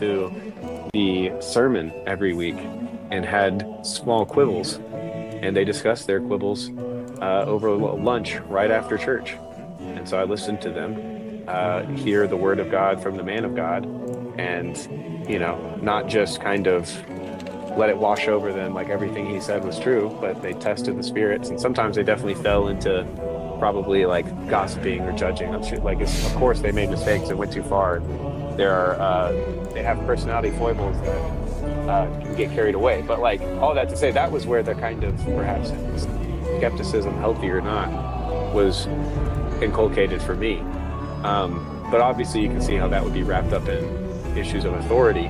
to the sermon every week and had small quibbles, and they discussed their quibbles over lunch right after church. And so I listened to them hear the word of God from the man of God, and not just kind of let it wash over them like everything he said was true, but they tested the spirits, and sometimes they definitely fell into probably like gossiping or judging. I'm sure, like, of course, they made mistakes and went too far. There are they have personality foibles that can get carried away. But like all that to say, that was where the kind of perhaps skepticism, healthy or not, was inculcated for me. But obviously, you can see how that would be wrapped up in issues of authority,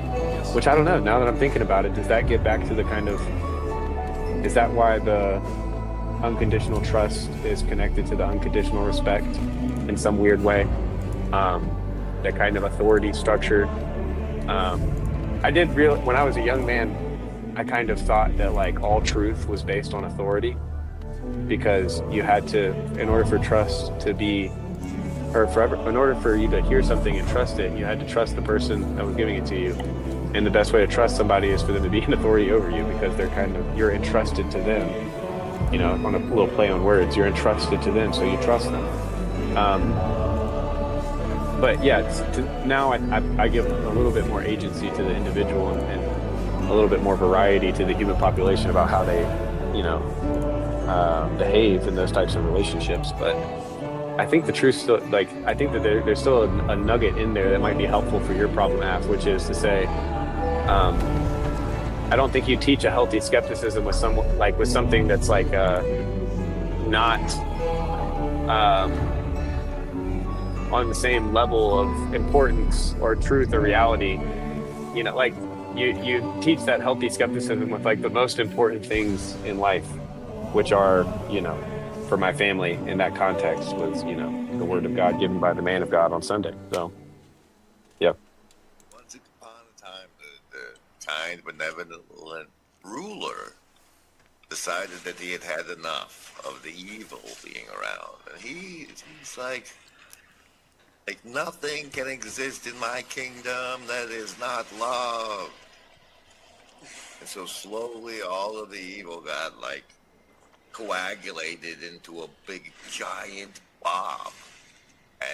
which I don't know. Now that I'm thinking about it, does that get back to the kind of, is that why the unconditional trust is connected to the unconditional respect in some weird way? That kind of authority structure. When I was a young man, I kind of thought that like all truth was based on authority, because you had to, in order for trust to be, or forever, in order for you to hear something and trust it, you had to trust the person that was giving it to you. And the best way to trust somebody is for them to be an authority over you, because you're entrusted to them. On a little play on words, you're entrusted to them, so you trust them. But yeah, now I give a little bit more agency to the individual, and a little bit more variety to the human population about how they, behave in those types of relationships. But I think the truth still, I think that there's still a nugget in there that might be helpful for your problem, Af, which is to say, I don't think you teach a healthy skepticism with something that's like not on the same level of importance or truth or reality. You teach that healthy skepticism with like the most important things in life, which are, for my family in that context was, the word of God given by the man of God on Sunday. So, yeah. Once upon a time, the kind, benevolent ruler decided that he had had enough of the evil being around. And he's like nothing can exist in my kingdom that is not love. And so slowly all of the evil got coagulated into a big giant blob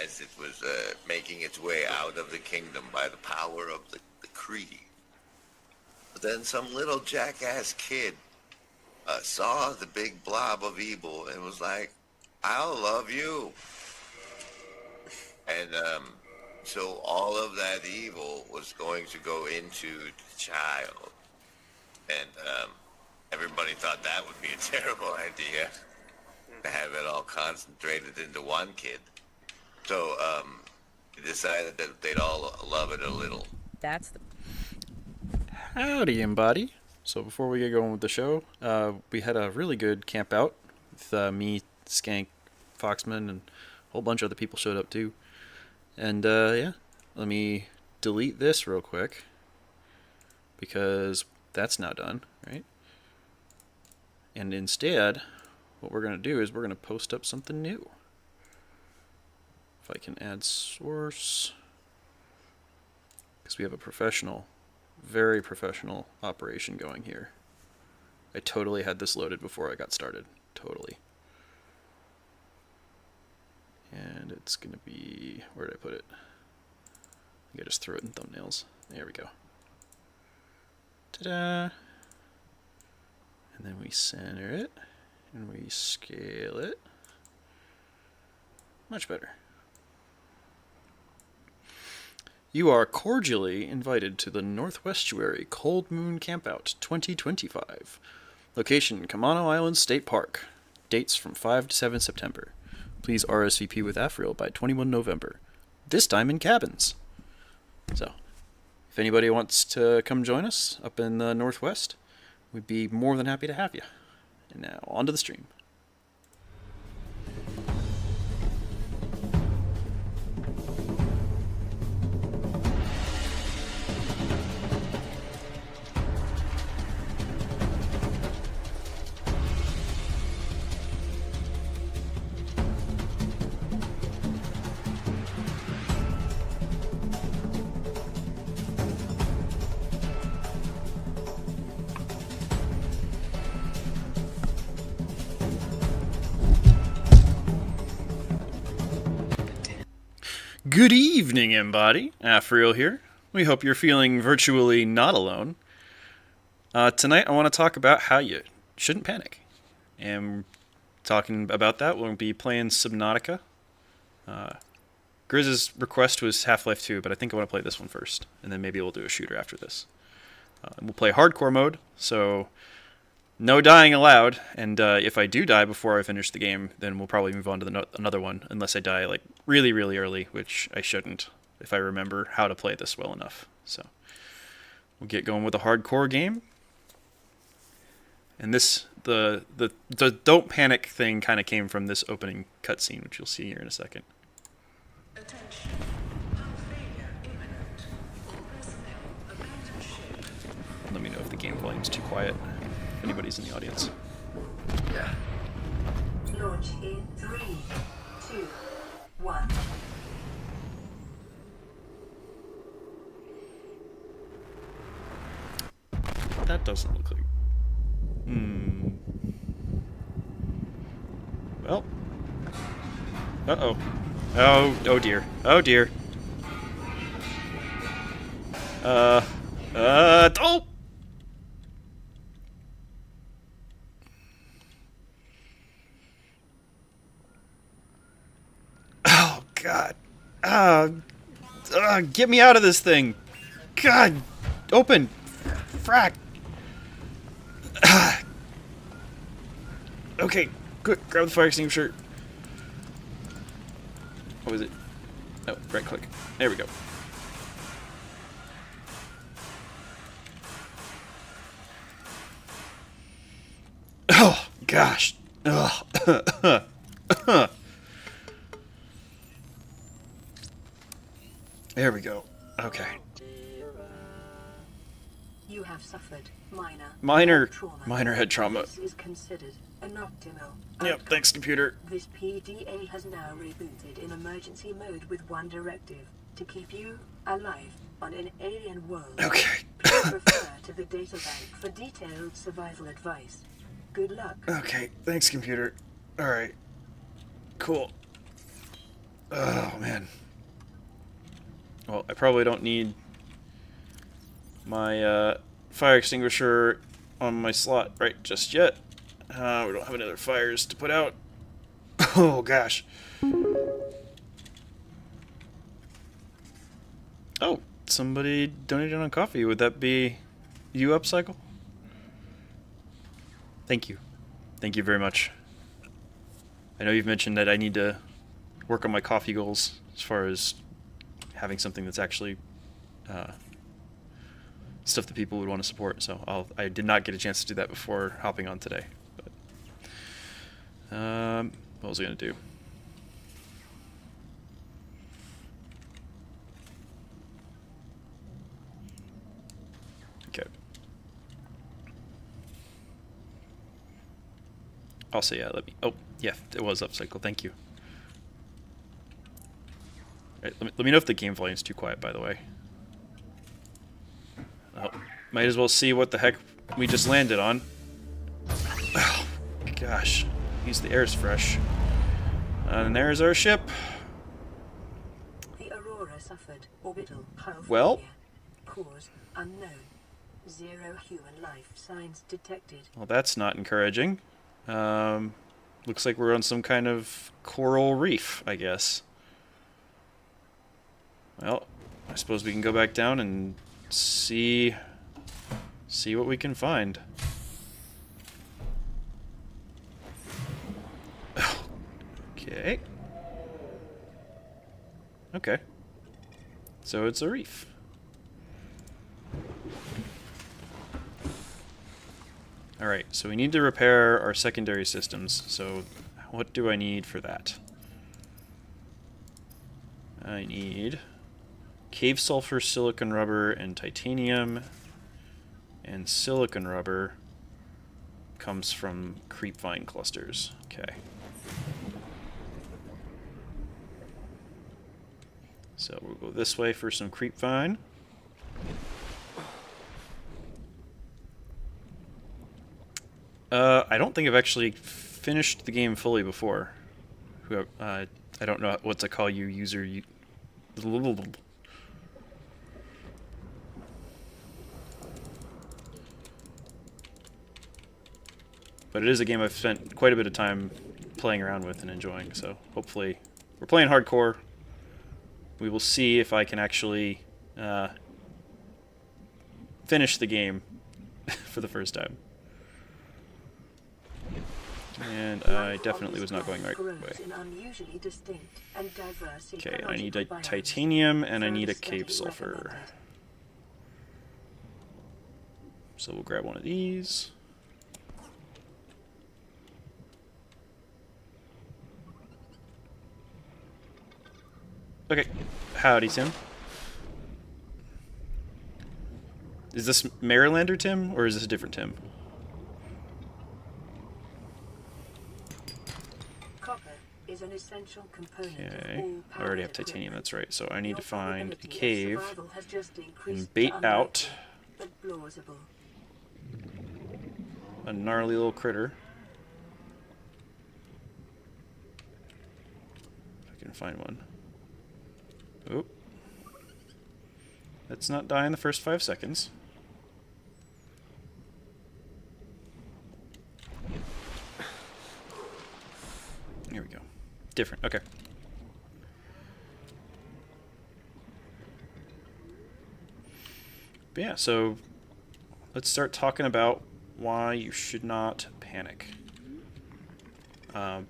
as it was making its way out of the kingdom by the power of the creed. But then some little jackass kid saw the big blob of evil and was like, I'll love you. And so all of that evil was going to go into the child. And everybody thought that would be a terrible idea, to have it all concentrated into one kid. So they decided that they'd all love it a little. Howdy, Embody. So before we get going with the show, we had a really good camp out with me, Skank, Foxman, and a whole bunch of other people showed up too. And yeah, let me delete this real quick, because that's now done, right? And instead, what we're going to do is we're going to post up something new. If I can add source, because we have a professional, very professional operation going here. I totally had this loaded before I got started. Totally. And it's going to be, where did I put it? I think I just threw it in thumbnails. There we go. Ta-da! And then we center it, and we scale it. Much better. You are cordially invited to the Northwestuary Cold Moon Campout 2025. Location, Kamano Island State Park. Dates from 5 to 7 September. Please RSVP with Afriel by 21 November. This time in cabins. So, if anybody wants to come join us up in the Northwest, we'd be more than happy to have you. And now, on to the stream. Good evening, Embody. Afriel here. We hope you're feeling virtually not alone. Tonight, I want to talk about how you shouldn't panic. And talking about that, we'll be playing Subnautica. Grizz's request was Half-Life 2, but I think I want to play this one first, and then maybe we'll do a shooter after this. We'll play hardcore mode, so no dying allowed, and if I do die before I finish the game, then we'll probably move on to another one, unless I die like really, really early, which I shouldn't, if I remember how to play this well enough. So we'll get going with a hardcore game. And this, the don't panic thing kind of came from this opening cutscene, which you'll see here in a second. Attention. Hull failure imminent. All personnel abandon ship. Let me know if the game volume's too quiet. If anybody's in the audience. Launch in 3, 2, 1. That doesn't look like... Well. Uh-oh. Oh dear. Oh dear. Oh! Oh, God. Get me out of this thing. God. Open. Frack. Okay, quick, grab the fire extinguisher. What was it? Oh, right click. There we go. Oh, gosh. Ugh. There we go. Okay. You have suffered Minor head trauma. This is considered an optimal Yep, outcome. thanks, computer. This PDA has now rebooted in emergency mode with one directive: to keep you alive on an alien world. Okay. Please refer to the data bank for detailed survival advice. Good luck. Okay, thanks, computer. Alright. Cool. Oh, man. Well, I probably don't need my fire extinguisher on my slot right just yet. We don't have any other fires to put out. Oh, gosh. Oh, somebody donated on coffee. Would that be you, Upcycle? Thank you. Thank you very much. I know you've mentioned that I need to work on my coffee goals as far as having something that's actually stuff that people would want to support. So I did not get a chance to do that before hopping on today. But, what was I going to do? Okay. Also, yeah, oh, yeah, it was Upcycle. Thank you. All right, let me know if the game volume is too quiet, by the way. Oh, might as well see what the heck we just landed on. Oh, gosh. At least the air's fresh. And there's our ship. The Aurora suffered orbital hull Well? failure. Cause unknown. 0 human life signs detected. Well, that's not encouraging. Looks like we're on some kind of coral reef, I guess. Well, I suppose we can go back down and see what we can find. Okay. Okay. So it's a reef. Alright, so we need to repair our secondary systems. So what do I need for that? I need cave sulfur, silicon rubber, and titanium. And silicon rubber comes from creepvine clusters. Okay. So we'll go this way for some creepvine. I don't think I've actually finished the game fully before. I don't know what to call you, user. But it is a game I've spent quite a bit of time playing around with and enjoying, so hopefully we're playing hardcore. We will see if I can actually finish the game for the first time. And I definitely was not going the right way. Okay, I need a titanium and I need a cave sulfur. So we'll grab one of these. Okay, howdy, Tim. Is this Marylander Tim, or is this a different Tim? Copper is an essential component Okay, of all I already have powered titanium, equipment. that's right. So I need Your to find a probability of cave survival has just increased and bait to out unlikely, but plausible. a gnarly little critter. If I can find one. Oop. Let's not die in the first 5 seconds. Here we go. Different. Okay. But yeah, so let's start talking about why you should not panic. Well,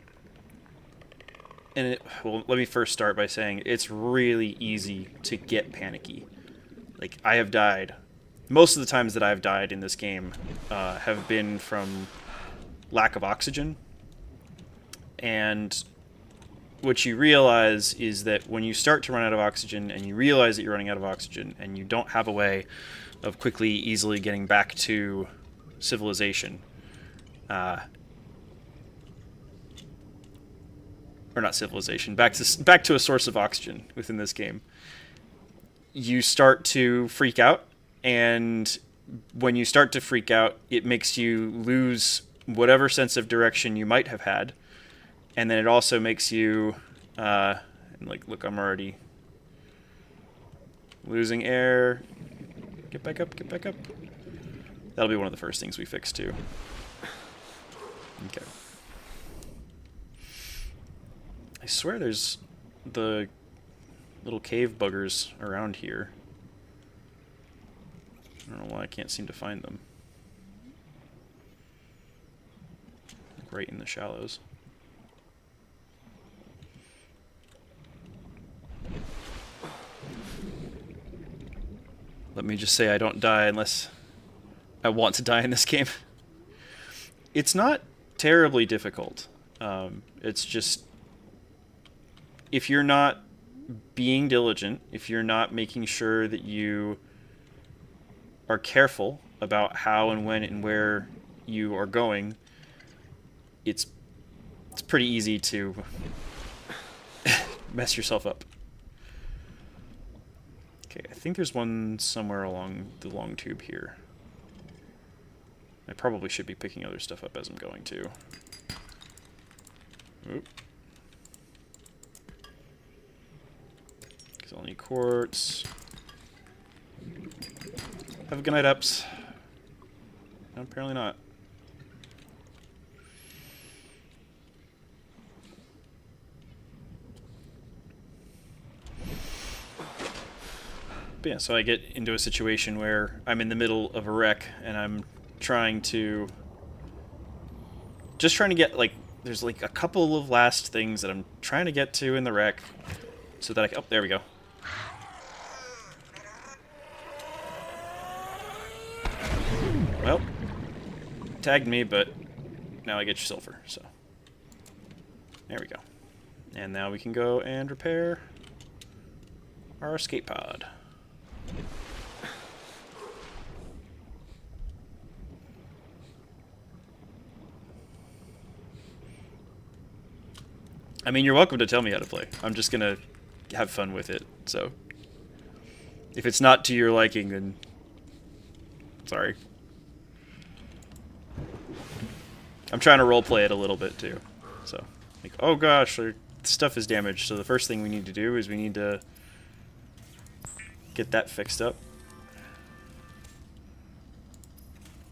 let me first start by saying it's really easy to get panicky. Like, I have died. Most of the times that I've died in this game have been from lack of oxygen. And what you realize is that when you start to run out of oxygen and you realize that you're running out of oxygen and you don't have a way of quickly, easily getting back to civilization, or not civilization, back to a source of oxygen within this game, you start to freak out, and when you start to freak out, it makes you lose whatever sense of direction you might have had, and then it also makes you, like, look, I'm already losing air. Get back up, get back up. That'll be one of the first things we fix, too. Okay. I swear there's the little cave buggers around here. I don't know why I can't seem to find them. Like right in the shallows. Let me just say I don't die unless I want to die in this game. It's not terribly difficult. It's just, if you're not being diligent, if you're not making sure that you are careful about how and when and where you are going, it's pretty easy to mess yourself up. Okay, I think there's one somewhere along the long tube here. I probably should be picking other stuff up as I'm going too. Oop. I'll need quartz. Have a good night, ups. No, apparently not. But yeah, so I get into a situation where I'm in the middle of a wreck and I'm trying to get, like, there's like a couple of last things that I'm trying to get to in the wreck so that I can, oh, there we go. Well, tagged me, but now I get your silver, so there we go. And now we can go and repair our escape pod. I mean, you're welcome to tell me how to play. I'm just gonna have fun with it, so if it's not to your liking, then sorry. I'm trying to roleplay it a little bit too. So, like, oh gosh, our stuff is damaged. So the first thing we need to do is we need to get that fixed up.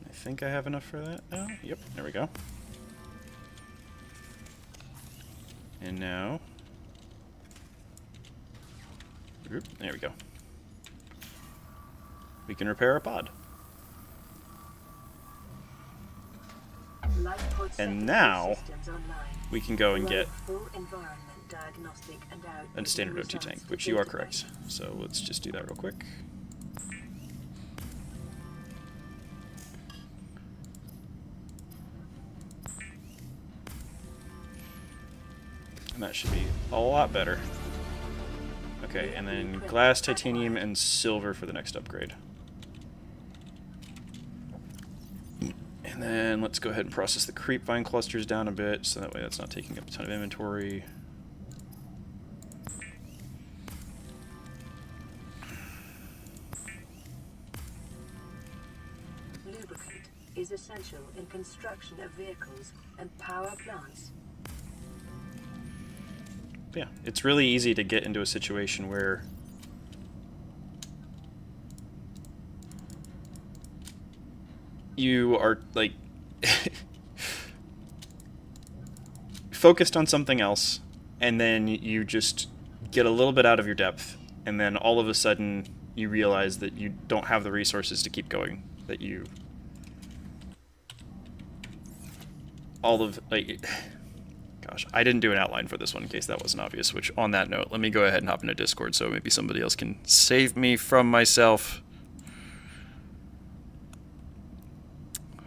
I think I have enough for that now. Yep, there we go. And now... Oop, there we go. We can repair our pod. And now we can go and get a standard O2 tank, which you are correct. So let's just do that real quick. And that should be a lot better. Okay, and then glass, titanium, and silver for the next upgrade. And then let's go ahead and process the creep vine clusters down a bit, so that way that's not taking up a ton of inventory. Lubricant is essential in construction of vehicles and power plants. Yeah, it's really easy to get into a situation where you are, like, focused on something else, and then you just get a little bit out of your depth, and then all of a sudden you realize that you don't have the resources to keep going, that you... all of, like... Gosh, I didn't do an outline for this one in case that wasn't obvious, which, on that note, let me go ahead and hop into Discord so maybe somebody else can save me from myself.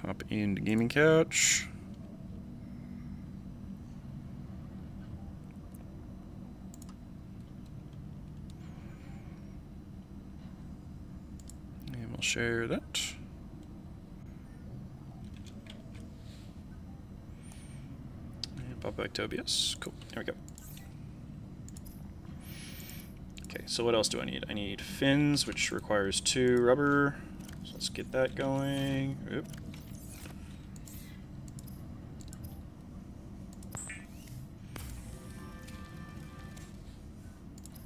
Hop into Gaming Couch. And we'll share that. Pop back to OBS. Cool. There we go. Okay, so what else do I need? I need fins, which requires 2 rubber. So let's get that going. Oop.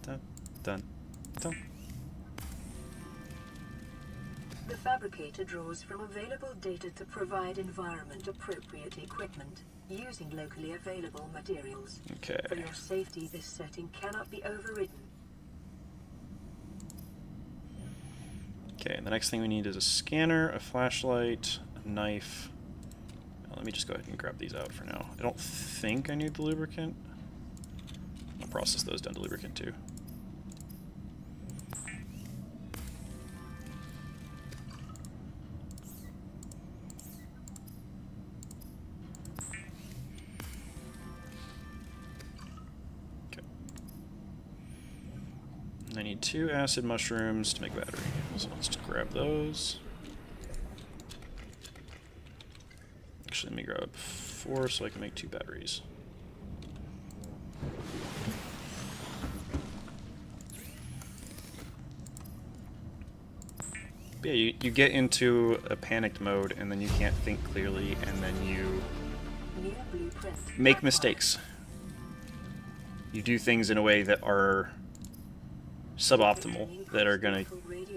Dun, dun, dun. The fabricator draws from available data to provide environment-appropriate equipment using locally available materials. Okay. For your safety, this setting cannot be overridden. Okay, and the next thing we need is a scanner, a flashlight, a knife. Now, let me just go ahead and grab these out for now. I don't think I need the lubricant. I'll process those down to lubricant too. I need 2 acid mushrooms to make battery. So let's just grab those. Actually, let me grab 4 so I can make 2 batteries. But yeah, you get into a panicked mode, and then you can't think clearly, and then you make mistakes. You do things in a way that are suboptimal, that are going to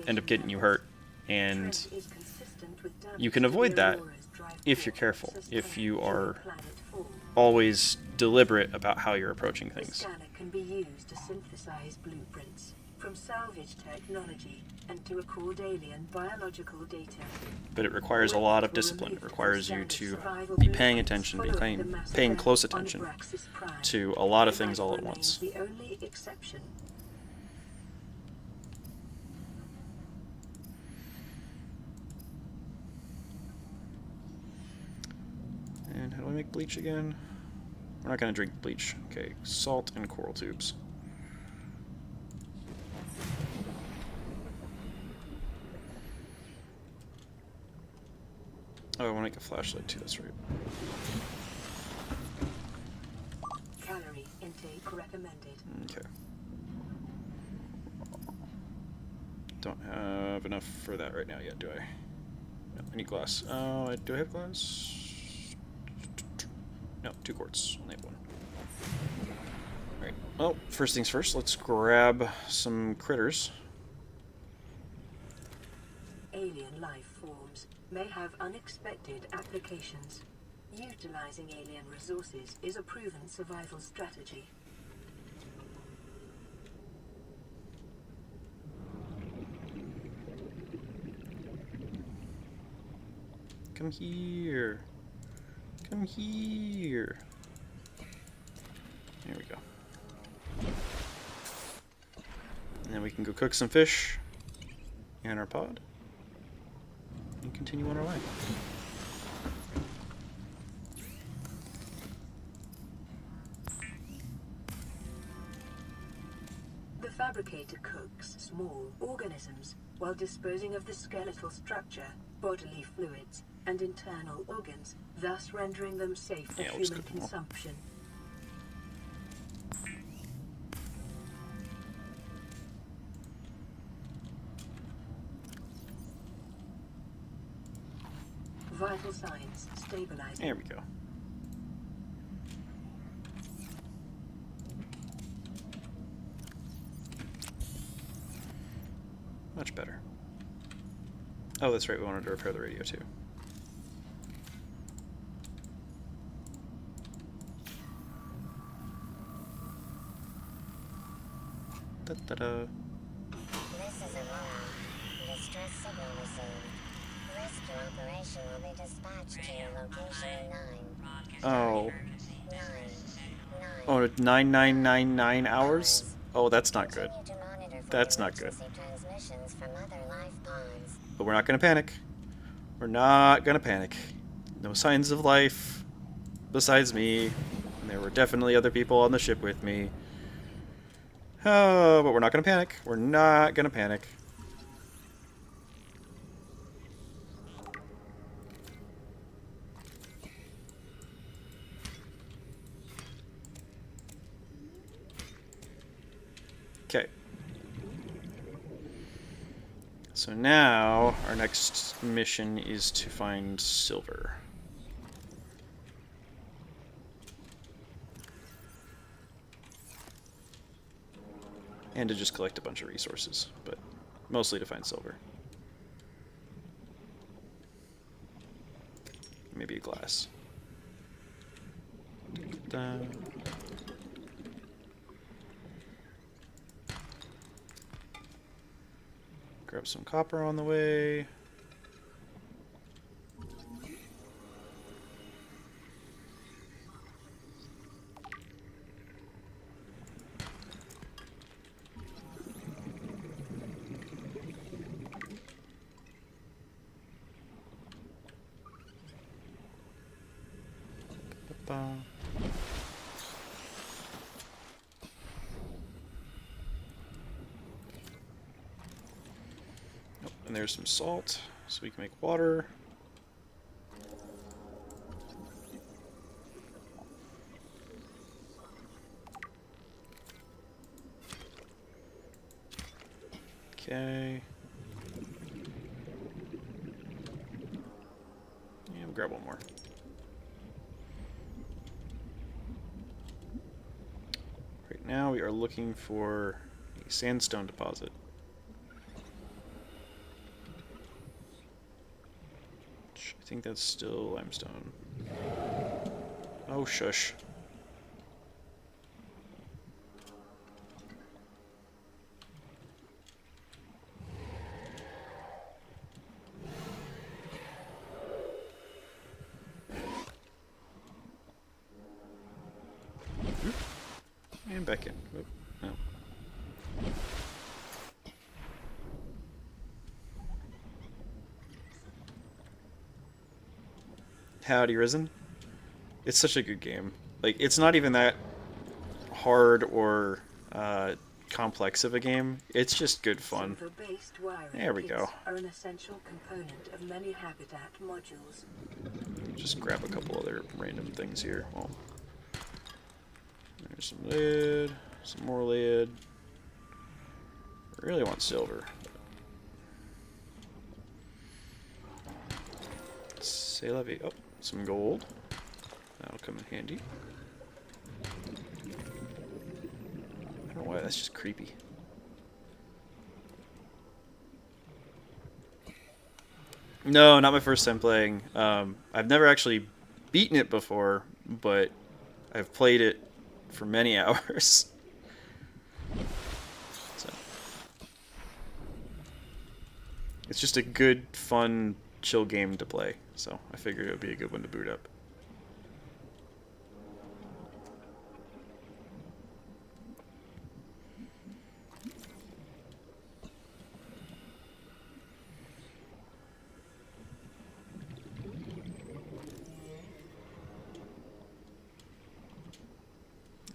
end up getting you hurt, and you can avoid that if you're careful, if you are always deliberate about how you're approaching The things. scanner can be used to synthesize blueprints from salvage technology and to record alien biological data. But it requires a lot of discipline. It requires you to be paying attention, paying close attention to a lot of things all at once. The only exception. And how do I make bleach again? We're not going to drink bleach. Okay, salt and coral tubes. Oh, I want to make a flashlight too, that's right. Calorie intake recommended. Okay. Don't have enough for that right now yet, do I? No, I need glass. Oh, do I have glass? No, 2 quarts. Only have 1. Alright, well, first things first, let's grab some critters. alien life forms may have unexpected applications. Utilizing alien resources is a proven survival strategy. Come here. Come here. There we go. And then we can go cook some fish in our pod and continue on our way. The fabricator cooks small organisms while disposing of the skeletal structure, bodily fluids, and internal organs, thus rendering them safe for Yeah, we'll just human cook them all. consumption. Vital signs stabilizing. There we go. Much better. Oh, that's right, we wanted to repair the radio too. Da-da-da. This is Aurora. Distress signal received. Rescue operation will be dispatched to your location 9. Oh. 9. 9. Oh, 9999 hours? Oh, that's not good. Continue to monitor for That's not good. emergency transmissions from other life pods. But we're not gonna panic. We're not gonna panic. No signs of life besides me. And there were definitely other people on the ship with me. Oh, but we're not gonna panic. We're not gonna panic. Okay. So now our next mission is to find silver. And to just collect a bunch of resources, but mostly to find silver. Maybe a glass. Da. Grab some copper on the way. Ba-ba. Oh, and there's some salt, so we can make water. Okay. Yeah, we'll grab one more. Right now we are looking for a sandstone deposit. I think that's still limestone. Oh, shush. And back in. Oop, no. Howdy, Risen. It's such a good game. Like, it's not even that hard or complex of a game. It's just good fun. Silver-based wiring There we kits go. are an essential component of many habitat modules. Just grab a couple other random things here. Well, there's some lead, some more lead. I really want silver. C'est la vie. Oh, some gold. That'll come in handy. I don't know why, that's just creepy. No, not my first time playing. I've never actually beaten it before, but I've played it for many hours. So it's just a good, fun, chill game to play. So I figured it would be a good one to boot up.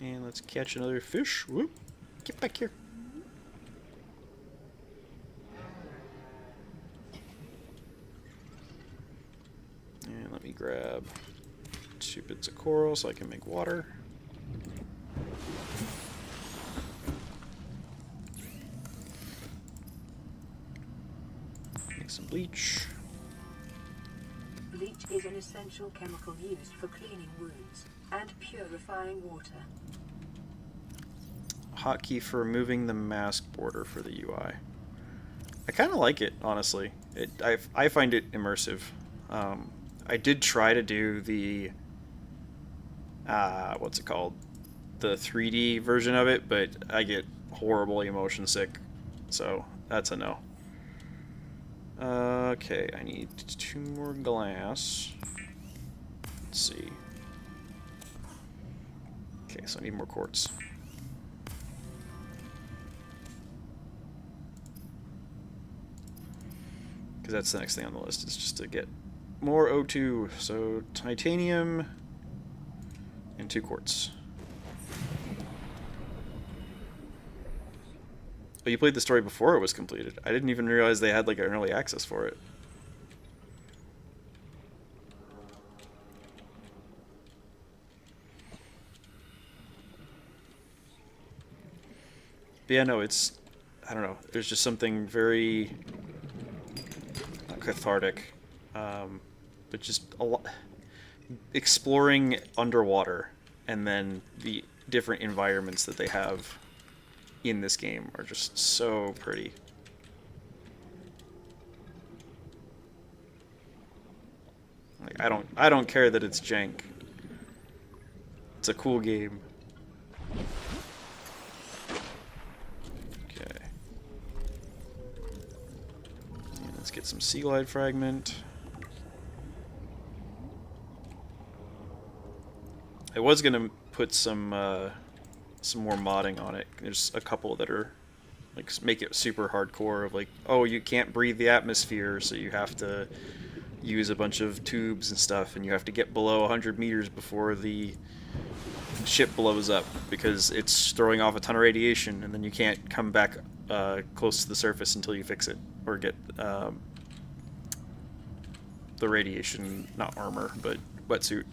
And let's catch another fish. Whoop. Get back here. And let me grab 2 bits of coral so I can make water. Make some bleach. Bleach is an essential chemical used for cleaning wounds and purifying water. Hotkey for removing the mask border for the UI. I kind of like it, honestly. I find it immersive. I did try to do the what's it called, the 3D version of it, but I get horribly motion sick, so that's a no. Okay, I need 2 more glass. Let's see. Okay, so I need more quartz. Because that's the next thing on the list, is just to get more O2. So titanium and 2 quartz. Oh, you played the story before it was completed. I didn't even realize they had like an early access for it. But yeah, no, it's, I don't know. There's just something very cathartic, but just a lot exploring underwater, and then the different environments that they have in this game are just so pretty. Like, I don't care that it's jank. It's a cool game. Okay. And let's get some sea glide fragment. I was gonna put some more modding on it. There's a couple that are like make it super hardcore of like, oh, you can't breathe the atmosphere, so you have to use a bunch of tubes and stuff, and you have to get below 100 meters before the ship blows up because it's throwing off a ton of radiation, and then you can't come back close to the surface until you fix it or get the radiation, not armor, but wetsuit.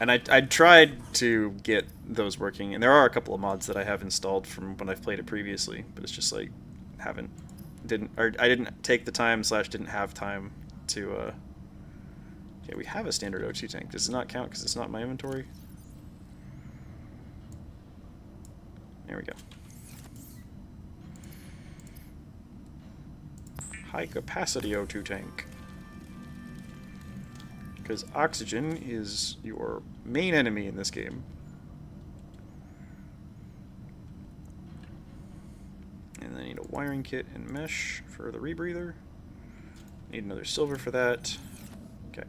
And I tried to get those working, and there are a couple of mods that I have installed from when I've played it previously, but it's just like I didn't take the time / didn't have time to. Okay, we have a standard O2 tank. Does it not count because it's not in my inventory? There we go. High capacity O2 tank. Because oxygen is your main enemy in this game. And then I need a wiring kit and mesh for the rebreather. Need another silver for that. Okay.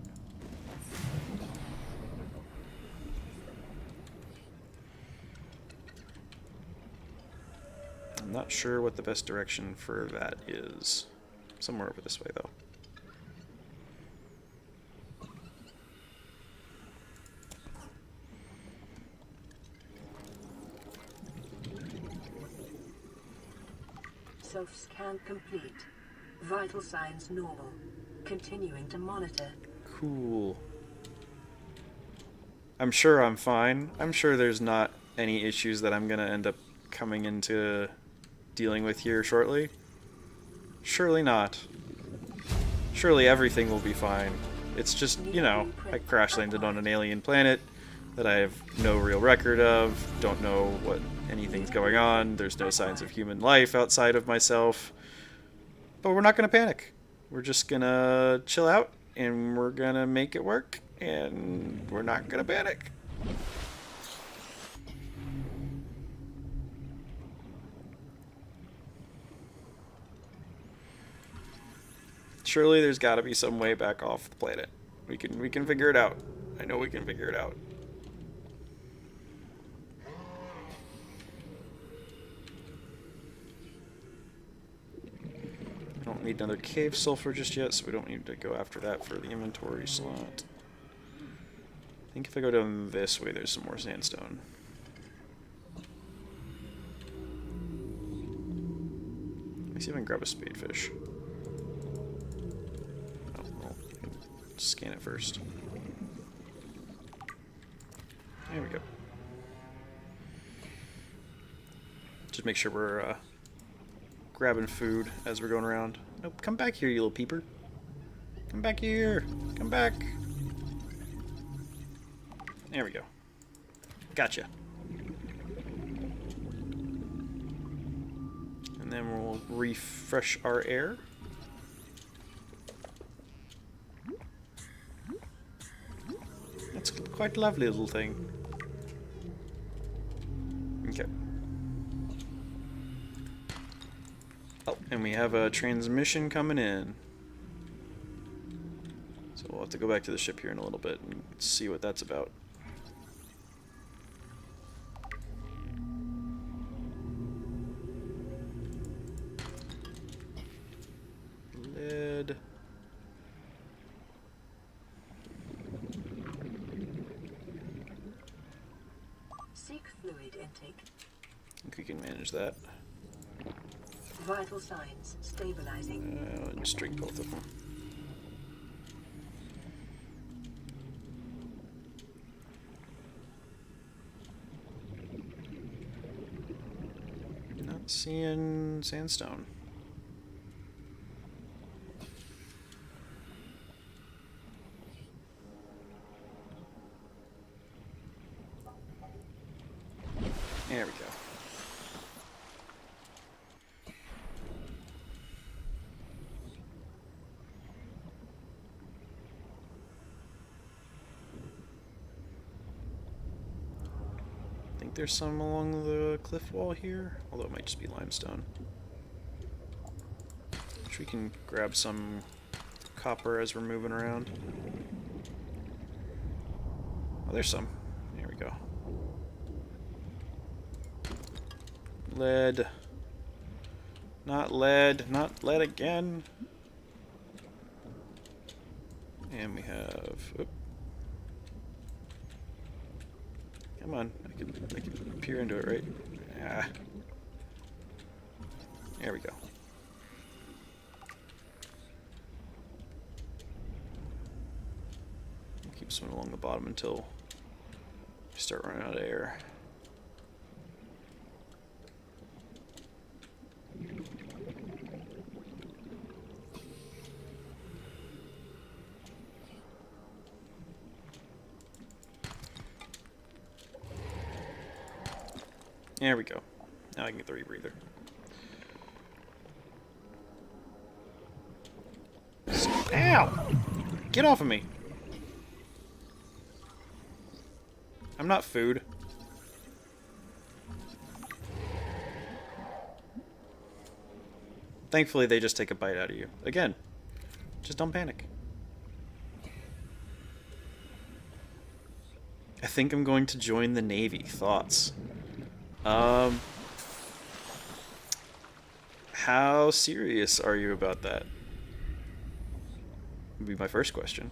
I'm not sure what the best direction for that is. Somewhere over this way, though. Self-scan complete. Vital signs normal. Continuing to monitor. Cool. I'm sure I'm fine. I'm sure there's not any issues that I'm gonna end up coming into dealing with here shortly. Surely not. Surely everything will be fine. It's just, you know, I crash landed on an alien planet that I have no real record of, don't know what anything's going on. There's no signs of human life outside of myself. But we're not going to panic. We're just going to chill out and we're going to make it work and we're not going to panic. Surely there's got to be some way back off the planet. We can figure it out. I know we can figure it out. I don't need another cave sulfur just yet, so we don't need to go after that for the inventory slot. I think if I go down this way, there's some more sandstone. Let me see if I can grab a spadefish. Oh, well, scan it first. There we go. Just make sure we're grabbing food as we're going around. Nope, come back here, you little peeper. Come back here. Come back. There we go. Gotcha. And then we'll refresh our air. That's quite a lovely little thing. Okay. Oh, and we have a transmission coming in. So we'll have to go back to the ship here in a little bit and see what that's about. Lead. Seek fluid intake. I think we can manage that. Vital signs stabilizing. Just drink both of them. Not seeing sandstone. There we go. I think there's some along the cliff wall here, although it might just be limestone. Which we can grab some copper as we're moving around. Oh, there's some. There we go. Lead. Not lead. Not lead again. And we have... Oop. Come on. I can peer into it, right? Ah. There we go. Keep swimming along the bottom until we start running out of air. There we go. Now I can get the rebreather. Ow! Get off of me! I'm not food. Thankfully, they just take a bite out of you. Again, just don't panic. I think I'm going to join the Navy. Thoughts? How serious are you about that? Would be my first question.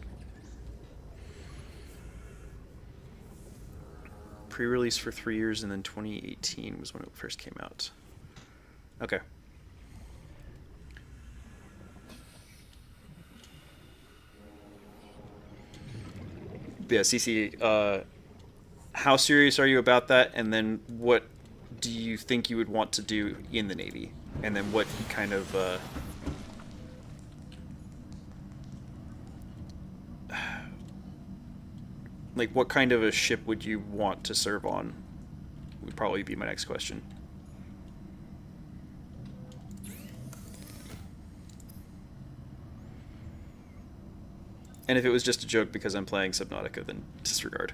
Pre-release for 3 years, and then 2018 was when it first came out. Okay. Yeah, CC, how serious are you about that? And then what do you think you would want to do in the Navy? And then what kind of like what kind of a ship would you want to serve on? would probably be my next question. And if it was just a joke because I'm playing Subnautica, then disregard.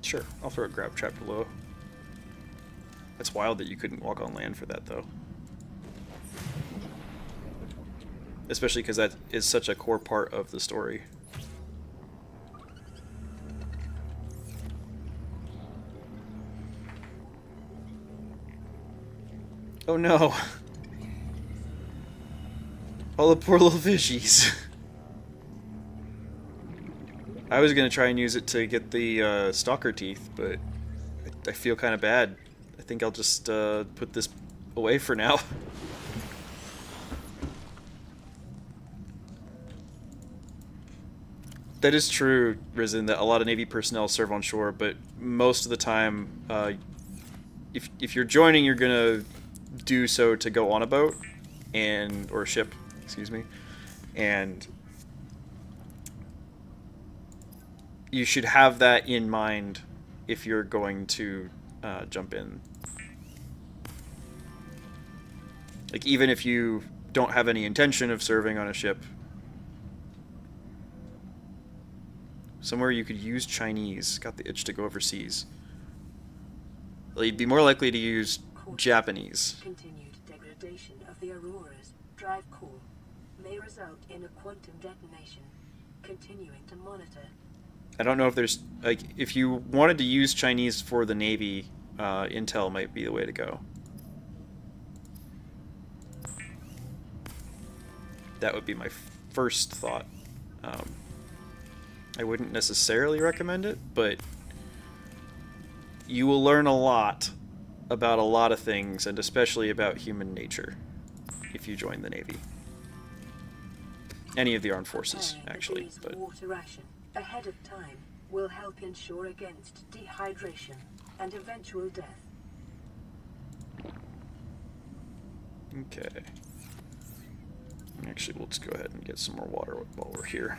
Sure, I'll throw a grab trap below. That's wild that you couldn't walk on land for that, though. Especially because that is such a core part of the story. Oh no! All the poor little fishies. I was gonna try and use it to get the stalker teeth, but I feel kind of bad. I think I'll just put this away for now. That is true, Risen, that a lot of Navy personnel serve on shore, but most of the time, if you're joining, you're gonna do so to go on a boat or a ship, excuse me, and you should have that in mind if you're going to jump in. Like, even if you don't have any intention of serving on a ship, somewhere you could use Chinese. Got the itch to go overseas. Well, you'd be more likely to use Japanese. Continued degradation of the Aurora's drive core may result in a quantum detonation. Continuing to monitor. I don't know if there's like if you wanted to use Chinese for the Navy, Intel might be the way to go. That would be my first thought. I wouldn't necessarily recommend it, but you will learn a lot about a lot of things, and especially about human nature, if you join the Navy. Any of the armed forces, actually. But water ration ahead of time will help ensure against dehydration and eventual death. okay. Actually, let's go ahead and get some more water while we're here.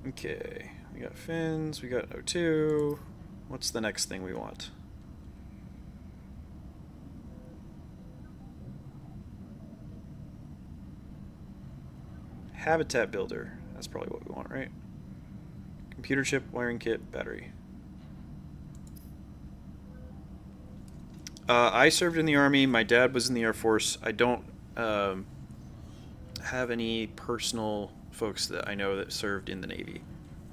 Okay, we got fins, we got O2. What's the next thing we want? Habitat builder. That's probably what we want, right? Computer chip, wiring kit, battery. I served in the Army. My dad was in the Air Force. I don't have any personal folks that I know that served in the Navy,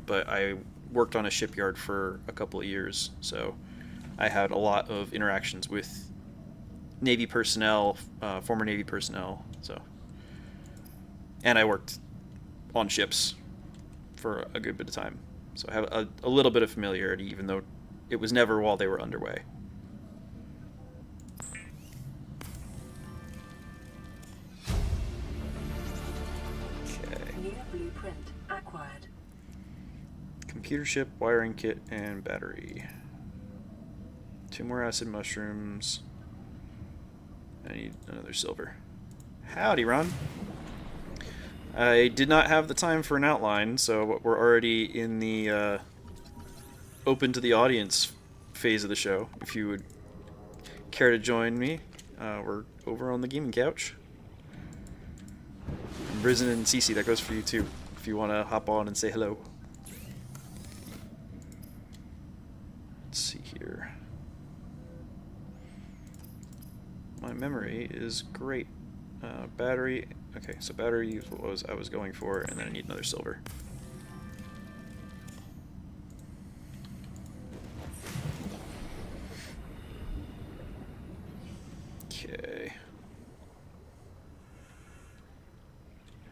but I worked on a shipyard for a couple of years, so I had a lot of interactions with Navy personnel, former Navy personnel. So, and I worked on ships for a good bit of time, so I have a little bit of familiarity, even though it was never while they were underway. Acquired. Computer chip, wiring kit, and battery. 2 more acid mushrooms. I need another silver. Howdy, Ron. I did not have the time for an outline, so we're already in the open to the audience phase of the show. If you would care to join me, we're over on the gaming couch. And Risen and Cece, that goes for you too, if you want to hop on and say hello. Let's see here. My memory is great. Battery. Okay, so battery is what I was going for, and then I need another silver. Okay.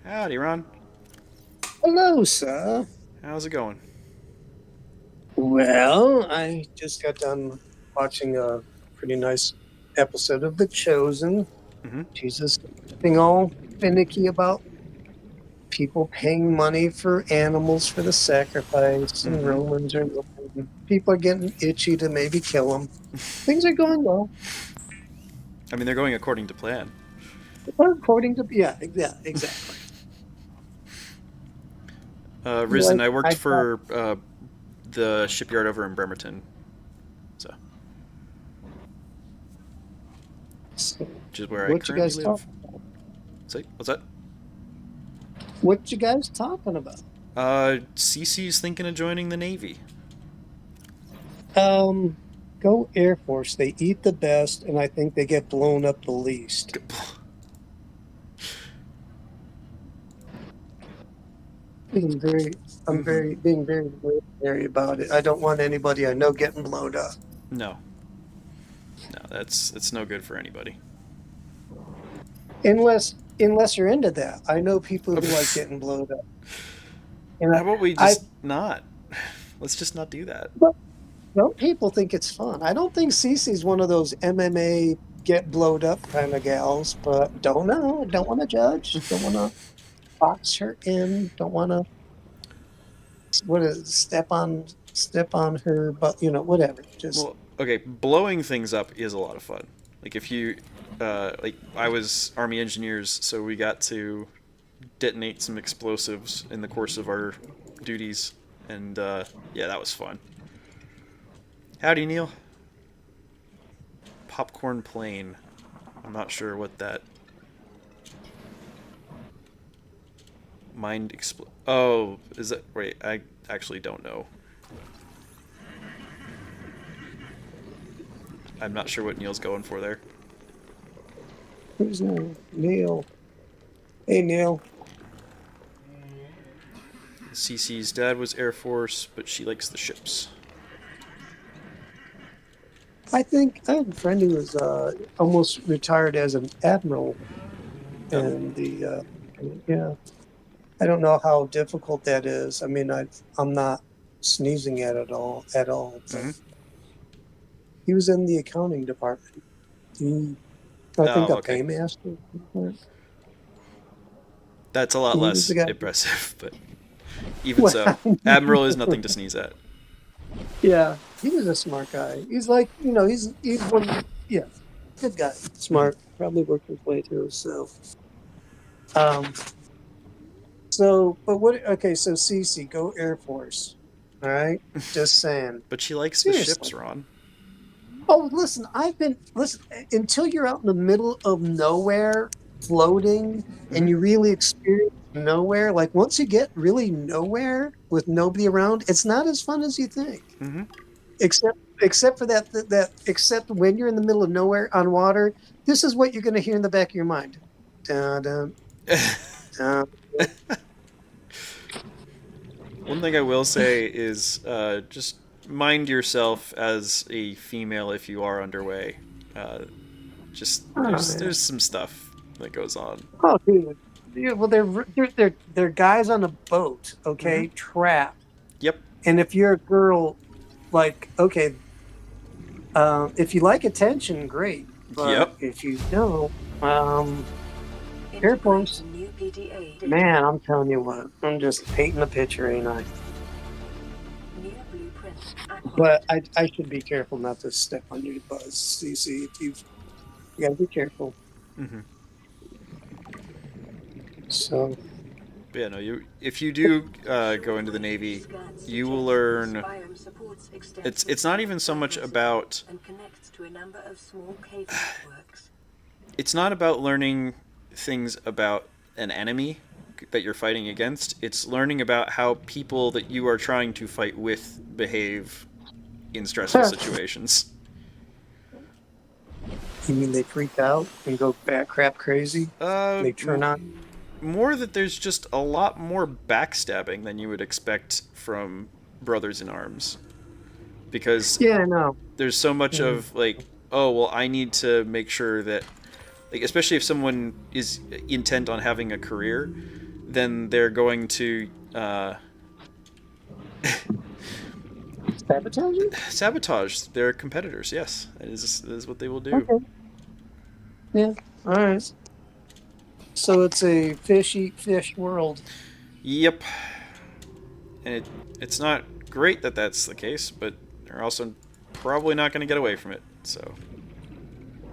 Howdy, Ron. Hello, sir. How's it going? Well, I just got done watching a pretty nice episode of The Chosen. Hmm. She's just being all finicky about people paying money for animals for the sacrifice, and Hmm. Romans are people are getting itchy to maybe kill them. Things are going well. I mean, they're going according to plan. According to yeah, exactly. Risen, Like I worked I thought, for the shipyard over in Bremerton, so which is where I what you currently guys live. talking? Say, what's that? What you guys talking about? Cece's thinking of joining the Navy. Um, Go Air Force. They eat the best, and I think they get blown up the least. Being very, I'm Hmm. very being very wary about it. I don't want anybody I know getting blown up. No, no, that's no good for anybody. Unless you're into that. I know people who like getting blown up, and How about we I just not? Let's just not do that. but some people think it's fun. I don't think Cece's one of those MMA get blowed up kind of gals, but don't know. Don't want to judge. Don't want to box her in. Don't want to what is it, step on her, but whatever. Just Well, okay, blowing things up is a lot of fun. Like if you, like I was Army engineers, so we got to detonate some explosives in the course of our duties, and yeah, that was fun. Howdy, Neil. Popcorn plane. I'm not sure what that mind expl. Oh, is it? Wait, I actually don't know. I'm not sure what Neil's going for there. who's Neil? Hey Neil. Cece's dad was Air Force, but she likes the ships. I think I had a friend who was almost retired as an admiral, Oh. and the yeah. I don't know how difficult that is. I mean, I'm not sneezing at all. But Hmm. he was in the accounting department. He, I think Oh, a okay. paymaster. That's a lot He was the less guy. impressive, but even Well, so, Admiral is nothing to sneeze at. yeah, he was a smart guy. He's like, he's one. Yeah, good guy, Hmm. smart. Probably worked his way through. Um, but what? Okay, so Cece, go Air Force. All right, just saying. But she likes the Seriously. ships, Ron. Oh, listen, listen until you're out in the middle of nowhere floating and Hmm. you really experience nowhere. Like once you get really nowhere with nobody around, it's not as fun as you think. Hmm. Except for except when you're in the middle of nowhere on water, this is what you're going to hear in the back of your mind. Dun, dun, dun. One thing I will say is just mind yourself as a female if you are underway. Uh, just Oh, there's yeah. some stuff that goes on. Oh, dude. Yeah, well, they're guys on a boat, Hmm. okay, trapped. Yep. And if you're a girl, like, okay, if you like attention, great. But Yep. if you don't, Air Integrate Force, the new PDA man, database. I'm telling you what, I'm just painting a picture, ain't I? New blueprint But acquired. I should be careful not to step on your buzz, CC. If you gotta be careful. Hmm. So, But yeah, no. You if you do go into the Navy, Scan you will suggests this learn. biome supports It's extensive it's not even so much biodiversity about and connects to a number of small cave networks. it's not about learning things about an enemy that you're fighting against. It's learning about how people that you are trying to fight with behave in stressful you situations. mean they freak out and go bat crap crazy? Uh, They turn on? More that there's just a lot more backstabbing than you would expect from brothers in arms, because Yeah, I know. there's so much Mhm. of like, oh well, I need to make sure that, like, especially if someone is intent on having a career, then they're going to Sabotage you? sabotage their competitors. Yes, that is what they will do. Okay. Yeah. All right. So it's a fish eat fish world. Yep, and it's not great that that's the case, but they're also probably not going to get away from it. So,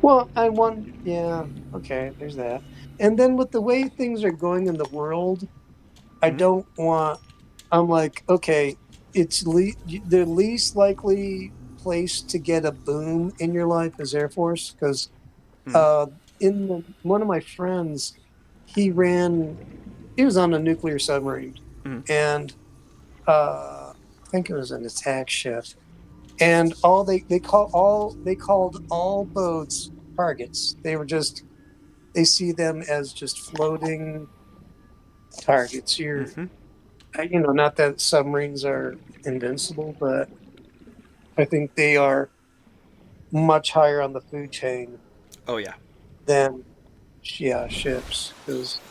Well, I want, yeah, okay, there's that. And then with the way things are going in the world, I mhm, don't want, I'm like, okay, the least likely place to get a boom in your life is Air Force. Because mhm, uh, one of my friends, he ran, he was on a nuclear submarine. mhm, And I think it was an attack ship. And they called all boats targets. They were just they see them as just floating targets. mhm. Not that submarines are invincible, but I think they are much higher on the food chain Oh yeah. than yeah ships. Because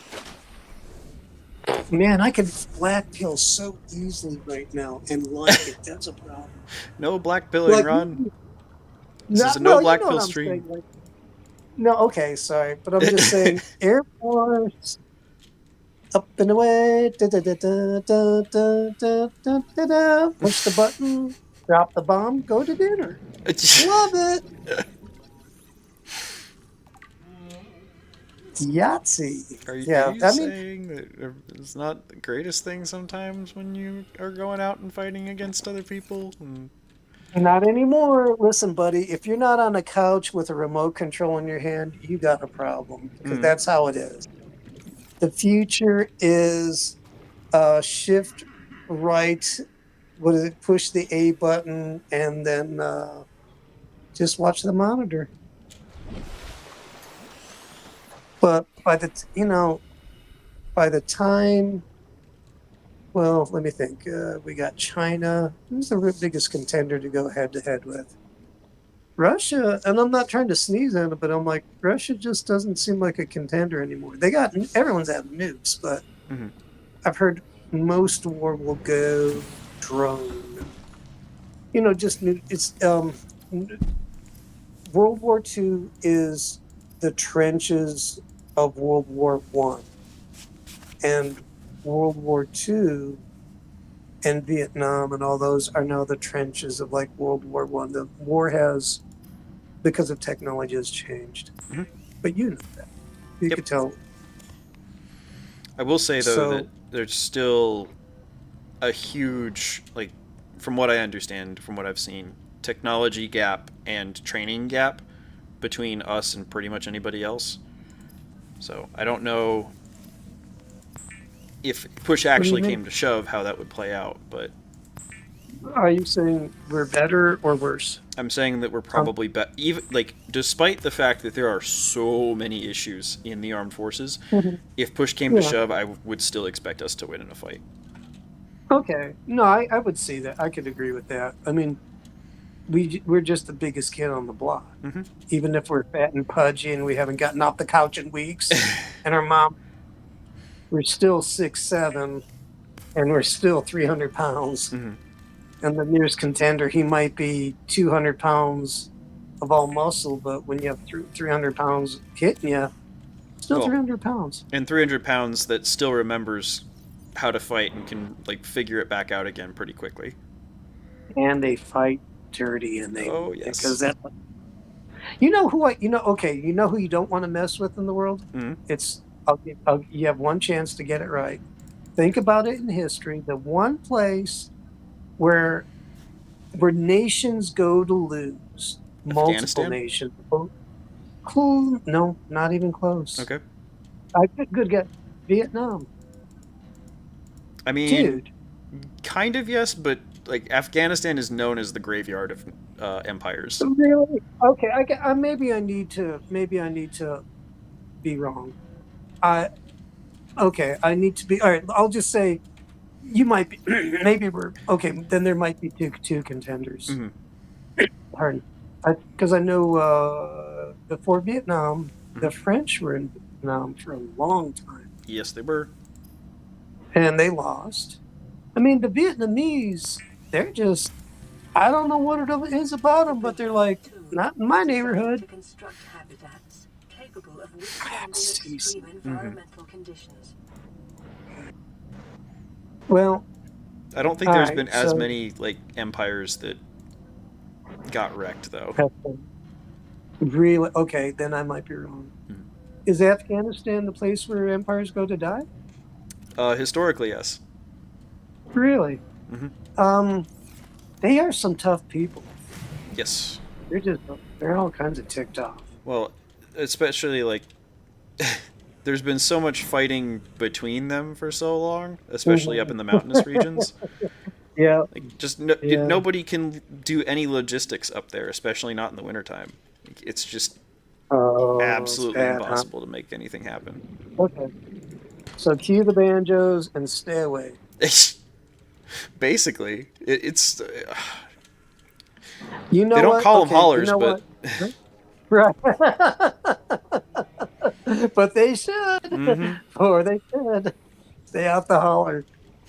man, I could black pill so easily right now and like it. That's a problem. No black pilling, Like Ron. This is a not no well, you black know what pill I'm saying. stream. Like no, okay, sorry, but I'm just saying Air Force up and away. Da, da, da, da, da, da, da, da, da, da. Push the button, drop the bomb, go to dinner. Love it. Yahtzee. Are Yeah, you I mean, saying that it's not the greatest thing sometimes when you are going out and fighting against other people? And, not anymore. Listen, buddy, if you're not on a couch with a remote control in your hand, you got a problem because mm, that's how it is. The future is shift right. What is it? Push the A button and then just watch the monitor. But by the time, well, let me think. We got China. Who's the biggest contender to go head to head with? Russia. And I'm not trying to sneeze at it, but I'm like, Russia just doesn't seem like a contender anymore. Everyone's having nukes, but mhm. I've heard most war will go drone. Just it's World War II is the trenches of World War One, and World War II and Vietnam and all those are now the trenches of like World War One. The war has, because of technology, has changed. Mhm. But you know that. You Yep. could tell. I will say though that So there's still a huge, like, from what I understand, from what I've seen, technology gap and training gap between us and pretty much anybody else. So I don't know if push what do you actually mean? came to shove how that would play out, but Are you saying we're better or worse? I'm saying that we're Um, probably even like despite the fact that there are so many issues in the armed forces, mhm. if push came to Yeah. shove, I would still expect us to win in a fight. Okay. No, I would see that. I could agree with that. I mean, we're just the biggest kid on the block. Mm-hmm. Even if we're fat and pudgy and we haven't gotten off the couch in weeks, and our mom, we're still 6'7", and we're still 300 pounds. Mm-hmm. And the nearest contender, he might be 200 pounds of all muscle, but when you have 300 pounds hitting you, still Well, 300 pounds. and 300 pounds that still remembers how to fight and can like figure it back out again pretty quickly. And they fight dirty, and Oh because yes. that, okay, who you don't want to mess with in the world? Mm-hmm. It's, you have one chance to get it right. Think about it in history. The one place where nations go to lose, multiple Afghanistan. nations. Oh, cool. No, not even close. Okay. I picked good guess. Vietnam, I mean, dude. kind of yes, but like Afghanistan is known as the graveyard of empires. Really? Okay. Maybe I need to be wrong. I okay. I need to be all right. I'll just say you might be. Maybe we're okay. Then there might be two contenders. Mm-hmm. Pardon. Because I know before Vietnam, Mm-hmm. the French were in Vietnam for a long time, Yes, they were. and they lost. I mean, the Vietnamese, they're just, I don't know what it is about The them, but bridge they're has like, a tool not in my designed neighborhood. to construct habitats capable withstanding Cece. extreme Hmm. environmental conditions. Well, I don't think all there's right. been as So many like empires that got wrecked though. really, okay, then I might be wrong. Mhm. Is Afghanistan the place where empires go to die? Historically, yes. Really? Hmm. Um, they are some tough people. Yes. They're just they're all kinds of ticked off. Well, especially like there's been so much fighting between them for so long, especially up in Mhm. the mountainous regions. Yeah, Like, just yeah. nobody can do any logistics up there, especially not in the wintertime. Like, it's just Oh, it's absolutely bad, huh? impossible to make anything happen. Okay. So cue the banjos and stay away. Basically, it's You they know don't what? call them Okay, you hollers, know but what? Right. But they should, hmm or they should stay out the holler.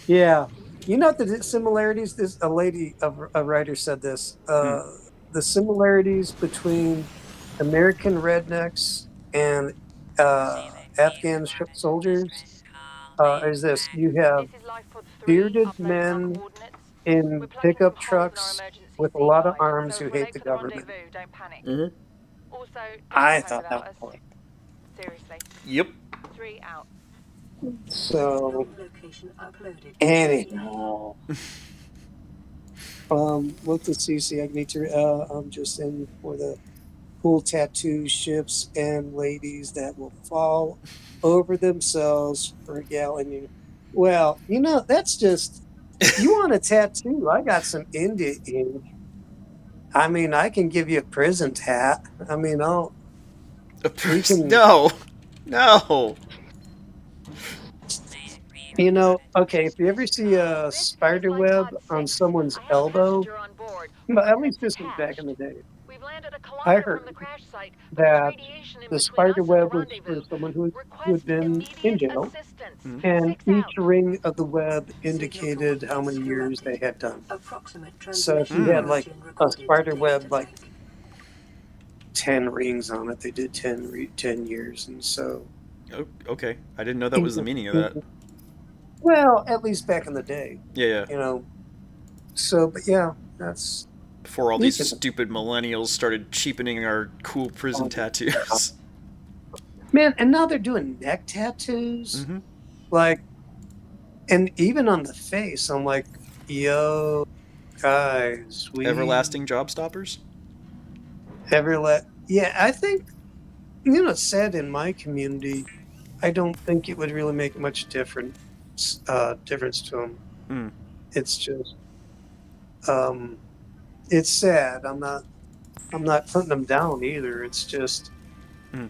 Yeah. You know the similarities. This a lady, a writer said this. The similarities between American rednecks and Afghan soldiers is this: you have This is Life Pod 3, bearded uploading our men coordinates. We're in plugging some pickup holes in our trucks emergency with a sea lot of guide, arms so who if we're hate late the for the government. rendezvous, don't panic. hmm Also, don't I surprise thought that without was us. funny. Seriously. Yep. 3 out. So Location uploaded successfully. anyhow, with the CC, I need to. I'm just in for the cool tattoo ships and ladies that will fall over themselves for a gal. And well, that's just you want a tattoo. I got some India ink. I mean, I can give you a prison tat. I mean, A we person? can. No, no. Okay, if you ever see a This is spider Life web Pod on 6. someone's I have a elbow, passenger on board. but at least Ordnance is this was back in hatched. the day. We've landed a I kilometer from heard the crash site, but there's that radiation in the between spider us and the web was for rendezvous. someone who had Request been in immediate jail, assistance. Mhm. and 6 each out. ring of the web Signal indicated how coordinates many years they interrupted. had done. Approximate So if transmission you had Hmm. like origin a recorded to spider data web, like bank. 10 rings on it, they did 10 years. And so, Okay, I didn't know that was the even, meaning of that. even, well, at least back in the day, Yeah, yeah. you know. So, but yeah, that's, Before all you these can, stupid millennials started cheapening our cool prison tattoos. man, and now they're doing neck tattoos. hmm Like, and even on the face, I'm like, yo, guys, we Everlasting job stoppers. ever yeah, I think, it's said in my community, I don't think it would really make much difference to them. Mm. It's just, um, it's sad. I'm not putting them down either. It's just Mm.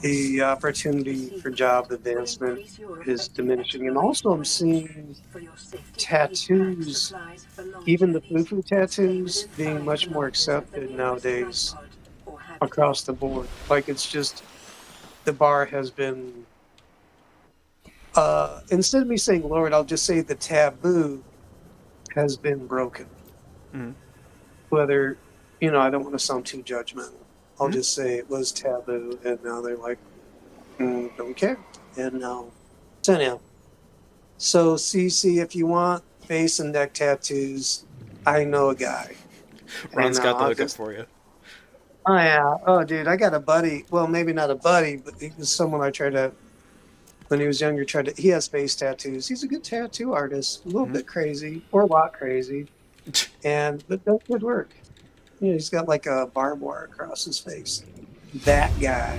the The opportunity for sequence job will advancement increase your is effective diminishing. And also, exploration I'm range. seeing For your safety, please pack tattoos, supplies for long even the journeys foo and stay tattoos, within being 5 much more kilometers of the accepted nearest life nowadays pod or across habitat. the board. Like it's just the bar has been. Instead of me saying Lord, I'll just say the taboo has been broken. Mm. Whether I don't want to sound too judgmental. I'll Mm. just say it was taboo, and now they're like, don't care. And now, so anyhow, so CC, if you want face and neck tattoos, I know a guy, and Ron's got the I'll hookup just. for you. Oh yeah. Oh dude, I got a buddy. Well, maybe not a buddy, but he was someone I tried to when he was younger. He has face tattoos. He's a good tattoo artist. A little Mm. bit crazy, or a lot crazy, but does good work. He's got like a barbed wire across his face. That guy.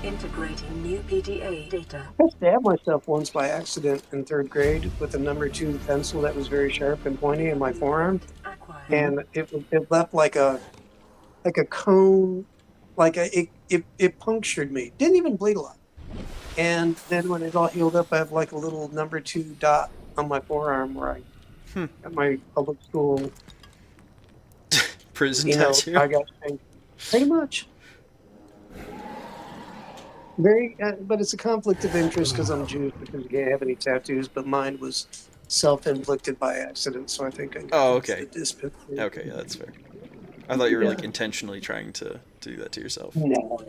Integrating new PDA data. I stabbed myself once by accident in third grade with a number two pencil that was very sharp and pointy in my forearm, Acquired. Mhm. and it left like a cone, it punctured me. Didn't even bleed a lot. And then when it all healed up, I have like a little number two dot on my forearm where I Hmm. got my public school. Prison tattoo. I got shanked. Pretty much. But it's a conflict of interest because I'm Jewish because you can't have any tattoos. But mine was self-inflicted by accident, so I think I got Oh, the okay. dispensation. Okay, yeah, that's fair. I thought you were Yeah. like intentionally trying to do that to yourself. No,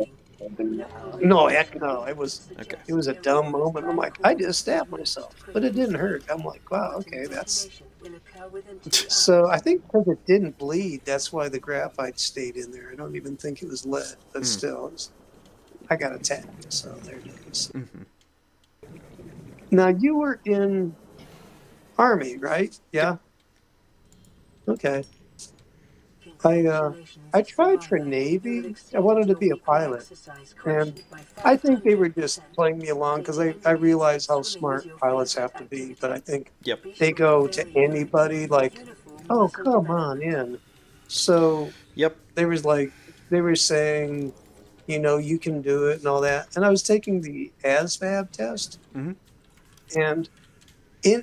no, heck no. Okay. It was a dumb moment. I'm like, I just stabbed myself, but it didn't hurt. I'm like, wow, okay, that's. So I think because it didn't bleed, that's why the graphite stayed in there. I don't even think it was lead, but Mm. still, I got attacked. So there it is. Hmm. Now you were in Army, right? Yep. Yeah. Okay. I tried for Navy. I wanted to be a pilot, and I think they were just playing me along because I realize how smart pilots have to be. But I think Yep. they go to anybody like, "Oh, come on in." So Yep. there was like they were saying, you can do it and all that. And I was taking the ASVAB test, Hmm. and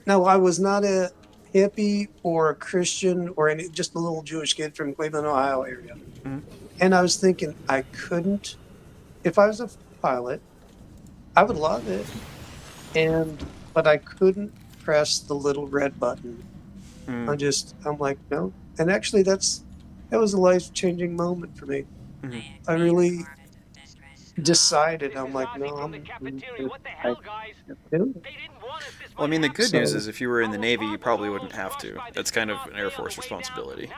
now I was not a hippie or a Christian or any, just a little Jewish kid from Cleveland, Ohio area. Hmm. And I was thinking I couldn't, if I was a pilot, I would love it. But I couldn't press the little red button. Mm. I'm like, no. And actually that was a life-changing moment for me. Hmm. I really decided, I'm like, no, From the cafeteria. What the I hell, guys? can't do it. They didn't want us this Well, I much mean, the good news So, is if you were in the Navy, you probably wouldn't have to. That's kind of an Air Force responsibility.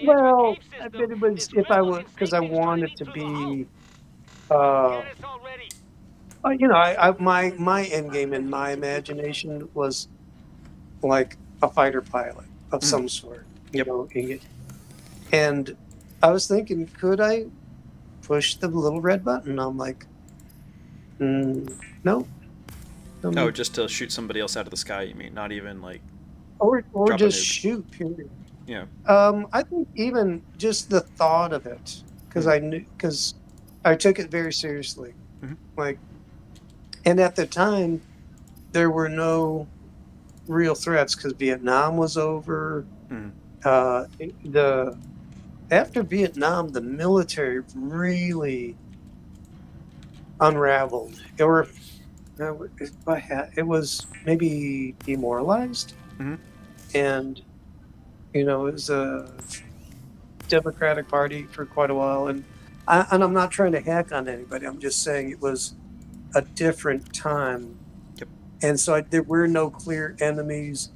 well, but it was, if I would, because I wanted to be, uh, my end game in my imagination was like a fighter pilot of Mm. some sort, Yep. and I was thinking, could I push the little red button? I'm like, no, Oh, um, just to shoot somebody else out of the sky, you mean? Not even like or drop a just nuke. shoot. Period. Yeah. I think even just the thought of it, Mm. because I took it very seriously. Hmm. Like, and at the time, there were no real threats because Vietnam was over. Mm. The After Vietnam, the military really unraveled, or it was maybe demoralized, Hmm. and it was a Democratic Party for quite a while, and I'm not trying to hack on anybody. I'm just saying it was a different time, Yep. and so there were no clear enemies.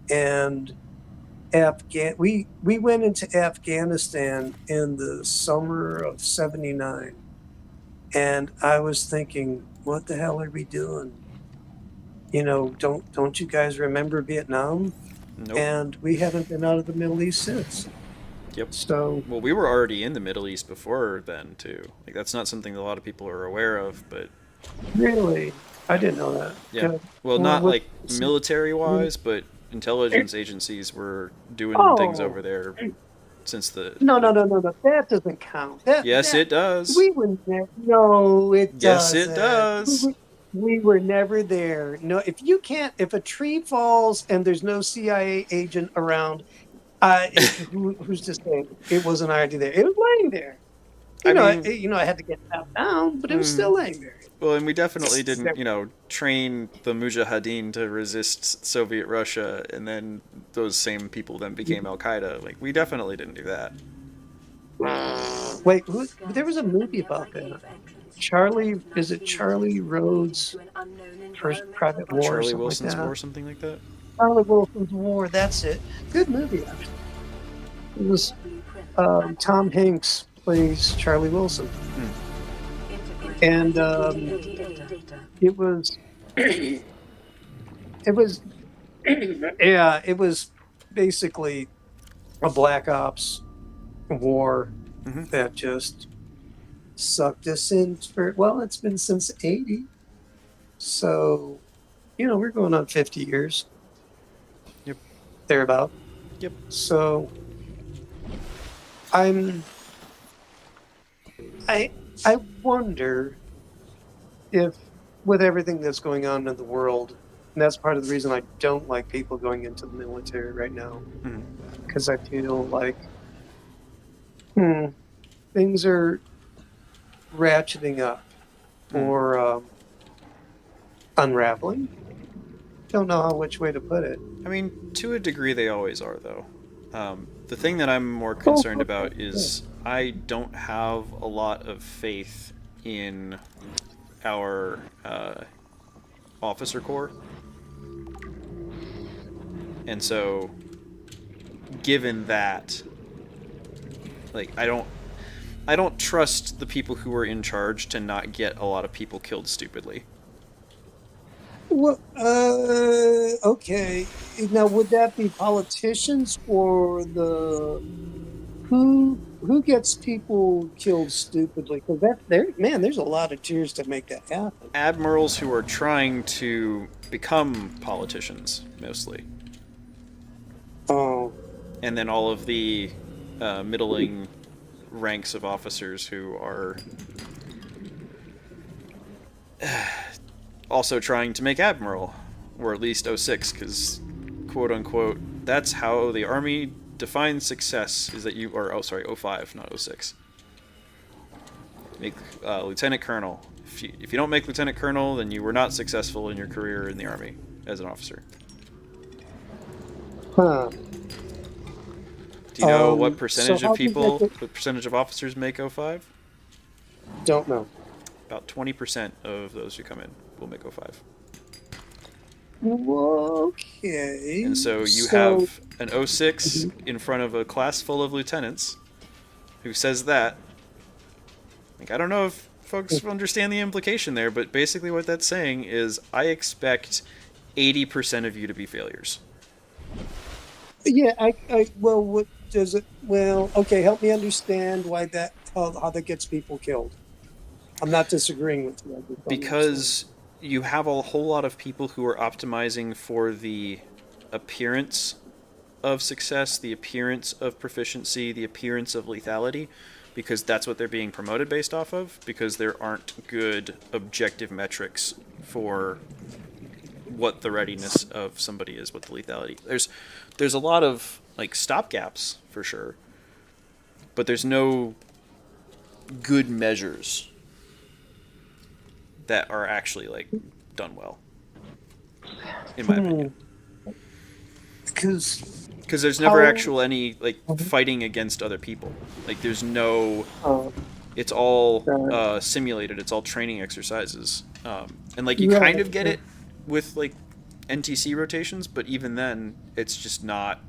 And we went into Afghanistan in the summer of '79, and I was thinking, what the hell are we doing? Don't you guys remember Vietnam? Nope. And we haven't been out of the Middle East since. Yep. So Well, we were already in the Middle East before then too. Like that's not something that a lot of people are aware of, but really, I didn't know that. yeah. Good. Well, Well, not what? like military wise, but intelligence agencies were doing things over Oh, there since the no, no, like. no, no, no. That doesn't count. That Yes, that it does. we were never. No, it Yes, it doesn't. does. We were never there. No, if a tree falls and there's no CIA agent around, who's to say it wasn't already there? It was laying there. I mean, I had to get that down, but it was mm, still laying there. well, and we definitely didn't, train the Mujahideen to resist Soviet Russia, and then those same people then became Al Qaeda. Like, we definitely didn't do that. Wait, there was a movie about that. Is it Charlie Rhodes' First Private War or Charlie something like Wilson's that? War, something like that. Charlie Wilson's War. That's it. Good movie, actually. It was Tom Hanks plays Charlie Wilson, and it was it was yeah, it was basically a black ops war Hmm. that just sucked us in for, well, it's been since '80, so we're going on 50 years Yep. thereabout. Yep. So I'm I I wonder if, with everything that's going on in the world, and that's part of the reason I don't like people going into the military right now, Hmm. because I feel like things are ratcheting up Hmm. or unraveling. Don't know which way to put it. I mean, to a degree, they always are, though. The thing that I'm more Oh, concerned okay. about Yeah. is I don't have a lot of faith in our officer corps, and so given that, like, I don't trust the people who are in charge to not get a lot of people killed stupidly. Well, okay. Now, would that be politicians or the who gets people killed stupidly? Because that there, man, there's a lot of tears to make that happen. Admirals who are trying to become politicians, mostly, Oh, and then all of the middling ranks of officers who are also trying to make admiral, or at least '06, because quote unquote that's how the army defines success is that you or oh sorry '05 not '06 make lieutenant colonel. If you don't make lieutenant colonel, then you were not successful in your career in the army as an officer. huh. Do you know So how does that get? what percentage of officers make '05? Don't know. About 20% of those who come in will make '05. Okay. And so you So, have an '06 mhm. in front of a class full of lieutenants who says that. Like, I don't know if folks understand the implication there, but basically what that's saying is I expect 80% of you to be failures. Yeah, well, what does it? Well, okay, help me understand why that how that gets people killed. I'm not disagreeing with you. I just don't understand. Because you have a whole lot of people who are optimizing for the appearance of success, the appearance of proficiency, the appearance of lethality, because that's what they're being promoted based off of, because there aren't good objective metrics for what the readiness of somebody is, what the lethality. There's a lot of like stopgaps for sure, but there's no good measures that are actually like done well, in my Hmm. opinion. Because Because there's never how? actual any like Mhm. fighting against other people. Like there's no. Uh, It's all right, simulated. It's all training exercises, and like you kind right. of get it with like NTC rotations, but even then, it's just not.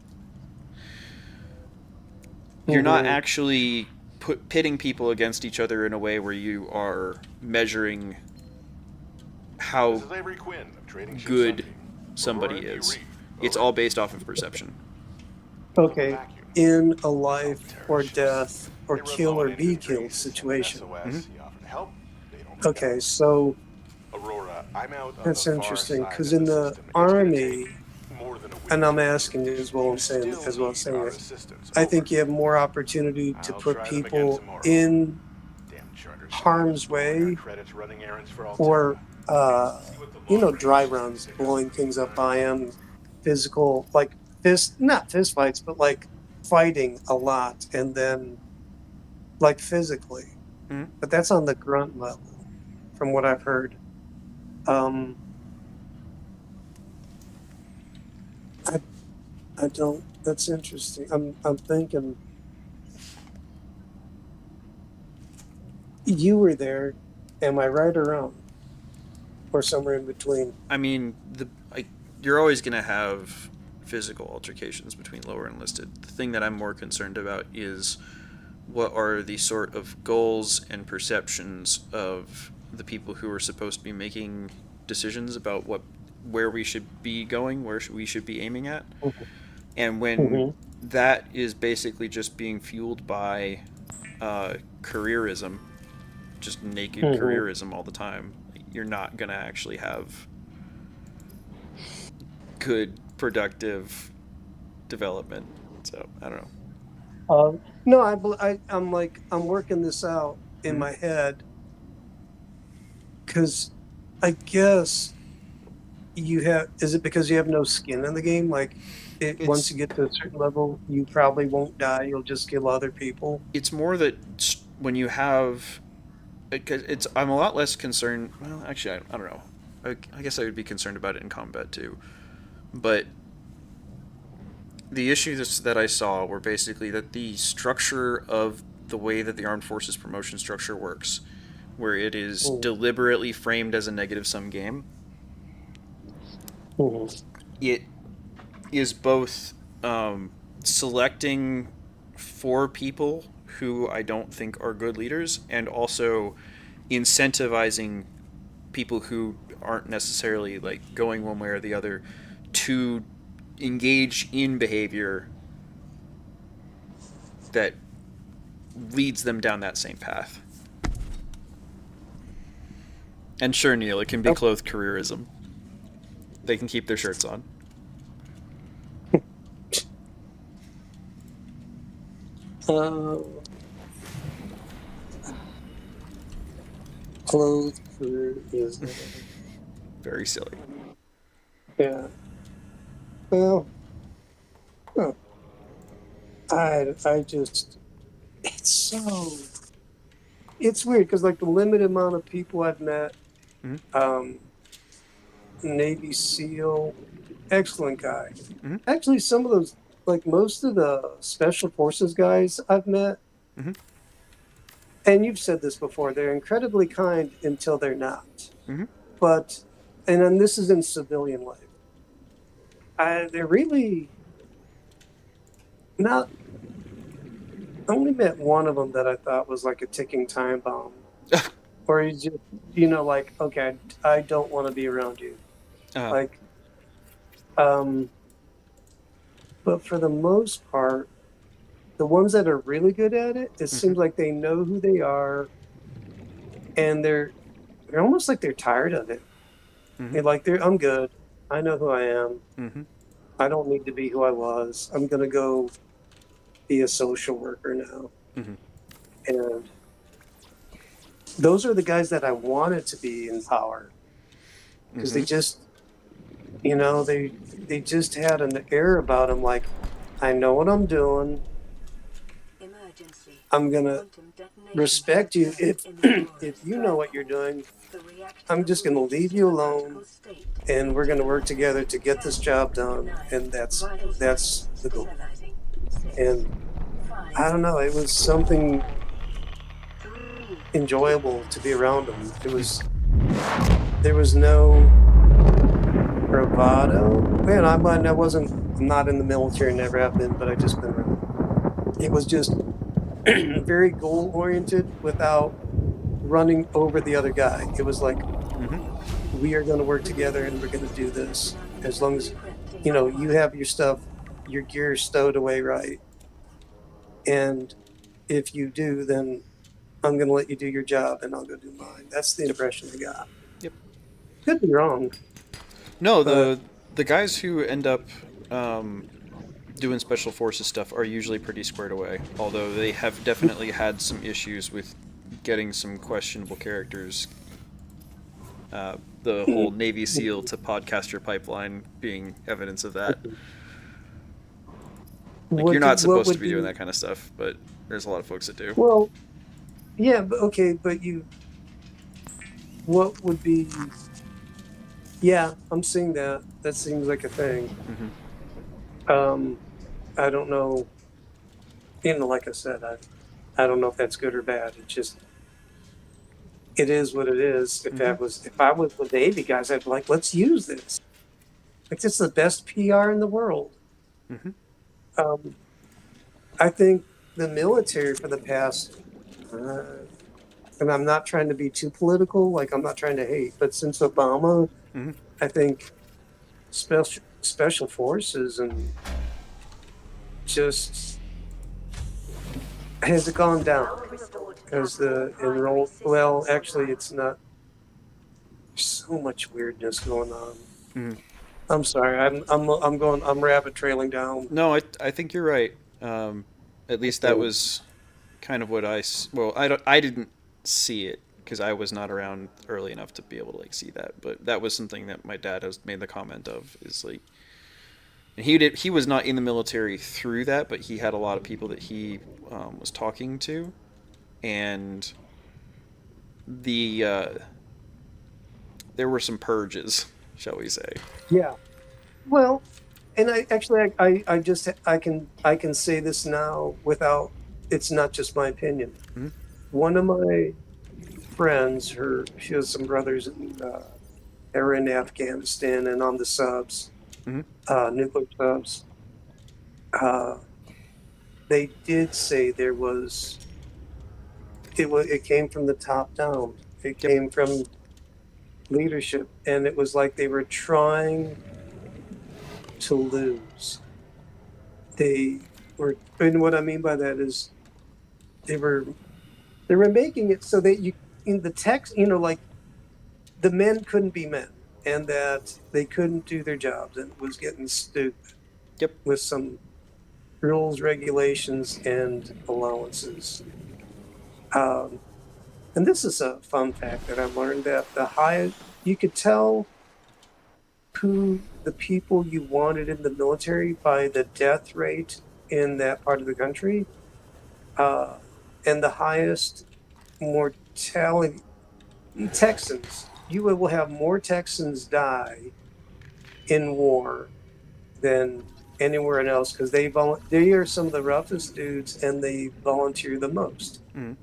You're not Mm-hmm. actually pitting people against each other in a way where you are measuring This how is Avery Quinn of Trading Ship good Sunbeam. somebody Aurora, do you is. read? It's Over. all based off of perception. What about the Okay, vacuum? in a Oh, life terror or ships. death or They run kill low on or be engine killed grease. In an situation. Mm-hmm. SOS, you offer to help. They don't pick up. Okay, so Aurora, I'm out on the that's far interesting side because of in the the system. It's gonna take army, more than a and week I'm to asking regroup. as well You as saying still as well as need saying our it. assistance. I Over. think you have more opportunity to I'll put try them again people tomorrow. in Damn charter harm's snipers blowing our way credits running errands for Alterra. or See what the long range dry systems runs, pick up. blowing things up by them, physical, like not fist fights, but like fighting a lot, and then like physically. Mm-hmm. But that's on the grunt level, from what I've heard. Um, I I don't. That's interesting. I'm thinking you were there. Am I right or wrong, or somewhere in between? I mean, you're always going to have physical altercations between lower and enlisted. The thing that I'm more concerned about is what are the sort of goals and perceptions of the people who are supposed to be making decisions about where we should be going, we should be aiming at. And when Mm-hmm. that is basically just being fueled by careerism, just naked Mm-hmm. careerism all the time, you're not going to actually have good, productive development. So I don't know. No, I'm like I'm working this out in Mm-hmm. my head because I guess you have. Is it because you have no skin in the game? Like, once It's you get to a certain level, you probably won't die. You'll just kill other people. it's more that when you have it's I'm a lot less concerned. Well, actually, I don't know. I guess I would be concerned about it in combat too. But the issues that I saw were basically that the structure of the way that the armed forces promotion structure works, where it is Mm, deliberately framed as a negative sum game, mm, it is both selecting for people who I don't think are good leaders, and also incentivizing people who aren't necessarily like going one way or the other to engage in behavior that leads them down that same path. And sure, Neil, it can be yep. clothed careerism. They can keep their shirts on. Uh, clothed career is Very silly. yeah. Well, huh. I just it's so it's weird because like the limited amount of people I've met, Mm-hmm. um, Navy SEAL, excellent guy. Mm-hmm. Actually, some of those, like most of the special forces guys I've met, Mm-hmm. and you've said this before, they're incredibly kind until they're not. Mm-hmm. But, and then this is in civilian life. They're really not. I only met one of them that I thought was like a ticking time bomb, or you just, like, okay, I don't want to be around you. uh, Like, um, but for the most part, the ones that are really good at it, it mm-hmm. seems like they know who they are, and they're almost like they're tired of it. Mm-hmm. They're like, I'm good. I know who I am. Mm-hmm. I don't need to be who I was. I'm gonna go be a social worker now. Mm-hmm. And those are the guys that I wanted to be in power because Mm-hmm. they just, they just had an air about them. Like, I know what I'm doing. Emergency. I'm gonna Quantum detonations respect you occurred if in the if Auror's you know drive what you're core. doing. The reactor I'm just will gonna reach leave you alone, supercritical state and in we're gonna work 10 together to get this job done. 9. And Vital that's signs the goal. stabilizing. 6. And 5. I don't know, it was something 4. 3. 2. enjoyable to be around them. There was no bravado. Man, I'm not in the military, never have been, but I just been around. It was just very goal oriented without running over the other guy. It was like, Mm-hmm. we are going to work together and we're going to do this. As long as, Encrypting you core. have your stuff, your gear stowed away right. And if you do, then I'm going to let you do your job and I'll go do mine. That's the Yep. impression I got. Yep. Could be wrong, No, but the guys who end up doing special forces stuff are usually pretty squared away. Although they have definitely had some issues with getting some questionable characters. The whole Navy SEAL to podcaster pipeline being evidence of that. Like you're not what supposed to would be doing be, that kind of stuff, but there's a lot of folks that do. well, yeah, but okay, but what would be, yeah, I'm seeing that. That seems like a thing. Mm-hmm. Um, I don't know, like I said, I don't know if that's good or bad. It just, it is what it is. Mm-hmm. If I was with the Navy guys, I'd be like, let's use this. Like, this is the best PR in the world. Mm-hmm. Um, I think the military for the past, and I'm not trying to be too political, like I'm not trying to hate, but since Obama, Mm-hmm. I think special forces and just has it gone down as the enroll. Well, actually, it's not. There's so much weirdness going on. Mm-hmm. I'm sorry. I'm rabbit trailing down. No, I think you're right. At least that Okay. was kind of what well, I didn't see it because I was not around early enough to be able to like see that. But that was something that my dad has made the comment of is like, and he was not in the military through that, but he had a lot of people that he was talking to, and the there were some purges, shall we say? Yeah. Well, and I actually I just I can say this now without, it's not just my opinion. Mhm. One of my friends, she has some brothers in they're in Afghanistan and on the subs, Mhm. nuclear subs. Uh, they did say it came from the top down. It Yep. came from leadership, and it was like they were trying to lose. And what I mean by that is they were they were making it so that you in the text, like the men couldn't be men, and that they couldn't do their jobs, and it was getting stupid Yep. with some rules, regulations, and allowances. Um, and this is a fun fact that I learned, that you could tell who the people you wanted in the military by the death rate in that part of the country, uh, and the highest mortality Texans. You will have more Texans die in war than anywhere else, because they are some of the roughest dudes, and they volunteer the most. Mhm.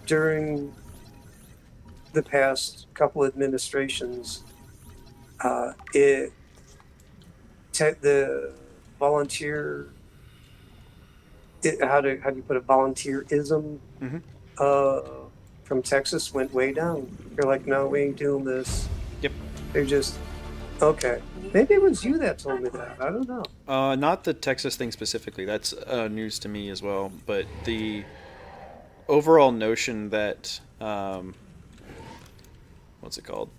During the past couple administrations, it the volunteer how do you put it, volunteerism Mhm. uh, from Texas went way down. They're like, no, we ain't doing this. Yep. They're just okay. Maybe it was you that told me that. I don't know. Not the Texas thing specifically. That's news to me as well. But the overall notion that what's it called?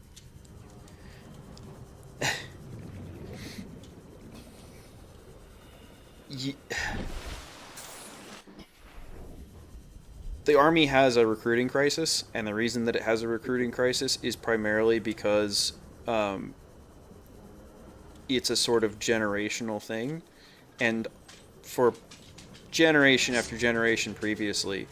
Ye- the army has a recruiting crisis, and the reason that it has a recruiting crisis is primarily because um, it's a sort of generational thing, and for generation after generation previously,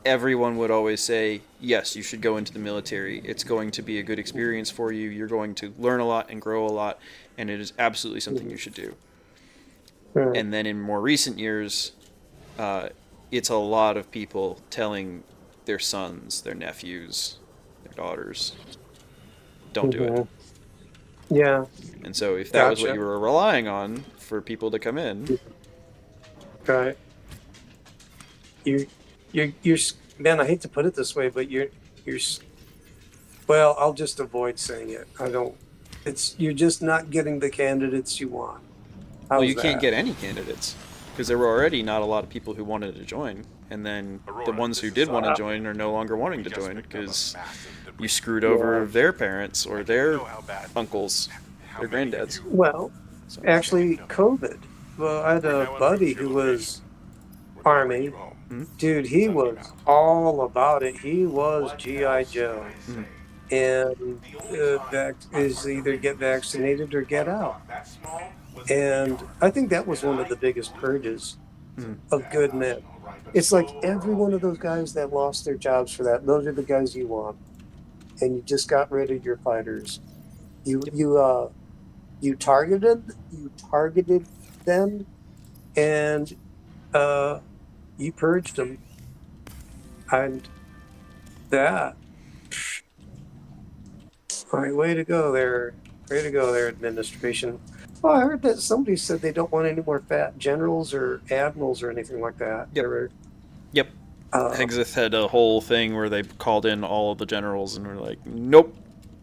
everyone would always say, yes, you should go into the military. It's going to be a good experience for you. You're going to learn a lot and grow a lot, and it is absolutely something you should do. Right. And then in more recent years, uh, it's a lot of people telling their sons, their nephews, their daughters, don't do it. Mhm. Yeah, And so if that was what you gotcha. were relying on for people to come in, Right. You, you're, man. I hate to put it this way, but you're. Well, I'll just avoid saying it. I don't. You're just not getting the candidates you want. well, How's you can't that? get any candidates because there were already not a lot of people who wanted to join. And then the Aurora, ones who this is did want to Sal. join are no longer wanting We to just join picked up a because massive you debris. screwed Yeah. over their parents or I didn't their know how bad, uncles, how their many of granddads. you Well, So were staying actually, up. COVID. Well, I had We're a now en route buddy to your who location. was We're gonna bring you Army. home. mhm, Dude, he Send me was out. all about it. He was What GI else can Joe, I mhm, say? and The only time I've is heard the either get frequency vaccinated or on get a out. rock that small was in the And yard. I think that was And one of I the biggest believe it. purges It's a mhm. of bad good option, men. all right, but It's so like are every all one the of those others. guys that lost their jobs for that. Those are the guys you want, and you just got rid of your fighters. You Yep. you uh you targeted them, and uh you purged them, and that. All right, way to go there. Way to go there, administration. Well, I heard that somebody said they don't want any more fat generals or admirals or anything like that. Yep. Yep. Uh, Hexith had a whole thing where they called in all of the generals and were like, nope,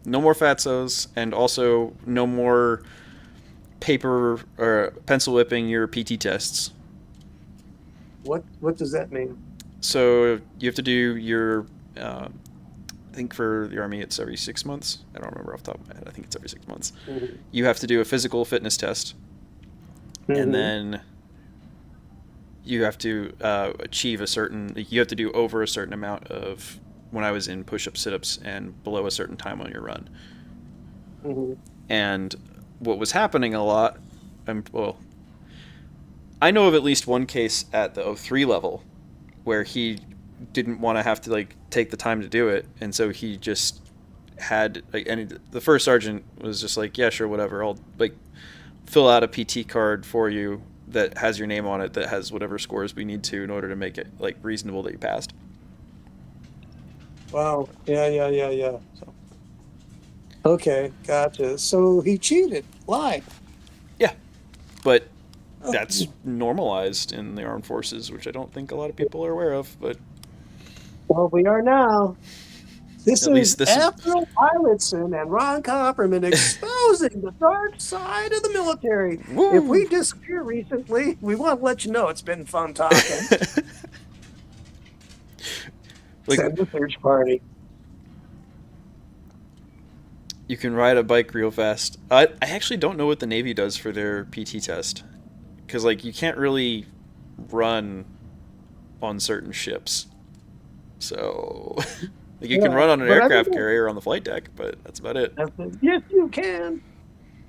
no more fatsos, and also no more paper or pencil whipping your PT tests. what does that mean? So you have to do your, I think for the army it's every 6 months. I don't remember off the top of my head. I think it's every 6 months. Mm-hmm. You have to do a physical fitness test, and Mm-hmm. then you have to achieve a certain. You have to do over a certain amount of. When I was in push-ups, sit-ups, and below a certain time on your run. Mm-hmm. And what was happening a lot, well, I know of at least one case at the 03 level where he didn't want to have to like take the time to do it, and so he just had like, and the first sergeant was just like, yeah, sure, whatever, I'll like fill out a PT card for you that has your name on it, that has whatever scores we need to in order to make it like reasonable that you passed. Wow. Yeah, yeah, yeah, yeah. So Okay, gotcha. So he cheated, lied. yeah, but that's Oh, normalized in the armed forces, which I don't think a lot of people are aware of. But well, we are now. This at is least this is Admiral Pilotson and Ron Copperman exposing the dark side of the military. If woo. we disappear recently, we want to let you know it's been fun talking. Like Send the search party. you can ride a bike real fast. I actually don't know what the Navy does for their PT test because like you can't really run on certain ships. So like you can Yeah, run on an but I aircraft think carrier on the flight deck, but that's about it. yes, you can.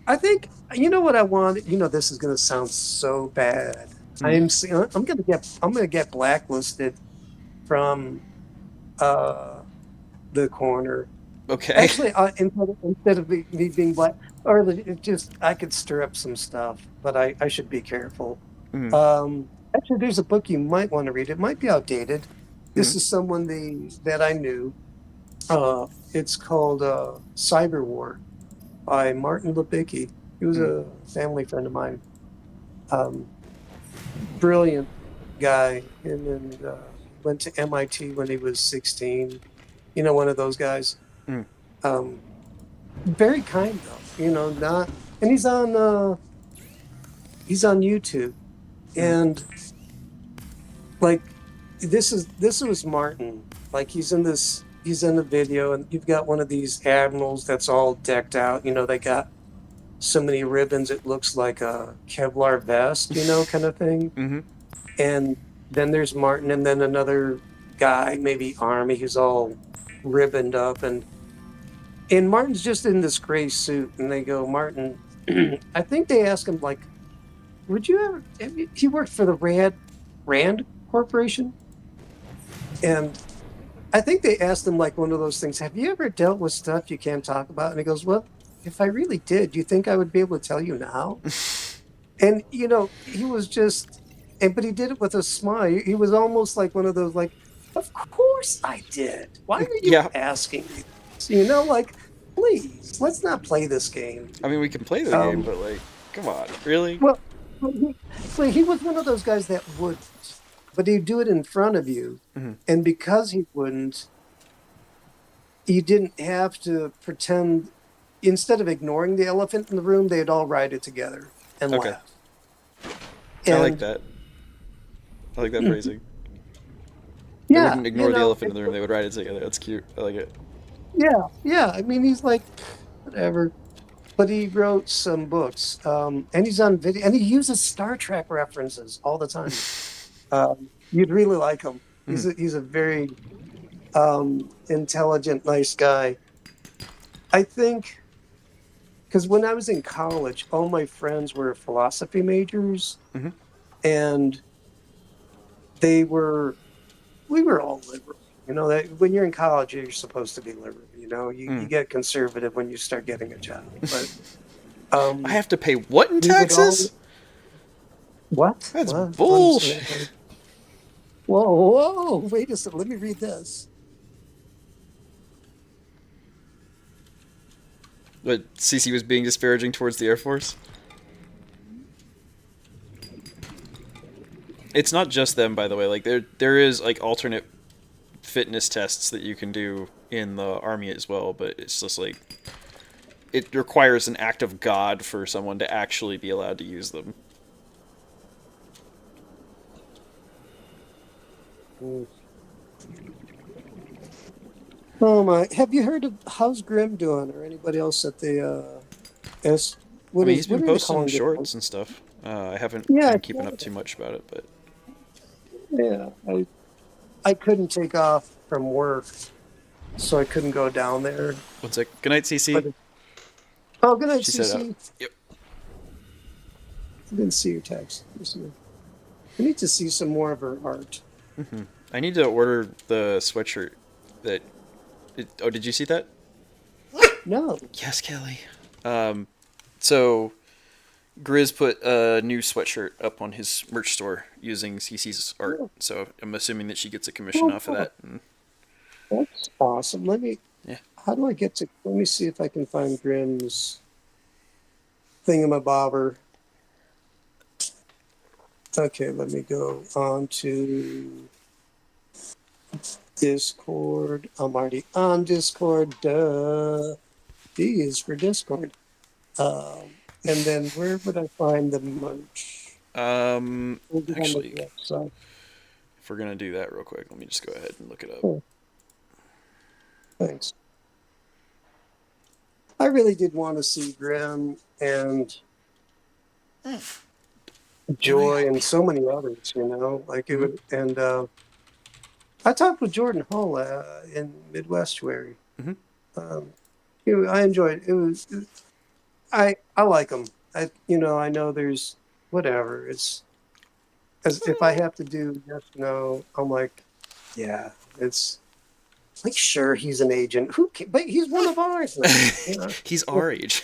I think you know what I want. You know, this is going to sound so bad. Hmm. I'm going to get blacklisted from uh the corner. Okay. Actually, instead of me being black, or it just I could stir up some stuff, but I should be careful. Hmm. Actually, there's a book you might want to read. It might be outdated. Hmm. This is someone that I knew. It's called Cyber War by Martin Lipicki. He was Hmm. a family friend of mine. Um, Brilliant guy, and went to MIT when he was 16. You know, one of those guys. Hmm. Um, Very kind though, not, and he's on YouTube, Hmm. and like this was Martin. Like he's in the video, and you've got one of these admirals that's all decked out. They got so many ribbons it looks like a Kevlar vest, kind of thing. Hmm. And then there's Martin, and then another guy, maybe Army, who's all ribboned up, and Martin's just in this gray suit, and they go, Martin. I think they ask him like, "Would you ever?" He worked for the Rand Corporation, and I think they asked him like one of those things. Have you ever dealt with stuff you can't talk about? And he goes, "Well, if I really did, do you think I would be able to tell you now?" And he was just, but he did it with a smile. He was almost like one of those like, "Of course I did. Why are you Yeah. asking me?" Like, please, let's not play this game. I mean, we can play the game, Um, but like, come on, really? well, he was one of those guys that wouldn't, but he'd do it in front of you, Hmm. and because he wouldn't, you didn't have to pretend. Instead of ignoring the elephant in the room, they'd all ride it together and Okay, laugh. I like And that. I like that phrasing. They yeah, wouldn't ignore the elephant in the room; they would ride it together. That's cute. I like it. yeah, yeah. I mean, he's like, whatever. But he wrote some books, and he's on video, and he uses Star Trek references all the time. You'd really like him. Hmm. He's a very intelligent, nice guy. I think because when I was in college, all my friends were philosophy majors, Hmm. and they were we were all liberal. That when you're in college, you're supposed to be liberal. You Mm. get conservative when you start getting a job, but I um, have to pay what in we would all taxes? what? That's What? What is bullshit. Whoa, whoa! Wait a second. Let me read this. But Cece was being disparaging towards the Air Force. It's not just them, by the way. Like there is like alternate fitness tests that you can do in the army as well, but it's just like it requires an act of God for someone to actually be allowed to use them. Mm. Oh my! Have you heard of how's Grim doing, or anybody else at the S? I mean, he's What been are they posting calling it? shorts and stuff. I haven't Yeah, been keeping up too much about it, but yeah. I couldn't take off from work, so I couldn't go down there. one sec. Good night, But Cece. oh, good night, She said, CC. "Yep." I didn't see your text. I need to see some more of her art. I need to order the sweatshirt that. Oh, did you see that? No. Yes, Kelly. So Grizz put a new sweatshirt up on his merch store using Cece's art, Oh, so I'm assuming that she gets a commission oh, off of oh, that. And that's awesome. yeah. How do I get to, let me see if I can find Grimm's thingamabobber. Okay, let me go on to Discord. I'm already on Discord. Duh. D is for Discord. And then where would I find the merch? Is it on the Actually, website? if we're gonna do that real quick, let me just go ahead and look it up. Oh, thanks. I really did want to see Grim and Joy and so many others, like it Mm-hmm. would. And I talked with Jordan Hull in Midwestuary. Mm-hmm. Um, I enjoyed it. I like him. I know there's whatever. It's as if I have to do yes, no. I'm like, yeah, it's like sure he's an agent. But he's one of ours now. He's our age.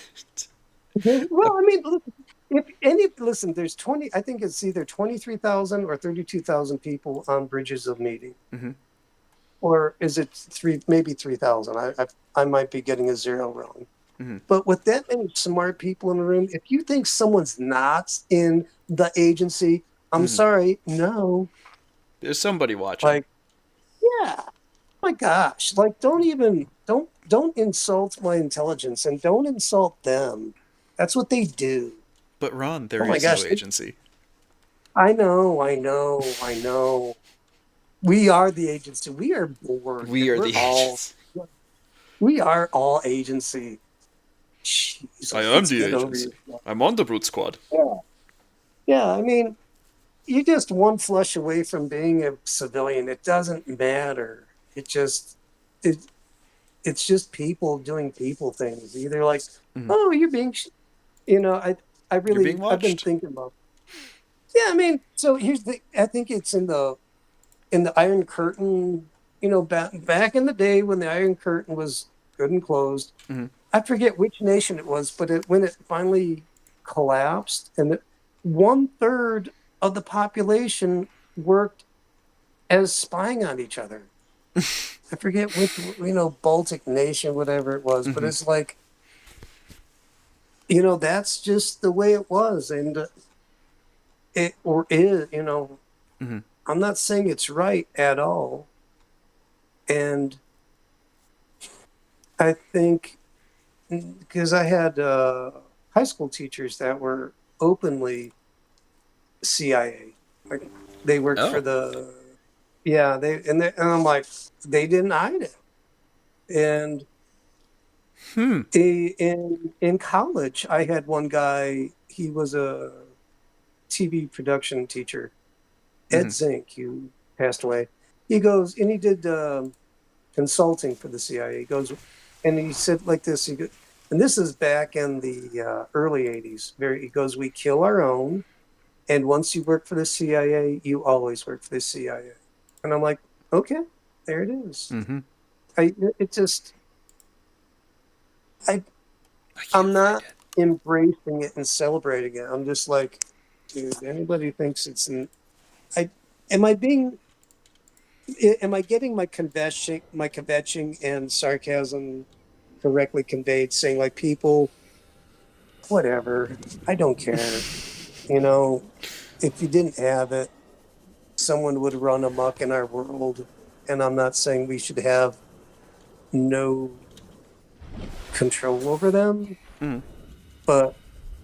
Well, I mean, look, if any listen, there's 20. I think it's either 23,000 or 32,000 people on Bridges of Meeting, Mm-hmm. or is it maybe 3,000? I might be getting a zero wrong. Mm-hmm. But with that many smart people in the room, if you think someone's not in the agency, I'm Mm-hmm. sorry, no. There's somebody watching. Like, yeah, my gosh, like don't insult my intelligence and don't insult them. That's what they do. But Ron, Oh there my is no gosh, agency. I know. We are the agency. We are bored. We are We're the all agents. we are all agency. I Jesus, am let's the get over agency. yourself. I'm on the brute squad. Yeah. Yeah, I mean, you're just one flush away from being a civilian. It doesn't matter. It it's just people doing people things. Either like, Mm-hmm. oh, you're being, you know, You're being I've been watched. thinking about. Yeah, I mean, so here's the. I think it's in the Iron Curtain. Back in the day when the Iron Curtain was good and closed. Mm-hmm. I forget which nation it was, but when it finally collapsed, and 1/3 of the population worked as spying on each other. I forget which, Baltic nation, whatever it was, but Mm-hmm. it's like, that's just the way it was, and it or is, Mm-hmm. I'm not saying it's right at all, and I think because I had high school teachers that were openly CIA. Like they worked for Oh. yeah, and I'm like, they didn't hide it. And Hmm. in college, I had one guy. He was a TV production teacher, Mm-hmm. Ed Zink, who passed away. He goes and he did consulting for the CIA. He goes and he said like this. And this is back in the early '80s. He goes, we kill our own. And once you work for the CIA, you always work for the CIA. And I'm like, okay, there it is. Mm-hmm. I it just I I can't I'm find not it. embracing it and celebrating it. I'm just like, dude, anybody thinks it's an I am I being am I getting my kvetching and sarcasm correctly conveyed, saying like people, whatever, I don't care. You know, if you didn't have it, someone would run amok in our world. And I'm not saying we should have no control over them, Mm-hmm. but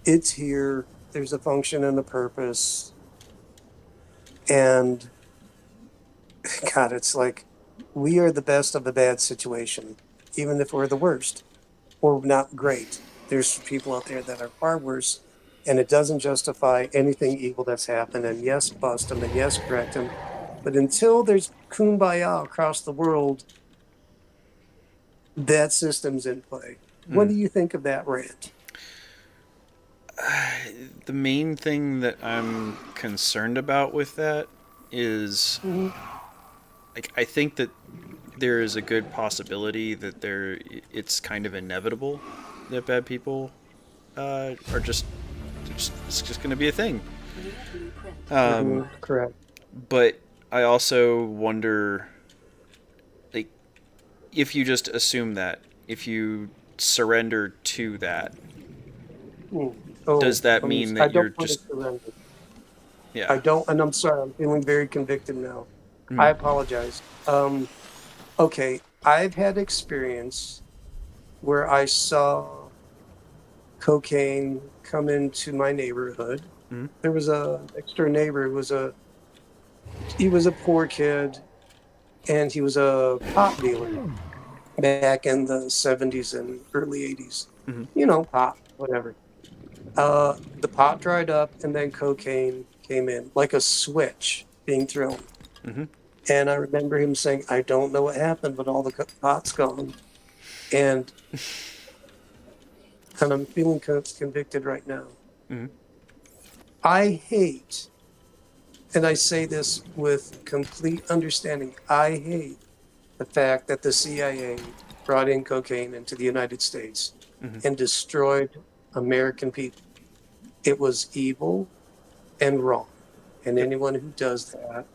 it's here. There's a function and a purpose. And God, it's like we are the best of a bad situation, even if we're the worst or not great. There's people out there that are far worse. And it doesn't justify anything evil that's happened. And yes, bust them and yes, correct them. But until there's kumbaya across the world, that system's in play. What Mm. do you think of that rant? The main thing that I'm concerned about with that is Mhm. like I think that there is a good possibility that it's kind of inevitable that bad people are just It's just going to be a thing. New blueprint Um, required. Correct. but I also wonder, like, if you just assume that, if you surrender to that, Mm. Oh, does that mean I that you're don't want to just, surrender. yeah? I don't, and I'm sorry. I'm feeling very convicted now. I Mm, apologize. Okay, I've had experience where I saw cocaine come into my neighborhood. mm, There was a next door neighbor who was he was a poor kid and he was a pot dealer back in the 70s and early 80s. mm, You know, pot, whatever. The pot dried up and then cocaine came in like a switch being thrown. mm, And I remember him saying, I don't know what happened, but all the pot's gone. And I'm feeling convicted right now. mm, I hate, and I say this with complete understanding, I hate the fact that the CIA brought in cocaine into the United States mm. and destroyed American people. It was evil and wrong. And Yep. anyone who does that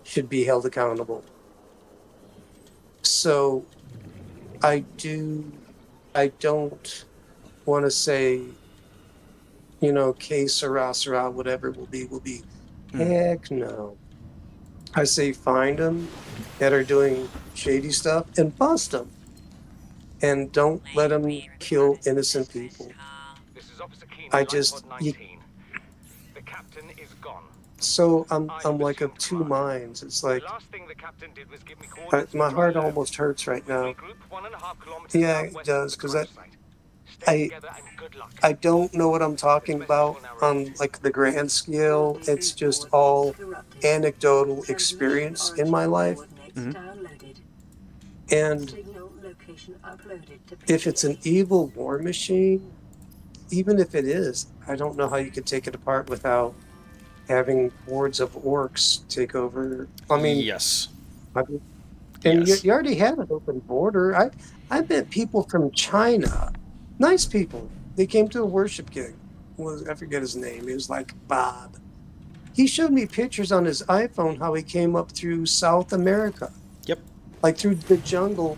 should be held accountable. So I don't want to say, que sera, whatever will be. Mm. Heck no. I say find them that are doing shady stuff and bust them and don't let them kill innocent people. This is Officer Keenan, I Night just, Pod 19. The captain is gone. so I I'm have like of assumed two command. minds. It's The like last thing the captain did was give me coordinates my for dry heart lab. almost hurts right We'll now. regroup 1.5 kilometers Yeah, it southwest of does the because crash site. Stay I together and good luck. I don't know what I'm This talking message about will now on end. like the grand scale. It's Coordinating just coordinates all corrupted. anecdotal Transmission experience in my origin life. coordinates Mm. downloaded. And Signal location uploaded to if it's an PDA. evil war machine, even if it is, I don't know how you could take it apart without having hordes of orcs take over. Yes. I mean, and Yes. you already have an open border. I met people from China, nice people. They came to a worship gig. Was I forget his name? He was like Bob. He showed me pictures on his iPhone how he came up through South America, Yep. like through the jungle,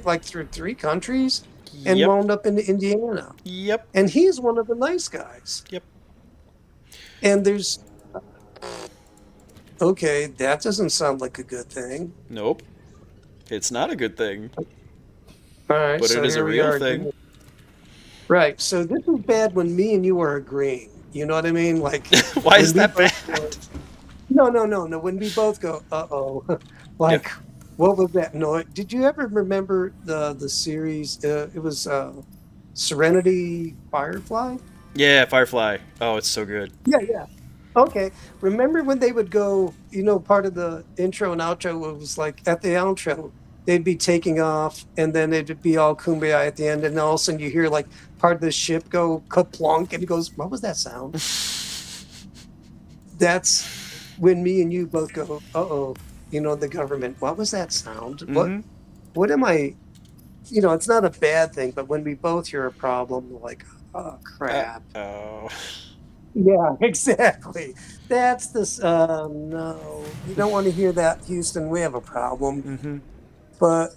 like through three countries, and Yep. wound up in Indiana. Yep. And he's one of the nice guys. Yep. And there's okay, that doesn't sound like a good thing. Nope. It's not a good thing, All right, but it so is a here we real are thing. again. Right. So this is bad when me and you are agreeing. You know what I mean? Like Why when is we that both bad? go, no. When we both go, uh-oh. Yeah. Like, what was that noise? Did you ever remember the series? It was Serenity Firefly? Yeah, Firefly. Oh, it's so good. Yeah. Okay. Remember when they would go, part of the intro and outro was like at the outro, they'd be taking off and then it'd be all kumbaya at the end. And all of a sudden you hear like part of the ship go kaplunk and he goes, what was that sound? That's when me and you both go, uh-oh, the government, what was that sound? Mm-hmm. What am I, it's not a bad thing, but when we both hear a problem, we're like, oh crap. Oh. Yeah, exactly. That's this. No, you don't want to hear that, Houston. We have a problem, Mm-hmm. but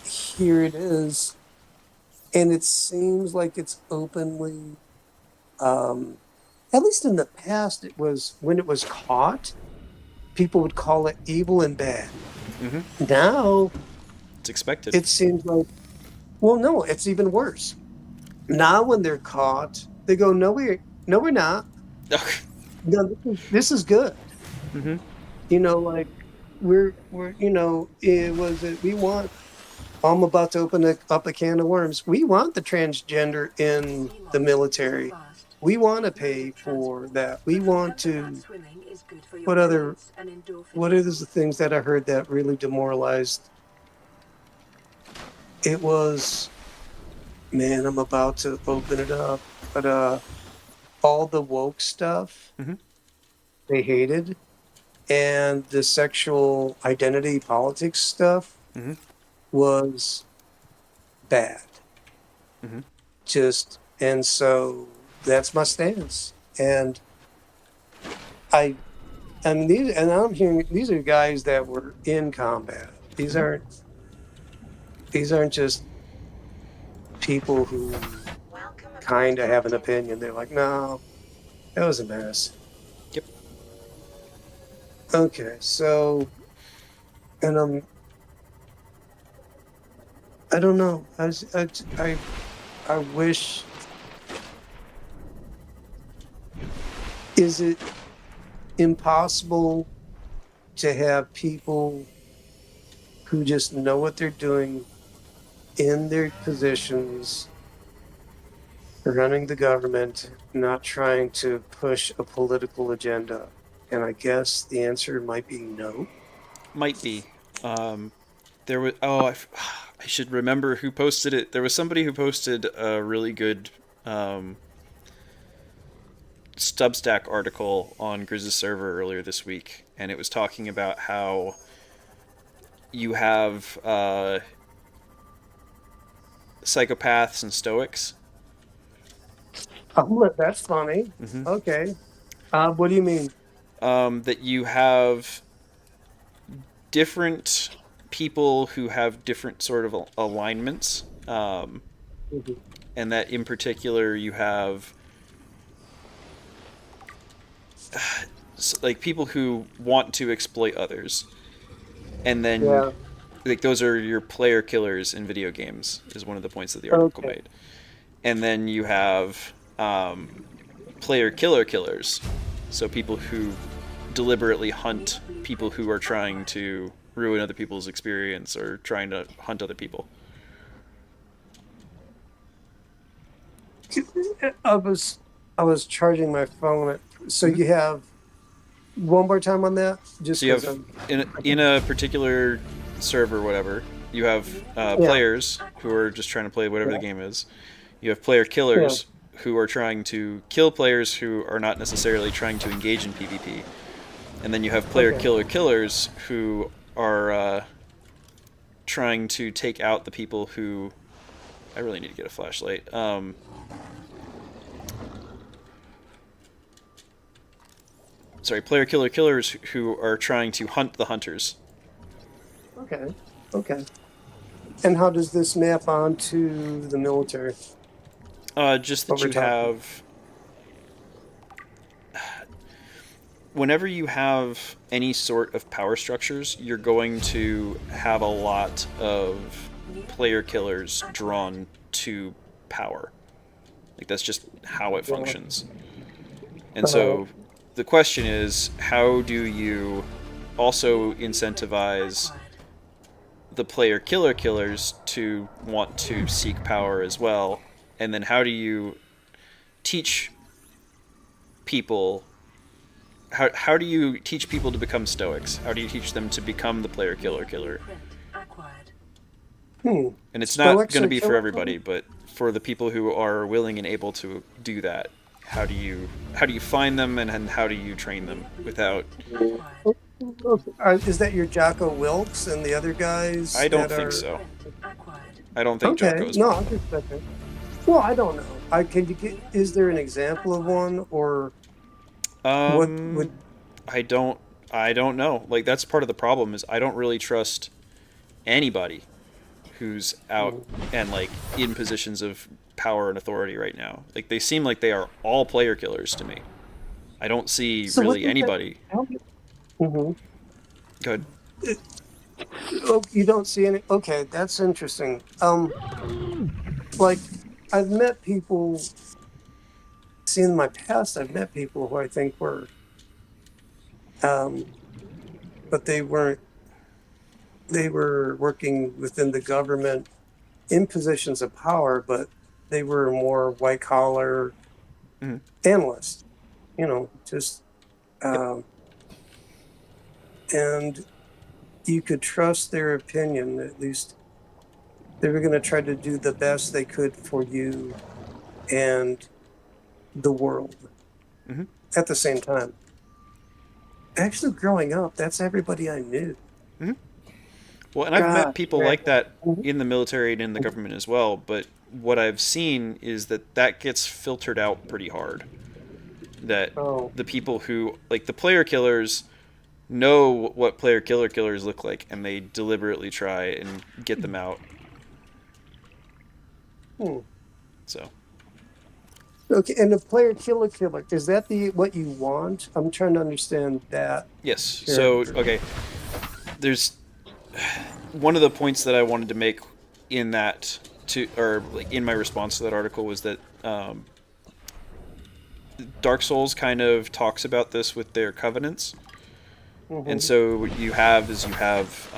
here it is, and it seems like it's openly. Um, at least in the past, it was when it was caught, people would call it evil and bad. Mm-hmm. Now It's expected. it seems like, well, no, it's even worse. Now when they're caught, they go, no, we're not. No, this is good. Mm-hmm. Like we're it was we want I'm about to open up a can of worms. We want the transgender in Sea the monsters move military. fast. We want to Loads pay of for transport. that. We But want remember that to swimming is good for your what other fluids and endorphin what are levels. the things that I heard that really demoralized? It was man, I'm about to open it up. But all the woke stuff Mm-hmm. they hated and the sexual identity politics stuff Mm-hmm. was bad. Mm-hmm. Just and so that's my stance. And I, I mean, and I'm hearing these are guys that were in combat. These aren't just people who kind of have an opinion. They're like, no, that was a mess. Yep. Okay, so, and I don't know. I wish. Is it impossible to have people who just know what they're doing in their positions, running the government, not trying to push a political agenda? And I guess the answer might be no. Might be. There was. Oh, I should remember who posted it. There was somebody who posted a really good Substack article on Grizz's server earlier this week, and it was talking about how you have psychopaths and stoics. That's funny. Mm-hmm. Okay. What do you mean? That you have different people who have different sort of alignments, Mhm. and that in particular you have like people who want to exploit others, and then Yeah. like those are your player killers in video games is one of the points that the article Okay. made. And then you have player killers, so people who deliberately hunt people who are trying to ruin other people's experience or trying to hunt other people. I was charging my phone. So Mm-hmm. you have one more time on that, just So you because have I'm. in a particular server, whatever, you have Yeah. players who are just trying to play whatever the Yeah. game is. You have player Yeah. killers who are trying to kill players who are not necessarily trying to engage in PvP. And then you have player Okay. killers who are trying to take out the people who. I really need to get a flashlight. Sorry, player killers who are trying to hunt the hunters. Okay. Okay. And how does this map onto the military? Just What that we're you talking. have. Whenever you have any sort of power structures, you're going to have a lot of player killers drawn to power. Like that's just how it Yeah. functions. And so the question is, how do you also incentivize Acquired. the player killers to want to seek power as well? And then how do you teach people how do you teach people to become stoics? How do you teach them to become the player killer? Print acquired. And it's not Stoics going to are be for killer. everybody, but for the people who are willing and able to do that, how do you find them and how do you train them without? Acquired. Is that your Jocko Wilkes and the other guys I don't that think are? so. Print acquired. I don't think Okay. Jocko is No, one of I'm them. just checking. Well, I don't know. I can you get? Is there an example of one, or what Um, would? I don't. I don't know. Like that's part of the problem is I don't really trust anybody who's out and like in positions of power and authority right now. Like they seem like they are all player killers to me. I don't see So what really does that? anybody. Mm-hmm. Good. Oh, you don't see any. Okay, that's interesting. Like I've met people. See, in my past, I've met people who I think were, um, but they weren't. They were working within the government in positions of power, but they were more white collar Mm-hmm. analysts. Just Yep. um, and you could trust their opinion. At least they were going to try to do the best they could for you and the world Mm-hmm. at the same time. Actually, growing up, that's everybody I knew. Mm-hmm. Well, and I've met God, people man. like that Mhm. in the military and in the government as well. But what I've seen is that that gets filtered out pretty hard. That Oh, the people who like the player killers know what player killers look like, and they deliberately try and get them out. hmm. So Okay, and the player killer, is that the what you want? I'm trying to understand that yes, so character. okay, there's one of the points that I wanted to make in that to or like in my response to that article was that Dark Souls kind of talks about this with their covenants. And Hmm. so what you have is you have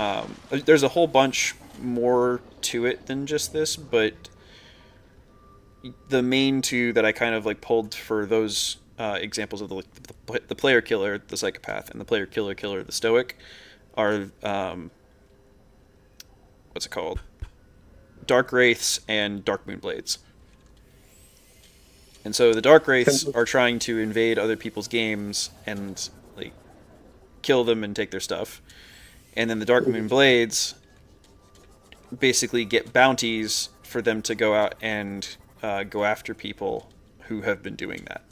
there's a whole bunch more to it than just this, but the main two that I kind of like pulled for those examples of the player killer, the psychopath, and the player killer, the stoic, are what's it called? Dark wraiths and dark moon blades. And so the dark wraiths And are trying to invade other people's games and like kill them and take their stuff. And then the dark moon blades basically get bounties for them to go out and go after people who have been doing that.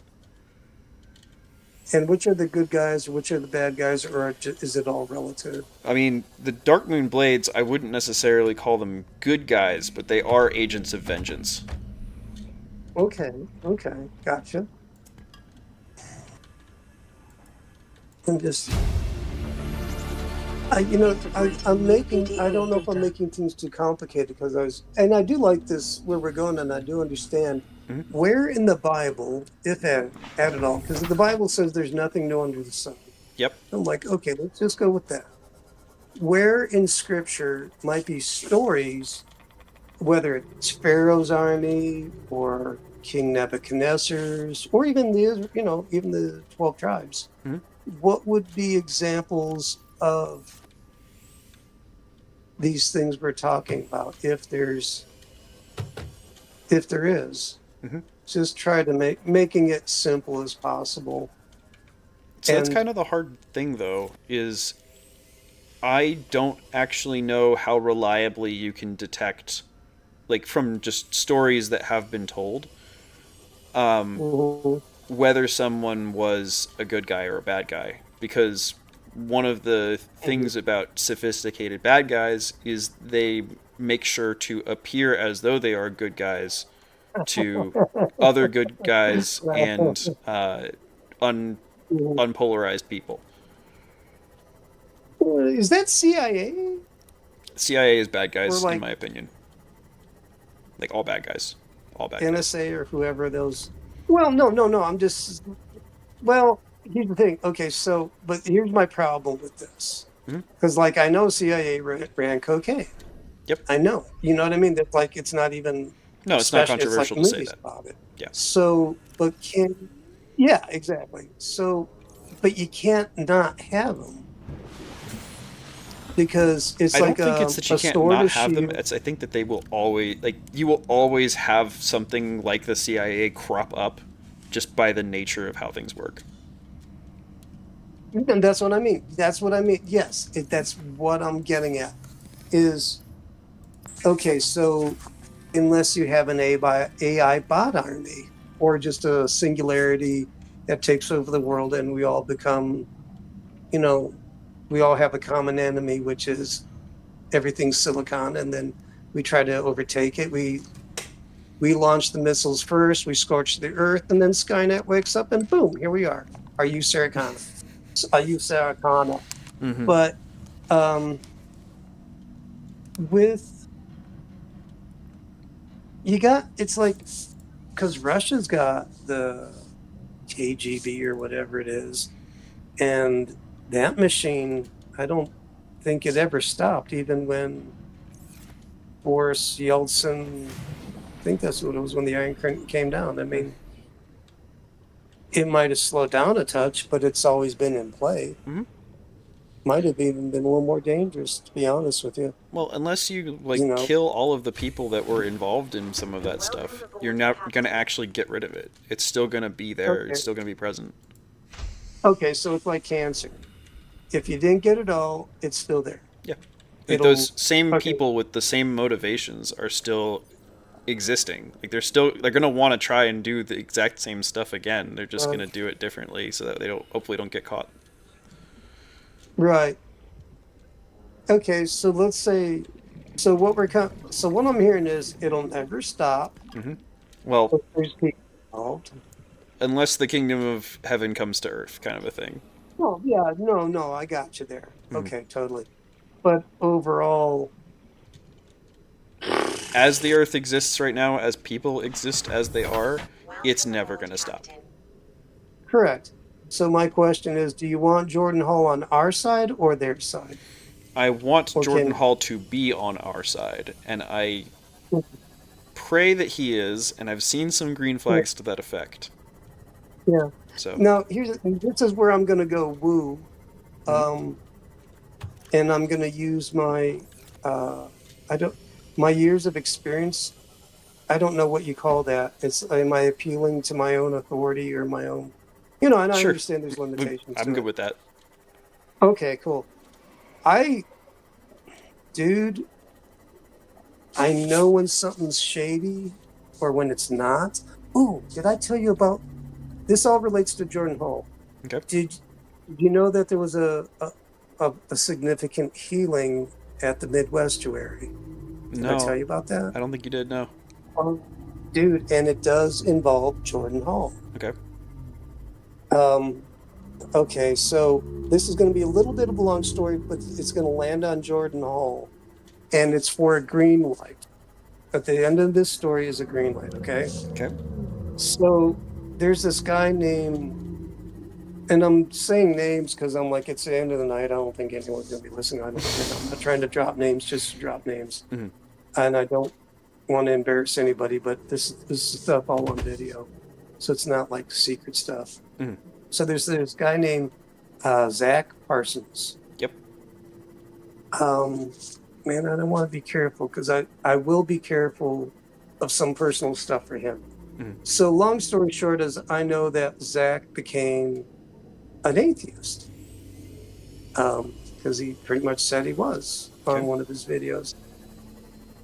which are the good guys, which are the bad guys, or is it all relative? I mean, the Dark Moon Blades, I wouldn't necessarily call them good guys, but they are agents of vengeance. Okay, okay, gotcha. And just I'm making. I don't know if I'm making things too complicated because and I do like this where we're going, and I do understand Mm-hmm. where in the Bible, if at all, because the Bible says there's nothing new under the sun. Yep. I'm like, okay, let's just go with that. Where in Scripture might be stories, whether it's Pharaoh's army or King Nebuchadnezzar's, or even even the 12 tribes, Mm-hmm. what would be examples of these things we're talking about if there is, Mm-hmm. just try to making it simple as possible. So that's And kind of the hard thing, though, is I don't actually know how reliably you can detect, like from just stories that have been told, mhm, whether someone was a good guy or a bad guy. Because one of the mhm. things about sophisticated bad guys is they make sure to appear as though they are good guys to other good guys and unpolarized people. Is that CIA CIA is bad or guys, in like my opinion. Like all bad guys. All bad guys. NSA or whoever those? Well, no, no, no. I'm just well. Here's the thing. Okay, so but here's my problem with this Mm-hmm. because like I know CIA ran cocaine. Yep. I know. You know what I mean? That's like it's not even No, it's not special. It's like controversial to say movies that. about it. Yeah. So, but yeah, exactly. So, but you can't not have them because it's I like don't think it's that you a can't sword, not a have them. shield. It's I think that they will always like you will always have something like the CIA crop up just by the nature of how things work. And that's what I mean. That's what I mean. Yes, that's what I'm getting at. Is okay. So, unless you have an AI bot army or just a singularity that takes over the world and we all become, you know, we all have a common enemy, which is everything's silicon, and then we try to overtake it. We launch the missiles first, we scorch the earth, and then Skynet wakes up and boom, here we are. Are you Saracana? Are you Saracana? Mm-hmm. But um, with you got it's like because Russia's got the KGB or whatever it is, and that machine, I don't think it ever stopped, even when Boris Yeltsin, I think that's what it was when the Iron Curtain came down. I mean, it might have slowed down a touch, but it's always been in play. Mm-hmm. Might have even been a little more dangerous, to be honest with you. Well, unless you You like know, kill all of the people that were involved in some of that stuff, you're not going to actually get rid of it. It's still going to be there. okay, It's still going to be present. okay, so it's like cancer. If you didn't get it all, it's still there. Yeah. Like It'll those same okay. people with the same motivations are still existing. Like they're gonna want to try and do the exact same stuff again. They're just uh, gonna do it differently so that they don't hopefully don't get caught. right. Okay, so let's say, so what I'm hearing is it'll never stop. Well, If there's people involved. unless the kingdom of heaven comes to earth, kind of a thing. No, yeah, no, I got you there. Okay, totally. But overall, As the earth exists right now, as people exist as they are, it's never gonna stop. correct. So my question is, do you want Jordan Hall on our side or their side? I want Or Jordan can Hall to be on our side, and I pray that he is, and I've seen some green yeah, flags to that effect. yeah. So, Now this is where I'm gonna go woo. mhm. Um, and I'm gonna use my uh I don't my years of experience. I don't know what you call that. It's am I appealing to my own authority or my own, and I Sure, understand there's limitations I'm to good it. with that. Okay, cool. I, dude, I know when something's shady or when it's not. Ooh, did I tell you about this? All relates to Jordan Hall. Okay. Did you know that there was a significant healing at the Midwestuary? Did I tell No, you about that? I don't think you did. No. Um, dude, and it does involve Jordan Hall. Okay. Um, okay, so this is going to be a little bit of a long story, but it's going to land on Jordan Hall, and it's for a green light. At the end of this story is a green light, okay? Okay. So there's this guy named, and I'm saying names because I'm like, it's the end of the night. I don't think anyone's going to be listening. I'm not trying to drop names just to drop names. Mhm. And I don't want to embarrass anybody, but this is stuff all on video. So it's not like secret stuff. Mhm. So there's this guy named Zach Parsons. Yep. Um, man, I don't want to be careful because I will be careful of some personal stuff for him. Mhm. So long story short is I know that Zach became an atheist because he pretty much said he was on Okay. one of his videos.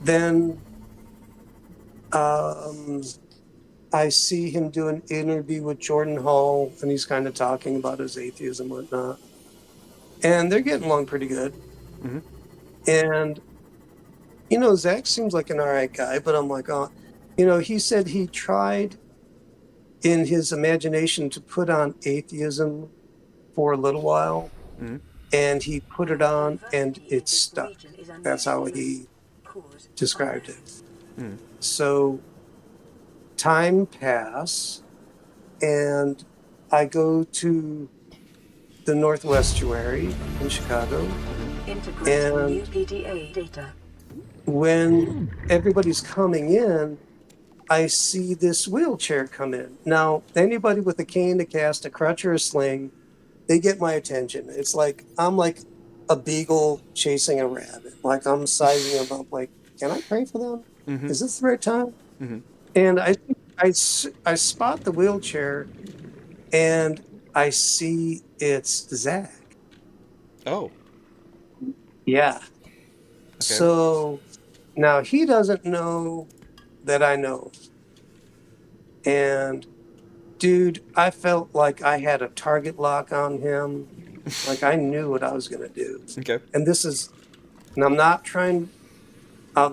Then um, I see him do an interview with Jordan Hall, and he's kind of talking about his atheism and whatnot. And they're getting along pretty good. Mhm. And, Zach seems like an all right guy, but I'm like, oh, he said he tried in his imagination to put on atheism for a little while, Mhm. and he put it on and Diversity in it this stuck. region is That's how unusual. he Cause described it. unknown. Mhm. So time pass, and I go to the Northwestuary in Chicago, Integrating and new PDA data. when everybody's coming in, I see this wheelchair come in. Now, anybody with a cane, a cast, a crutch, or a sling, they get my attention. It's like I'm like a beagle chasing a rabbit. Like I'm sizing them up. Like, can I pray for them? Mhm. Is this the right time? Mhm. And I spot the wheelchair, and I see it's Zach. Oh. Yeah. Okay. So now he doesn't know that I know. And dude, I felt like I had a target lock on him. Like I knew what I was going to do. Okay. And and I'm not trying,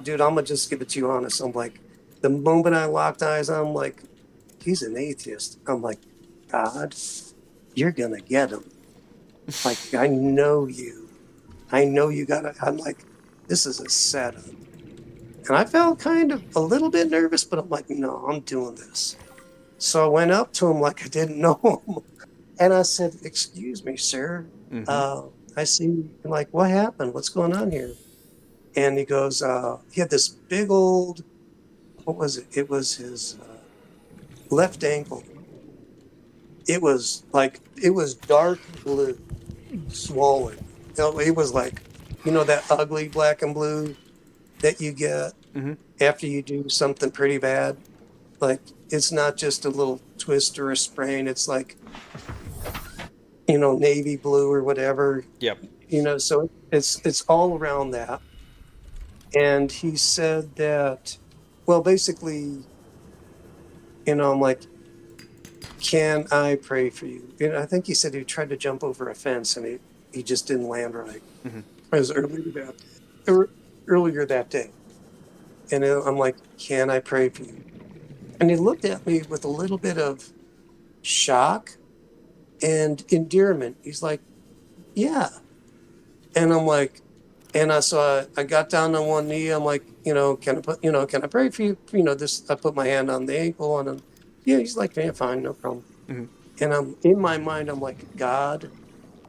dude, I'm going to just give it to you honest. I'm like, the moment I locked eyes, I'm like, he's an atheist. I'm like, God, you're going to get him. Like, I know you. I know you got it. I'm like, this is a setup. And I felt kind of a little bit nervous, but I'm like, no, I'm doing this. So I went up to him like I didn't know him. And I said, excuse me, sir. Mhm. Uh, I see, I'm like, what happened? What's going on here? And he goes, he had this big old, what was it? It was his left ankle. It was dark blue, swollen. It was like, that ugly black and blue that you get Mhm. after you do something pretty bad. Like, it's not just a little twist or a sprain. It's like, navy blue or whatever, Yep. so it's all around that. And he said that, well, basically, I'm like, can I pray for you? I think he said he tried to jump over a fence and he just didn't land right. It was earlier that day. And I'm like, can I pray for you? And he looked at me with a little bit of shock and endearment. He's like, yeah. And I'm like, so I got down on one knee. I'm like, can I pray for you? I put my hand on the ankle and yeah, he's like, yeah, fine, no problem. And I'm in my mind, I'm like, God,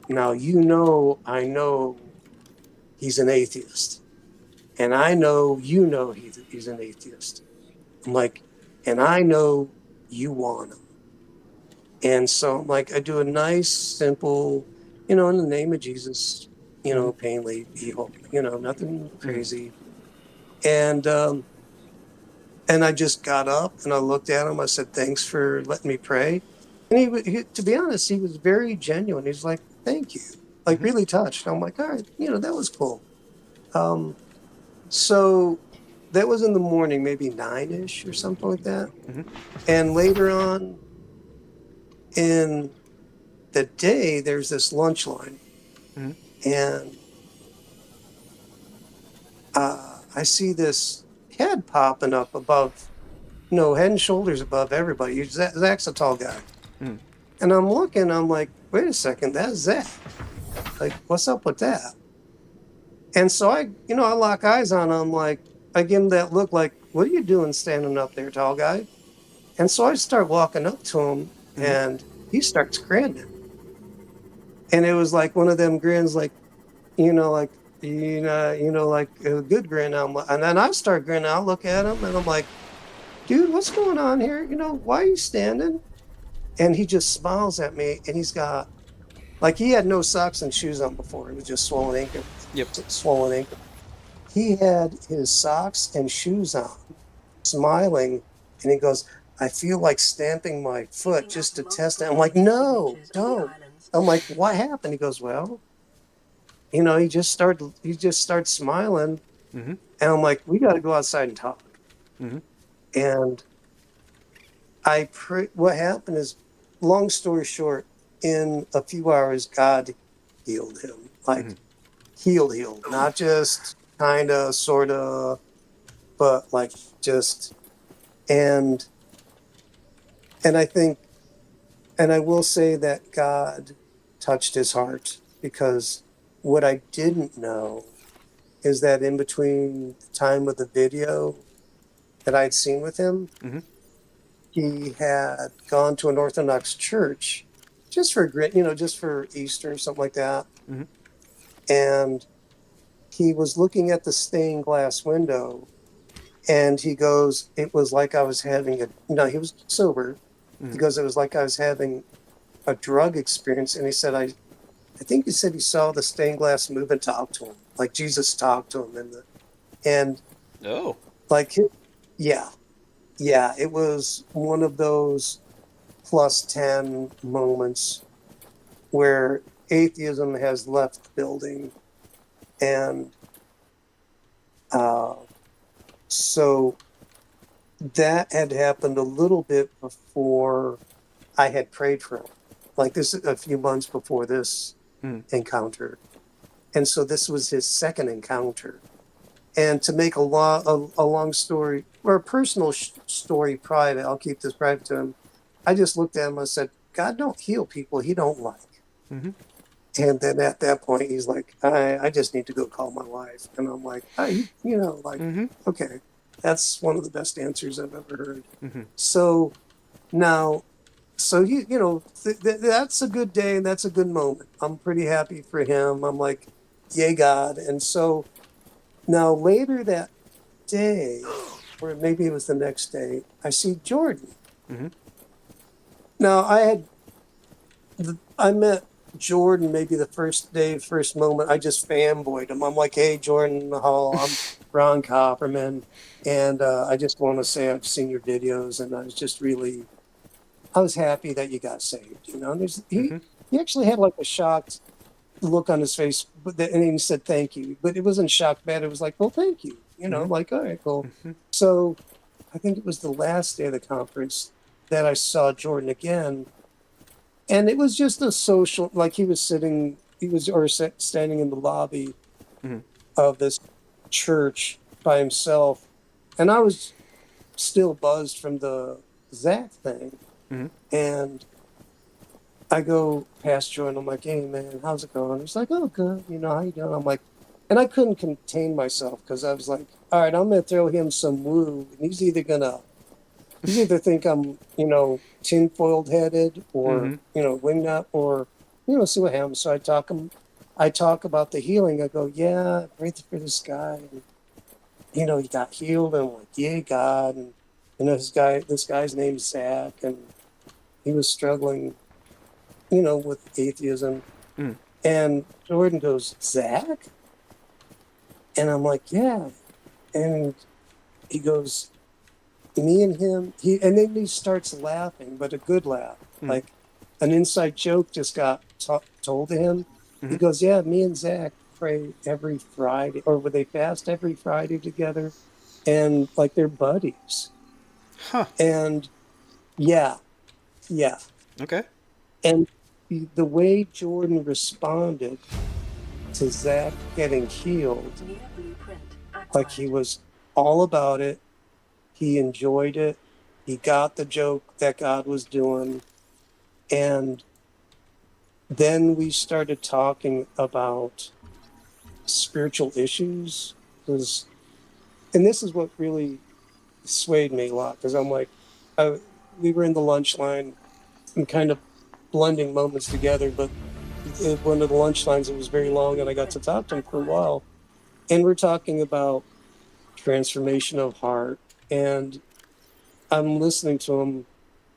now I know he's an atheist. And I know he's an atheist. I'm like, and I know you want him. And so I'm like, I do a nice, simple, in the name of Jesus, pain leave, be whole, nothing crazy. And I just got up and I looked at him. I said, thanks for letting me pray. And to be honest, he was very genuine. He's like, thank you, like really touched. I'm like, all right, that was cool. So that was in the morning, maybe 9-ish or something like that. And later on in the day, there's this lunch line. And I see this head popping up above, head and shoulders above everybody. Zach's a tall guy. And I'm looking, I'm like, wait a second, that's Zach. Like, what's up with that? And so I lock eyes on him, like, I give him that look like, what are you doing standing up there, tall guy? And so I start walking up to him and he starts grinning. And it was like one of them grins, like, like, like a good grin. And then I start grinning. I look at him and I'm like, dude, what's going on here? Why are you standing? And he just smiles at me and he's got, like, he had no socks and shoes on before. It was just swollen ankle. Yep. Swollen ankle. He had his socks and shoes on, smiling, and he goes, I feel like stamping my foot just to test it. I'm like, no, don't. I'm like, what happened? He goes, well, he just starts smiling. And I'm like, we got to go outside and talk. And what happened is, long story short, in a few hours, God healed him. Like, healed. Not just kind of, sort of, but like just, and I think, and I will say that God touched his heart, because what I didn't know is that in between the time of the video that I'd seen with him, he had gone to an Orthodox church just for just for Easter or something like that. And he was looking at the stained glass window and he goes, it was like I was having he was sober. He goes, it was like I was having a drug experience. And he said, I think he said he saw the stained glass move and talk to him, like Jesus talked to him. And like, yeah, it was one of those +10 moments where atheism has left the building. And so that had happened a little bit before I had prayed for him, like this a few months before this encounter. And so this was his second encounter. And to make a long story, or a personal story private, I'll keep this private to him. I just looked at him and said, God don't heal people he don't like. And then at that point, he's like, I just need to go call my wife. And I'm like, okay, that's one of the best answers I've ever heard. So now, that's a good day and that's a good moment. I'm pretty happy for him. I'm like, yay, God. And so now later that day, or maybe it was the next day, I see Jordan. Now I met Jordan maybe the first moment. I just fanboyed him. I'm like, hey, Jordan Hall, I'm Ron Copperman. And I just want to say I've seen your videos and I was happy that you got saved. And he actually had like a shocked look on his face, and he said, thank you. But it wasn't shocked bad. It was like, well, thank you. Like, all right, cool. So I think it was the last day of the conference that I saw Jordan again. And it was just a social, like he was sitting, he was or standing in the lobby Mhm. of this church by himself. And I was still buzzed from the Zach thing. Mhm. And I go past Jordan. I'm like, "Hey man, how's it going?" He's like, "Oh, good. You know, how you doing?" I'm like, and I couldn't contain myself because I was like, "All right, I'm gonna throw him some woo, and he's either think I'm, tinfoiled headed or Mhm. wingnut or see what happens." So I talk about the healing. I go, "Yeah, I prayed for this guy, and he got healed." And I'm like, "Yeah, God." And this guy's name's Zach, and he was struggling, with atheism. Mhm. And Jordan goes, "Zach?" And I'm like, "Yeah." And he goes, "Me and him," and then he starts laughing, but a good laugh. Mhm. Like an inside joke just got told to him. He Mhm. goes, "Yeah, me and Zach pray every Friday, or would they fast every Friday together? And like they're buddies." Huh. And yeah, yeah. Okay. And the way Jordan responded to Zach getting healed, New blueprint like he acquired. was all about it. He enjoyed it. He got the joke that God was doing. And then we started talking about spiritual issues. Because, and this is what really swayed me a lot, because I'm like, we were in the lunch line and kind of blending moments together. But one of the lunch lines, it was very New long, and I got to blueprint talk to him for a acquired. while. And we're talking about transformation of heart. And I'm listening to him,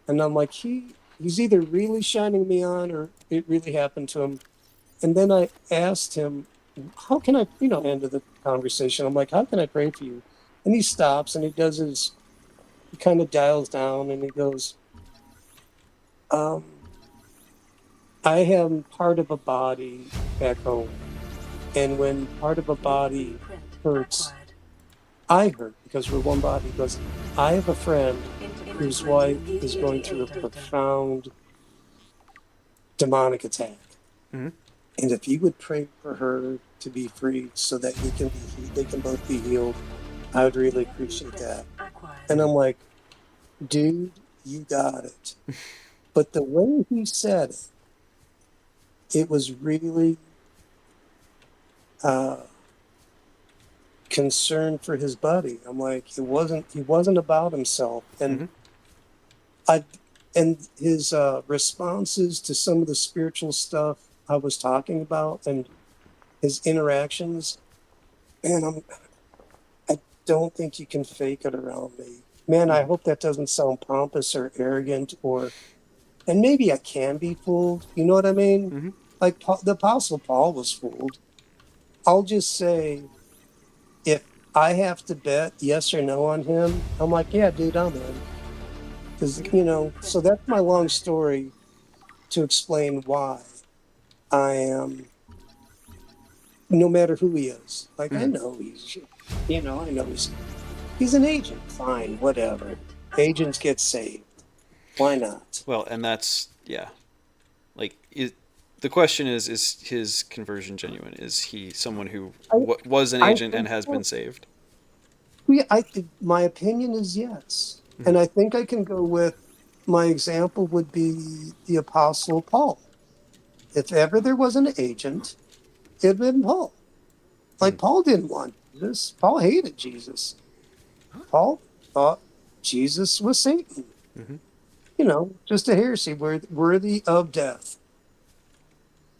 and I'm like, he's either really shining me on or it really happened to him. And then I asked him, "How can I, end of the conversation?" I'm like, "How can I pray for you?" And he stops and he kind of dials down and he goes, um, "I am part of a body back home. And when part of a New body blueprint hurts, acquired. I hurt because we're one body." He goes, "I have a friend whose wife Integrating is going through a ETA data. profound demonic attack. Mhm. And if you would pray for her to be free so that they can both be healed, I would really New appreciate blueprint that." acquired. And I'm like, "Dude, you got it." But the way he said it, it was really uh, concern for his buddy. I'm like, he wasn't about himself. And Mhm. I, and his responses to some of the spiritual stuff I was talking about and his interactions, man, I don't think you can fake it around me. Man, I Mhm. hope that doesn't sound pompous or arrogant and maybe I can be fooled. You know what I mean? Mhm. Like the Apostle Paul was fooled. I'll just say, if I have to bet yes or no on him, I'm like, "Yeah, dude, I'm in." Because, New so blueprint that's my long acquired. story to explain why I am, no matter who he is. Like, I Mhm. know I know he's an agent. Fine, New whatever. blueprint Agents acquired. get saved. Why not? Well, and that's yeah. Like the question is his conversion genuine? Is he someone who I was an I agent and think has so. been saved? Yeah, I think my opinion is yes. Mhm. And I think I can go with, my example would be the Apostle Paul. If ever there was an agent, it'd been Paul. Like Mhm. Paul didn't want Jesus. Paul hated Jesus. Paul thought Jesus was Satan. Mhm. Just a heresy worthy of death.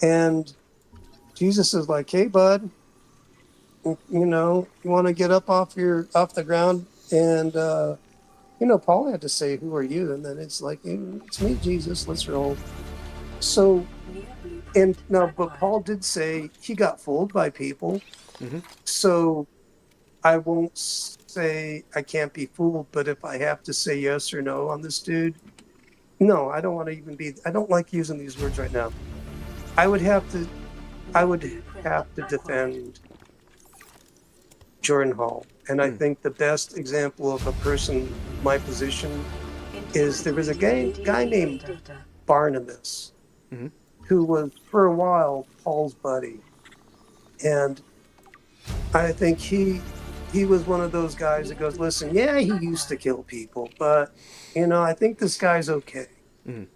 And Jesus is like, "Hey, bud, you want to get up off the ground?" And Paul had to say, "Who are you?" And then it's like, "Hey, it's me, Jesus. Let's roll." So, New and blueprint no, but acquired. Paul did say he got fooled by people. Mhm. So I won't say I can't be fooled, but if I have to say yes or no on this dude, no, I don't want to even I don't like using these words right now. I would have to, I New would blueprint have to acquired. defend Jordan Hall. And I think the best example of a person my position is there was a guy named Barnabas Mhm. who was for a while Paul's buddy. And I think he was one of those guys that goes, listen, yeah, he used to kill people, but I think this guy's okay. Mhm.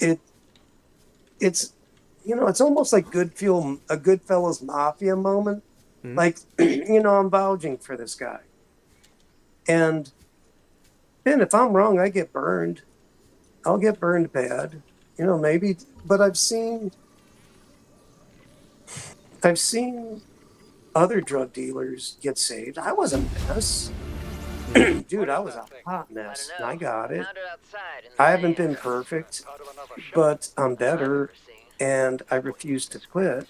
It it's it's almost like a Goodfellas mafia moment. Mhm. Like, I'm vouching for this guy. And then if I'm wrong, I get burned. I'll get burned bad. Maybe, but I've seen other drug dealers get saved. I was a mess. Dude, I was a hot mess, and I got it. I haven't been perfect, but I'm better, and I refuse to quit.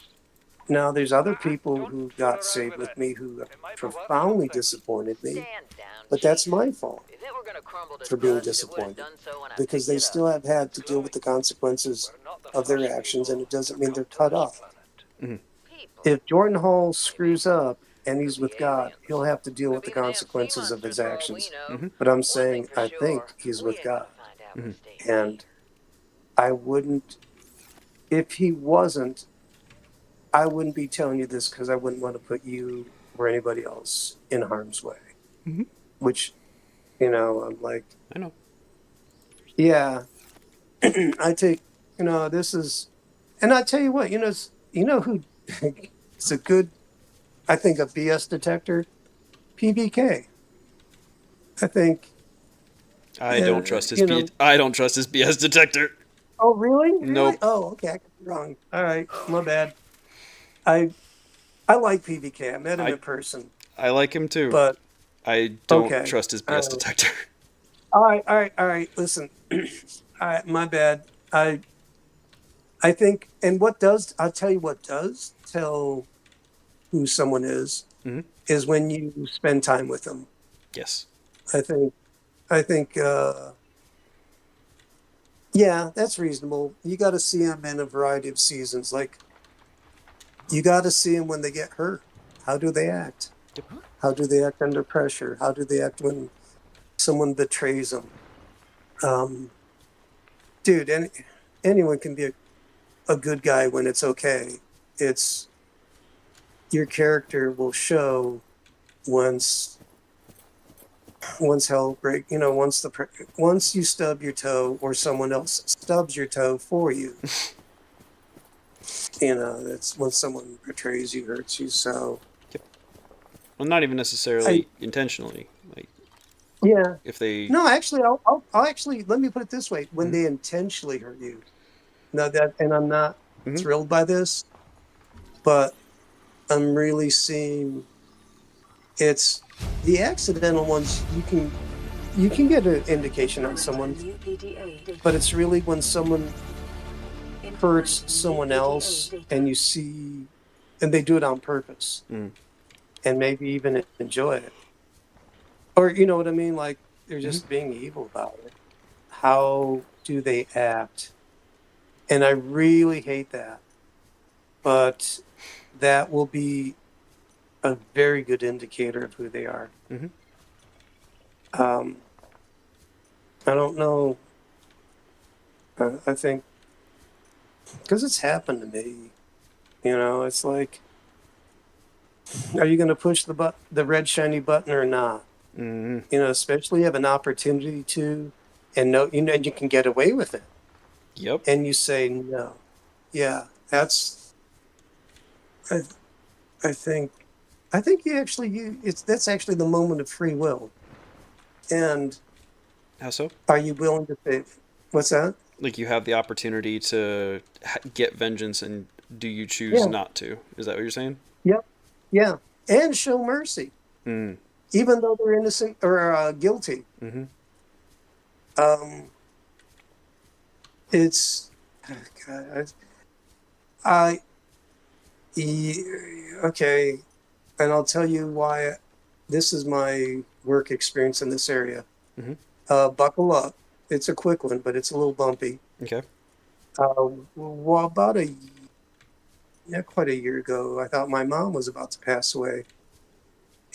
Now, there's other people who got saved with me who have profoundly disappointed me, but that's my fault for being disappointed because they still have had to deal with the consequences of their actions, and it doesn't mean they're cut off. Mhm. If Jordan Hall screws up and he's with God, he'll have to deal with the consequences of his actions. Mhm. But I'm saying I think he's with God. Mhm. And I wouldn't, if he wasn't, I wouldn't be telling you this because I wouldn't want to put you or anybody else in harm's way. Mhm. Which, I'm like, I know. yeah, I take, this is, and I tell you what, who is a good, I think, a BS detector? PBK. I think, I don't trust his you know, I don't trust his BS detector. oh, really? Really? Nope. Oh, okay. I could be wrong. All right. My bad. I I like PBK. I met him I in person, I like him too. but I don't okay. trust his All BS right. detector. All right. All right. All right. Listen. All right. My bad. I think, and I'll tell you what does tell who someone Mhm. is when you spend time with them. Yes. I think, I think, yeah, that's reasonable. You got to see them in a variety of seasons. Like, you got to see them when they get hurt. How do they act? Yep. How do they act under pressure? How do they act when someone betrays them? Um, dude, anyone can be a good guy when it's okay. It's your character will show once hell break. Once you stub your toe or someone else stubs your toe for you. That's when someone betrays you, hurts you. So Yep. Well, not even I necessarily intentionally. Like yeah. if they. No, actually, I'll actually let me put it this way: when Mhm. they intentionally hurt you. Now that, and I'm not Mhm. thrilled by this, but I'm really seeing it's the accidental ones. You can get an indication on someone, but it's really when someone hurts someone else and you see, and they do it on purpose, Mhm. and maybe even enjoy it, or you know what I mean, like they're Mhm. just being evil about it. How do they act? And I really hate that, but that will be a very good indicator of who they are. Mhm. Um, I don't know. I think because it's happened to me. It's like, are you going to push the red shiny button or not? Mhm. Especially have an opportunity to, and no, and you can get away with it, Yep. and you say no. Yeah, I, I think, that's actually the moment of free will. And How so? are you willing to say, what's that? Like you have the opportunity to get vengeance, and do you choose Yeah. not to? Is that what you're saying? Yep. Yeah. And show mercy, Mm. even though they're innocent or guilty. Mm-hmm. Um, it's, oh God, I, okay. And I'll tell you why this is my work experience in this area. Mm-hmm. Buckle up. It's a quick one, but it's a little bumpy. Okay. Well, not quite a year ago, I thought my mom was about to pass away.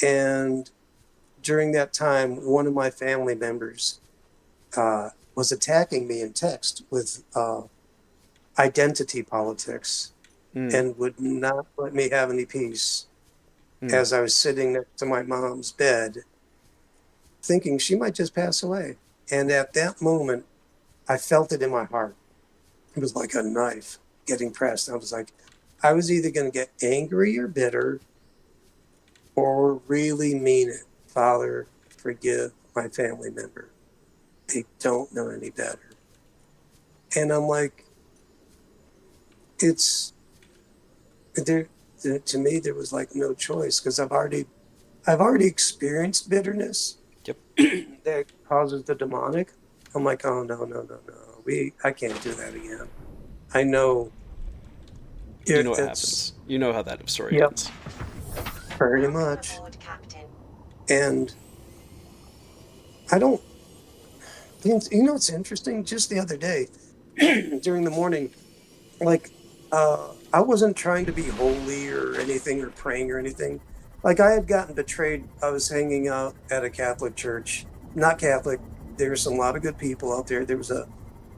And during that time, one of my family members was attacking me in text with identity politics Mm. and would not let me have any peace Mm. as I was sitting next to my mom's bed, thinking she might just pass away. And at that moment, I felt it in my heart. It was like a knife getting pressed. I was like, I was either going to get angry or bitter or really mean it. Father, forgive my family member. They don't know any better. And I'm like, it's there. To me, there was like no choice because I've already experienced bitterness Yep. that causes the demonic. I'm like, oh no, no, no, no. I can't do that again. I know You know what it's happens. You know how that story yep, ends. pretty Welcome much. aboard, Captain. And I don't, you know, it's interesting. Just the other day, during the morning, like, I wasn't trying to be holy or anything or praying or anything. Like, I had gotten betrayed. I was hanging out at a Catholic church, not Catholic. There's a lot of good people out there. There was a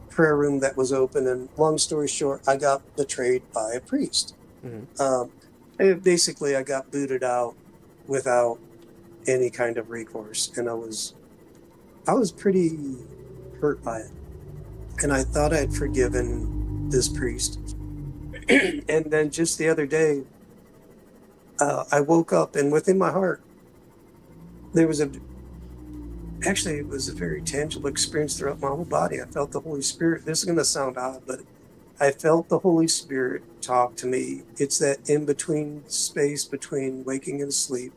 prayer room that was open. And long story short, I got betrayed by a priest. Mm-hmm. Basically, I got booted out without any kind of recourse. And I was pretty hurt by it. And I thought I'd forgiven this priest. And then just the other day, I woke up and within my heart, there was actually, it was a very tangible experience throughout my whole body. I felt the Holy Spirit. This is going to sound odd, but I felt the Holy Spirit talk to me. It's that in between space between waking and sleep.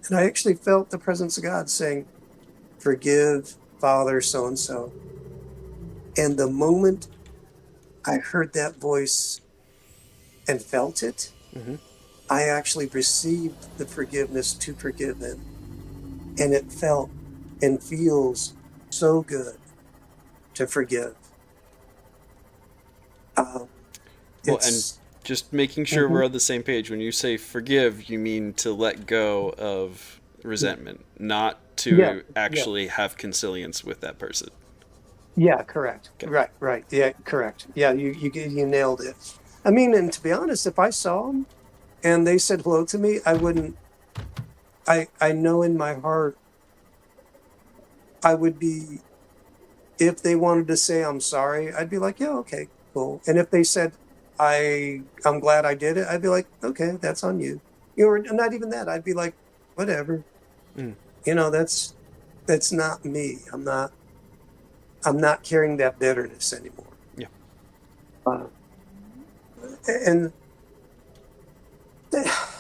And I actually felt the presence of God saying, forgive Father so and so. And the moment I heard that voice and felt it, Mm-hmm. I actually received the forgiveness to forgive him. And it felt and feels so good to forgive. Um, Well, and it's just making sure mhm, we're on the same page. When you say forgive, you mean to let go of resentment, not yeah, to yeah, actually have consilience with that person. yeah, correct. Okay. Right, right. Yeah, correct. Yeah, you nailed it. I mean, and to be honest, if I saw them and they said hello to me, I wouldn't. I know in my heart I would be. If they wanted to say I'm sorry, I'd be like, yeah, okay, cool. And if they said I'm glad I did it, I'd be like, okay, that's on you. You know, or not even that. I'd be like, whatever. Mm. You know, that's not me. I'm not carrying that bitterness anymore. Yeah. Uh, and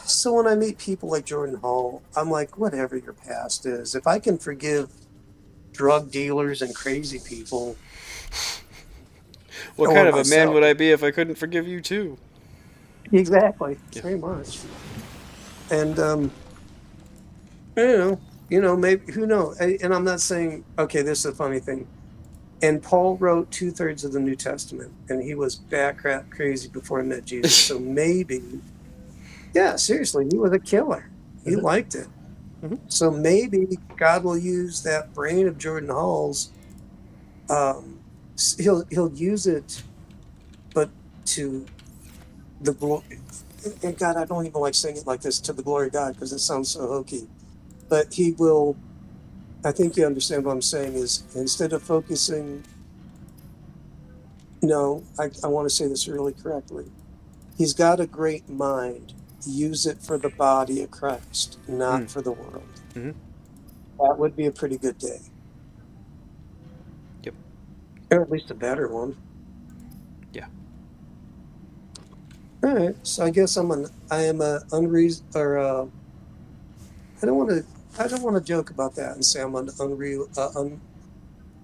so when I meet people like Jordan Hall, I'm like, whatever your past is, if I can forgive drug dealers and crazy people What or kind of a man myself, would I be if I couldn't forgive you too? exactly, Yeah. very much. And you maybe who knows? And I'm not saying okay. This is a funny thing. And Paul wrote 2/3 of the New Testament, and he was bat crap crazy before he met Jesus. So maybe, yeah, seriously, he was a killer. He Mm-hmm. liked it. Mm-hmm. So maybe God will use that brain of Jordan Hall's. Um, he'll use it, but to the glory. And God, I don't even like saying it like this, to the glory of God, because it sounds so hokey. But he will. I think you understand what I'm saying. Is instead of focusing. No, I want to say this really correctly. He's got a great mind. Use it for the body of Christ, Mm. not for the world. Mm-hmm. That would be a pretty good day, Yep. or at least a better one. Yeah. All right, so I guess I am a unreason or I don't want to I don't want to joke about that and say I'm an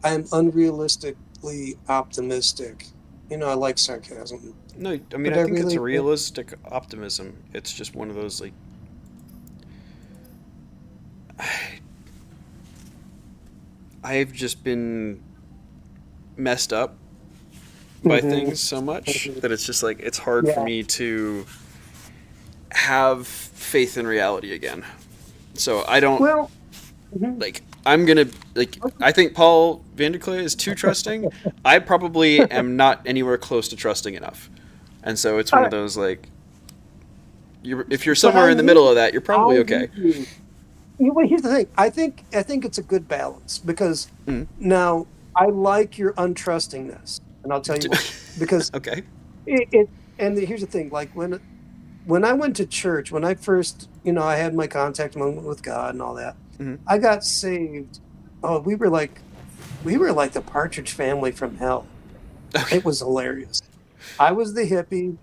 I'm unrealistically optimistic. You know, I like sarcasm, No, I mean but I I think it's a really realistic optimism. It's just one of those like I've just been messed up by mhm, things so much mhm. that it's just like it's hard for Yeah. me to have faith in reality again. So I don't Well, Mhm. like I'm gonna like I think Paul Vanderklay is too trusting. I probably am not anywhere close to trusting enough, and so it's one of I, those like if you're but somewhere in the middle of that, you're I probably hear okay. you. Well, here's the thing. I think it's a good balance because Mm. now I like your untrustingness, and I'll tell you why. Because Okay. it and here's the thing. Like when I went to church, when I first, I had my contact moment with God and all that, Hmm. I got saved. Oh, we were like the Partridge Family from hell. Okay. It was hilarious. I was the hippie.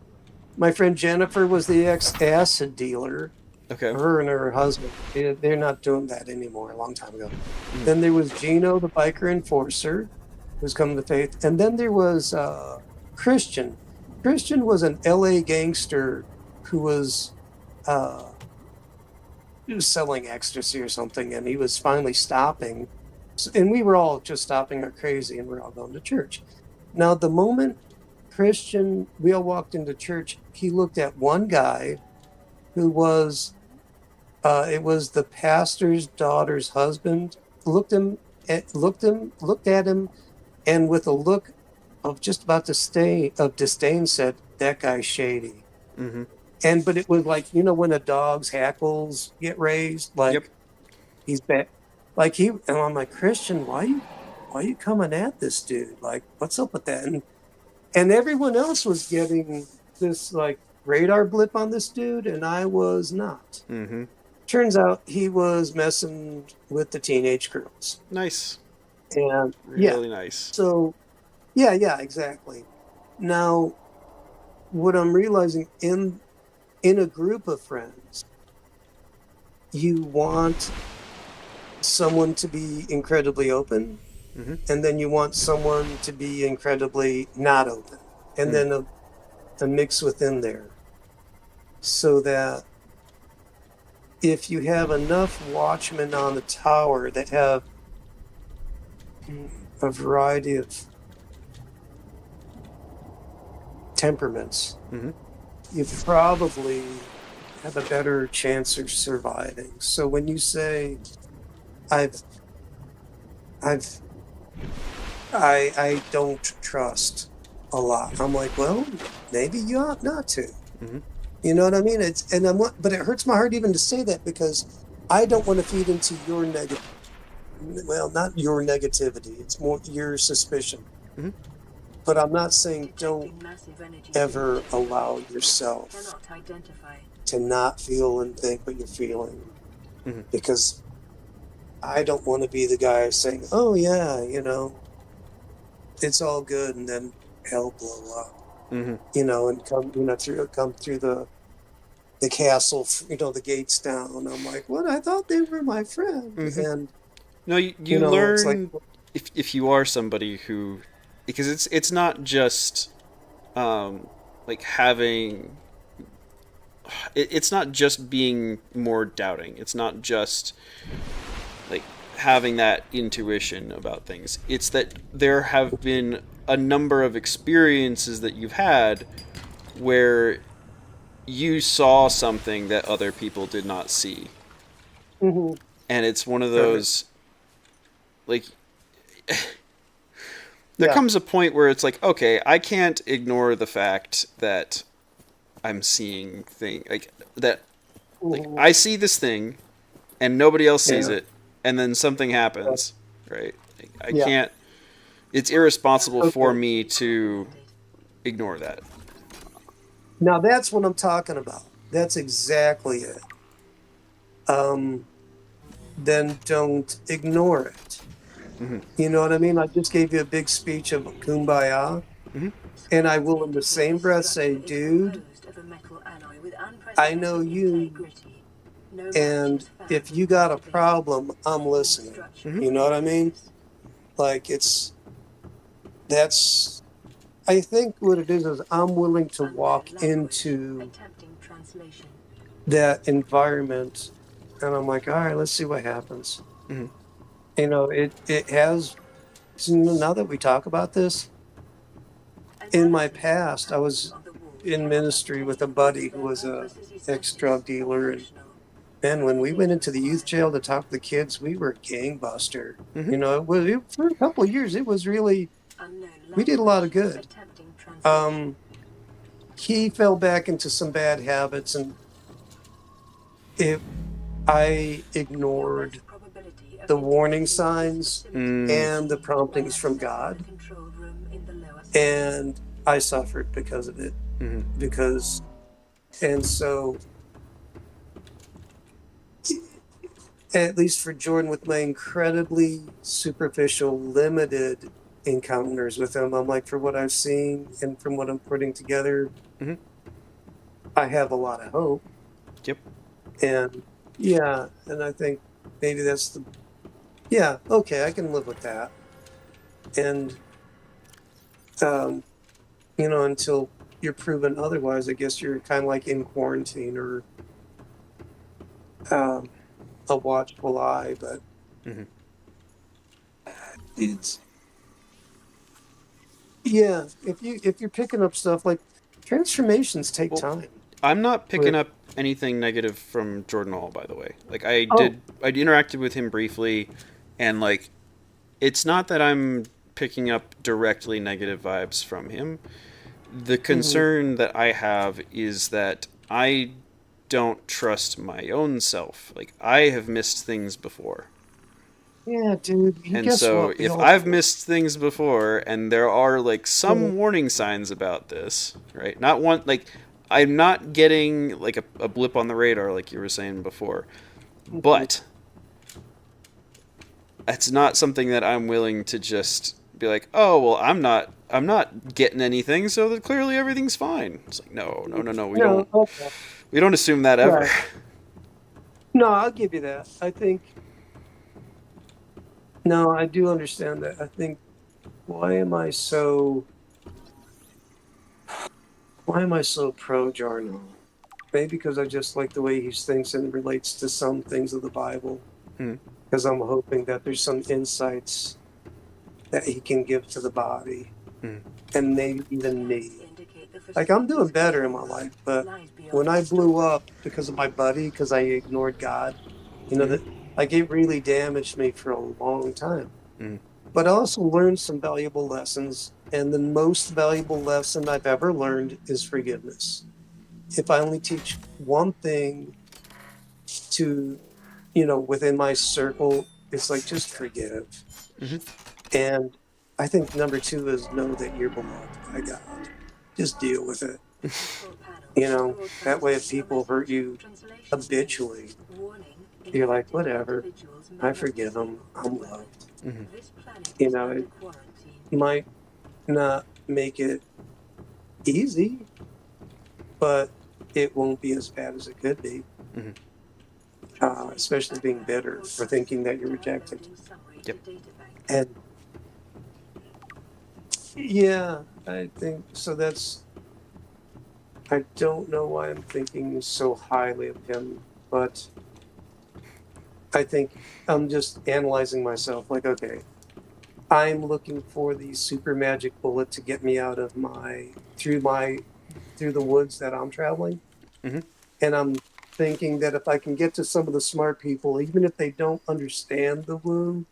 My friend Jennifer was the ex-acid dealer. Okay. Her and her husband, they're not doing that anymore, a long time ago. Mm. Then there was Gino, the biker enforcer, who's come to faith. And then there was Christian. Christian was an LA gangster who uh, he was selling ecstasy or something, and he was finally stopping. And we were all just stopping our crazy, and we're all going to church. Now, the moment we all walked into church, he looked at one guy who was it was the pastor's daughter's husband. Looked at him, and with a look of just about to stay of disdain, said, "That guy's shady." Hmm. And but it was like when a dog's hackles get raised, Yep. like he's bad. Like and I'm like, Christian, why you coming at this dude? Like, what's up with that? And everyone else was getting this like radar blip on this dude, and I was not. Hmm. Turns out he was messing with the teenage girls. Nice. And yeah, Really nice. so yeah, exactly. Now, what I'm realizing in a group of friends, you want someone to be incredibly open, Hmm. and then you want someone to be incredibly not open, and Mm. then a mix within there, so that if you have enough watchmen on the tower that have a variety of temperaments, Hmm. you probably have a better chance of surviving. So when you say I've I've I don't trust a lot, I'm like, well, maybe you ought not to. Hmm. You know what I mean? But it hurts my heart even to say that because I don't want to feed into your negative. Well, not your negativity. It's more your suspicion. Hmm. But I'm not saying don't Detecting massive energy ever signatures. allow yourself Cannot identify. to not feel and think what you're feeling Hmm. because I don't want to be the guy saying, "Oh yeah, it's all good," and then hell blow up, Hmm. and come through the castle, the gates down. I'm like, what? I thought they were my friend, Hmm. and No, you it's like, learn if you are somebody who, because it's not just like having it's not just being more doubting. It's not just like having that intuition about things. It's that there have been a number of experiences that you've had where you saw something that other people did not see. mhm, And it's one of right, those like there yeah, comes a point where it's like, okay, I can't ignore the fact that I'm seeing thing like that like mhm, I see this thing and nobody else sees yeah, it and then something happens, right? Like, I yeah. can't it's irresponsible for Okay. me to Grounded. ignore that. Now that's what I'm talking about. That's exactly it. Um, then don't ignore it. Hmm. You know what I mean? I just gave you a big speech of kumbaya, Hmm. and I will in the Indicate same this breath say, structure is dude, composed of a metal alloy with I know unprecedented you, integrity. No match and is found if with you got a stability. problem, I'm Making the listening. structure Hmm. You know what I mean? dangerous. Like that's I think what it is I'm willing to Unknown walk language. into Attempting translation. that environment, and I'm like, all right, let's see what happens. Hmm. It has, now that we talk about this, in my Analysis of the past, I patterns was on the wall in cannot ministry with a obtain because buddy who their was a purpose is ex drug sensitive or dealer, and functional. And when we went into the youth jail to talk to the kids, we were gangbuster. Mm-hmm. For a couple of years. It was really Unknown we did a lot of language. good. Attempting translation. Um, he fell back into some bad habits, and it I ignored Lowest probability of the warning intimacy with this signs facility. Mm. and the While promptings from accessing the God, control room in the lower section. and I suffered because of it. Mm-hmm. Because and so at least for Jordan, with my incredibly superficial, limited encounters with him, I'm like, for what I've seen and from what I'm putting together, Mm-hmm. I have a lot of hope. Yep. And yeah, and I think maybe yeah, okay, I can live with that. And, um, until you're proven otherwise, I guess you're kind of like in quarantine or um, a watchful eye. But Mm-hmm. it's, yeah, if you're picking up stuff like transformations take Well, time. I'm not picking With up anything negative from Jordan Hall, by the way. Like oh, I interacted with him briefly, and like it's not that I'm picking up directly negative vibes from him. The mhm. concern that I have is that I don't trust my own self. Like I have missed things before. Yeah, dude. You And guess so what? We if all I've do. missed things before and there are like Mhm. some warning signs about this, right? Not one like I'm not getting like a blip on the radar like you were saying before. But it's not something that I'm willing to just be like, "Oh, well, I'm not getting anything, so that clearly everything's fine." It's like, "No, no, no, no. No, okay. We don't assume that ever." Right. No, I'll give you that. I think no, I do understand that. I think why am I so why am I so pro Jarno? Maybe because I just like the way he thinks and relates to some things of the Bible. Hmm. Because I'm hoping that there's some insights that he can give to the body Hmm. and maybe even Scans me. indicate the Like I'm doing facility's better in control my life, room but lies beyond when I this blew door. up because of my buddy, because I ignored God, Hmm. that like it really damaged me for a long time. Hmm. But I also learned some valuable lessons. And the most valuable lesson I've ever learned is forgiveness. If I only teach one thing to, within my circle, it's like just forgive. Hmm. And I think number two is know that you're beloved by God. Just deal with it. Control panel. That way if Broadcasting a people hurt message. you Translation error. habitually, Warning. you're like, Infected whatever, individuals may I not forgive receive them. I'm equipment. loved. Hmm. This planet You is know, under it quarantine. might not make it easy, but it won't be as bad as it could be, Hmm. Translation especially being error. bitter for thinking that you're rejected. Downloading summary Yep. to databank. And yeah, I think so. I don't know why I'm thinking so highly of him, but I think I'm just analyzing myself like, okay, I'm looking for the super magic bullet to get me out of through the woods that I'm traveling. Hmm. And I'm thinking that if I can get to some of the smart people, even if they don't understand the woo,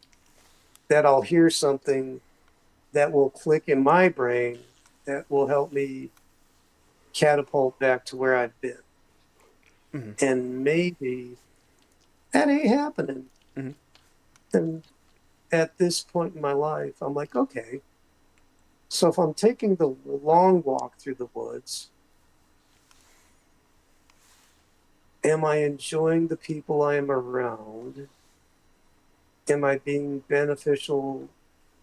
that I'll hear something that will click in my brain that will help me catapult back to where I've been. Hmm. And maybe that ain't happening. Hmm. And at this point in my life, I'm like, okay, so if I'm taking the long walk through the woods, am I enjoying the people I am around? Am I being beneficial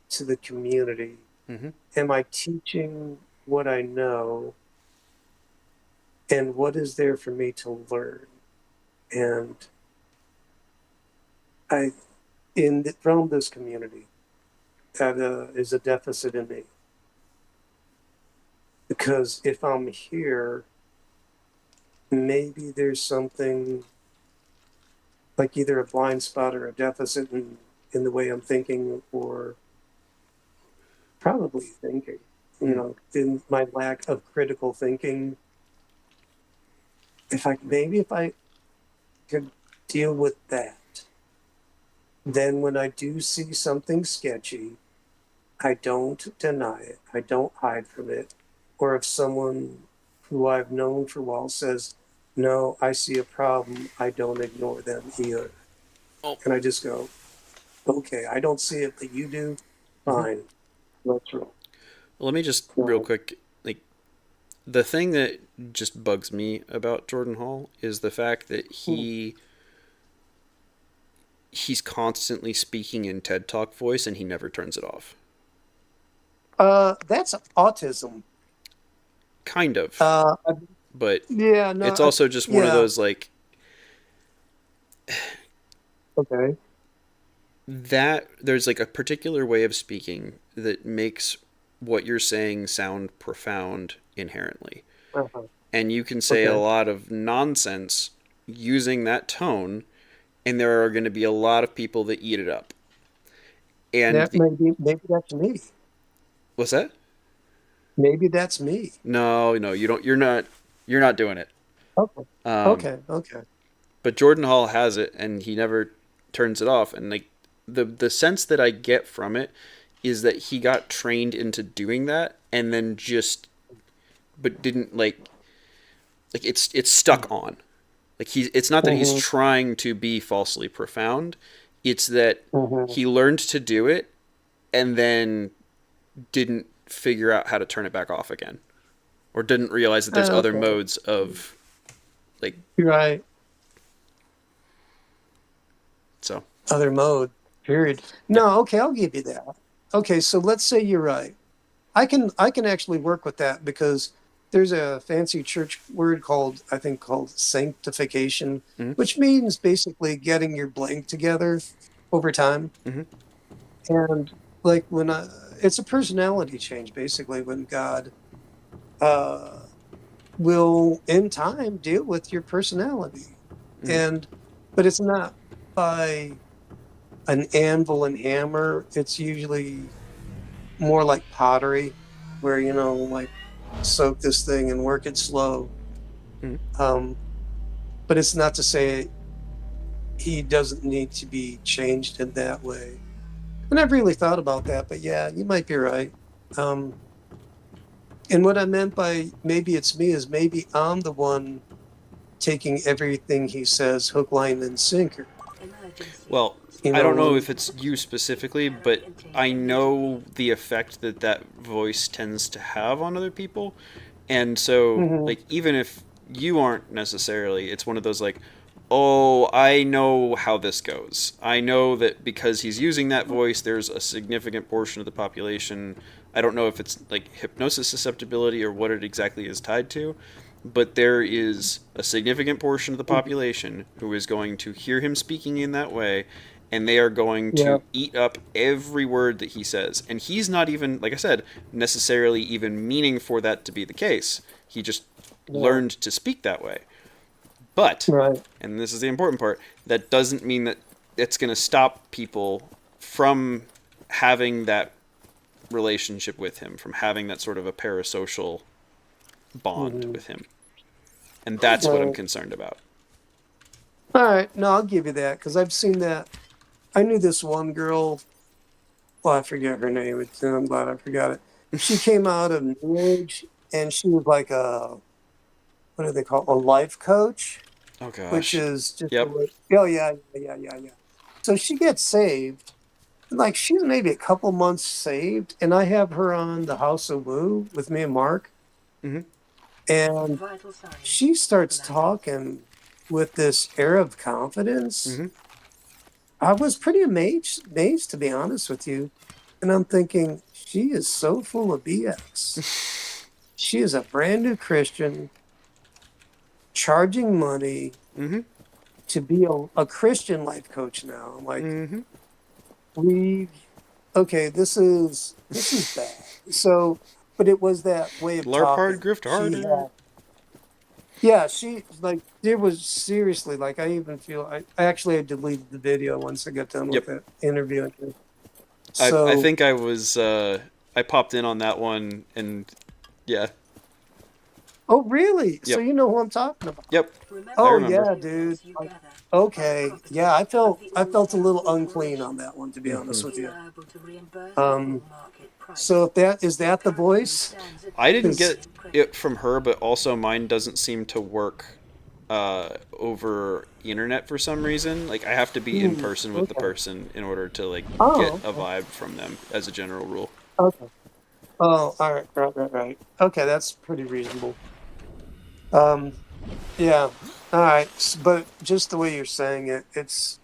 to the community? Hmm. Am I teaching what I know? And what is there for me to learn? And I, from this community, that is a deficit in me. Because if I'm here, maybe there's something like either a blind spot or a deficit in the way I'm thinking, or probably thinking, Hmm. in my lack of critical thinking. If I could deal with that. Then when I do see something sketchy, I don't deny it. I don't hide from it. Or if someone who I've known for a while says, no, I see a problem, I don't ignore them either. Oh, And I just go, okay, I don't see it, but you do. hmm. Fine. Let's roll. Let me just real No. quick, like the thing that just bugs me about Jordan Hall is the fact that he's constantly speaking in TED Talk voice and he never turns it off. That's autism. Kind of, Uh, but yeah, it's no, also just one of yeah, those like okay. that there's like a particular way of speaking that makes what you're saying sound profound inherently. Uh-huh. And you can say a Okay. lot of nonsense using that tone, and there are going to be a lot of people that eat it up. And That the maybe that's me. what's that? Maybe that's me. No, no, you don't. You're not doing it. Okay. Um, Okay. Okay. but Jordan Hall has it, and he never turns it off. And like the sense that I get from it is that he got trained into doing that, and then just but didn't like it's stuck on. Like it's not that he's Mm-hmm. trying to be falsely profound. It's that Mm-hmm. he learned to do it and then didn't figure out how to turn it back off again, or didn't realize that there's other Okay. modes of like You're right. so. Other mode. Period. Yeah. No. Okay. I'll give you that. Okay. So let's say you're right. I can actually work with that because there's a fancy church word called I think called sanctification, Mm-hmm. which means basically getting your blank together over time. Mm-hmm. And like when it's a personality change basically when God uh, will in time deal with your personality, Mm-hmm. and but it's not by an anvil and hammer. It's usually more like pottery, where like soak this thing and work it slow. Mm-hmm. Um, but it's not to say he doesn't need to be changed in that way. And I've really thought about that, but yeah, you might be right. Um, and what I meant by maybe it's me is maybe I'm the one taking everything he says hook, line, and sinker. Emergency. Well, You I don't know, know when if it's you specifically, Error but I contains know emergency. the effect that that voice tends to have on other people. And so, Mhm. like, even if you aren't necessarily, it's one of those, like, oh, I know how this goes. I know that because he's using that voice, there's a significant portion of the population. I don't know if it's like hypnosis susceptibility or what it exactly is tied to, but there is a significant portion of the population who is going to hear him speaking in that way, and they are going Yeah, to eat up every word that he says. And he's not even, like I said, necessarily even meaning for that to be the case. He just yeah, learned to speak that way. But, right. and this is the important part, that doesn't mean that it's going to stop people from having that relationship with him, from having that sort of a parasocial bond Hmm. with him. And that's what I'm Right. concerned about. All right. No, I'll give you that because I've seen that. I knew this one girl. Well, I forget her name. I'm glad I forgot it. She came out of New Age and she was like what do they call it? A life coach, Oh which gosh. is just a Yep. way. Oh, yeah, yeah, yeah, yeah. So she gets saved. Like she's maybe a couple months saved, and I have her on the House of Woo with me and Mark, Mm-hmm. and Vital signs she starts stabilizing. talking with this air of confidence. Mm-hmm. I was pretty amazed to be honest with you. And I'm thinking, she is so full of BS. She is a brand new Christian charging money Mm-hmm. to be a Christian life coach now. I'm like, Mm-hmm. we okay, this is bad. So, but it was that way of LARP hard, talking. grift She harder. had, yeah, she like there was seriously like I even feel I actually had deleted the video once I got done Yep. with it interviewing her. I So, think I was I popped in on that one and yeah. Oh, really? So Yep. you know who I'm talking about? Yep. I Remember Oh the remember. yeah, dude. materials you gather provide Okay. Yeah, properties of the I felt a little all-powerful unclean on corporation, that one, to be honest Hmm. with often you. liable to reimburse the Um, full market so price. if that is The that the captain voice? stands I didn't Because get eternally it uncredited. from her, but also mine doesn't seem to work over internet for some reason. Like I have to be in person with the okay. person in order to like get Oh, a okay. vibe from them as a general rule. Okay. Oh, all right, right, right, right. Okay, that's pretty reasonable. Um, yeah. All right, but just the way you're saying it, it's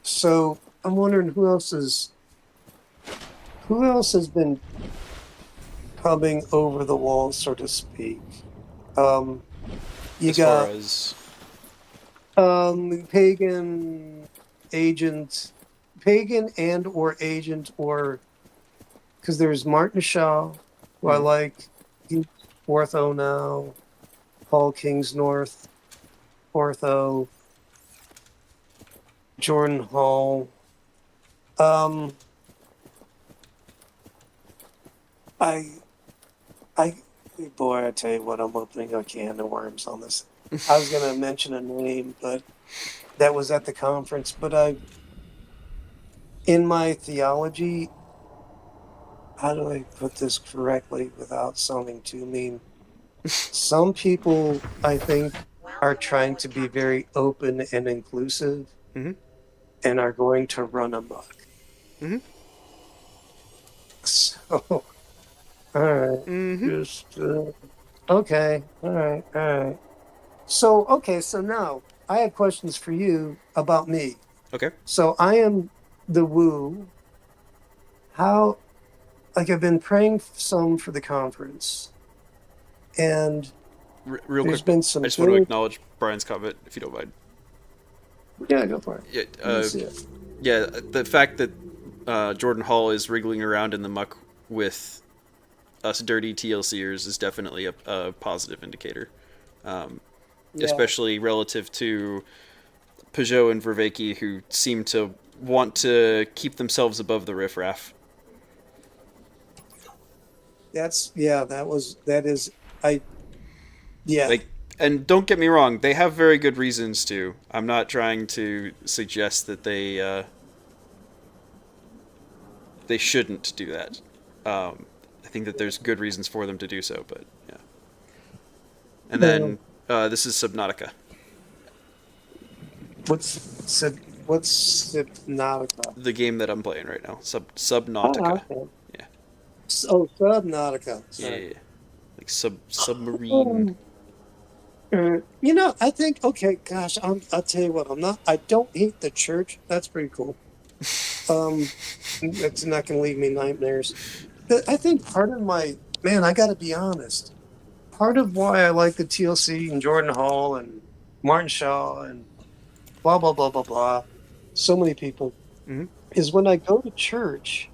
so I'm wondering who else has been coming over the wall, so to speak. Um, you As far got as pagan agent, pagan and or agent, or because there's Martin Shaw, who I mm, like. He's ortho now. Paul Kingsnorth, ortho. Jordan Hall. Um, I, I, boy, I tell you what, I'm opening a can of worms on this. I was gonna mention a name, but that was at the conference. But in my theology, how do I put this correctly without sounding too mean? Some people, I think, are Welcome trying aboard, to be Captain. very open and inclusive mm-hmm, and are going to run amok. mm-hmm, So, all right, mm-hmm. just okay, all right. So, okay, so now I have questions for you about me. Okay. So I am the woo. How, like, I've been praying some for the conference, and Real there's quick, been I some just want to good. acknowledge Brian's comment, if you don't mind. Yeah, go for it. Yeah, Let me see it. yeah. The fact that Jordan Hall is wriggling around in the muck with us dirty TLCers is definitely a positive indicator, um, Yeah, especially relative to Peugeot and Vervaeke, who seem to want to keep themselves above the riffraff. that is, I, yeah. Like, and don't get me wrong, they have very good reasons to. I'm not trying to suggest that they shouldn't do that. I think that there's good reasons for them to do so, but yeah. And Um, then this is Subnautica, what's what's Subnautica? the game that I'm playing right now. Ah, Subnautica. okay. Yeah, Oh, Subnautica. yeah, Sorry. yeah, yeah. Like submarine. Um, I think okay. Gosh, I'll tell you what. I'm not. I don't hate the church. That's pretty cool. Um, it's not going to leave me nightmares. But I think part of my man, I got to be honest. Part of why I like the TLC and Jordan Hall and Martin Shaw and blah blah blah blah blah, so many people Mm-hmm. is when I go to church.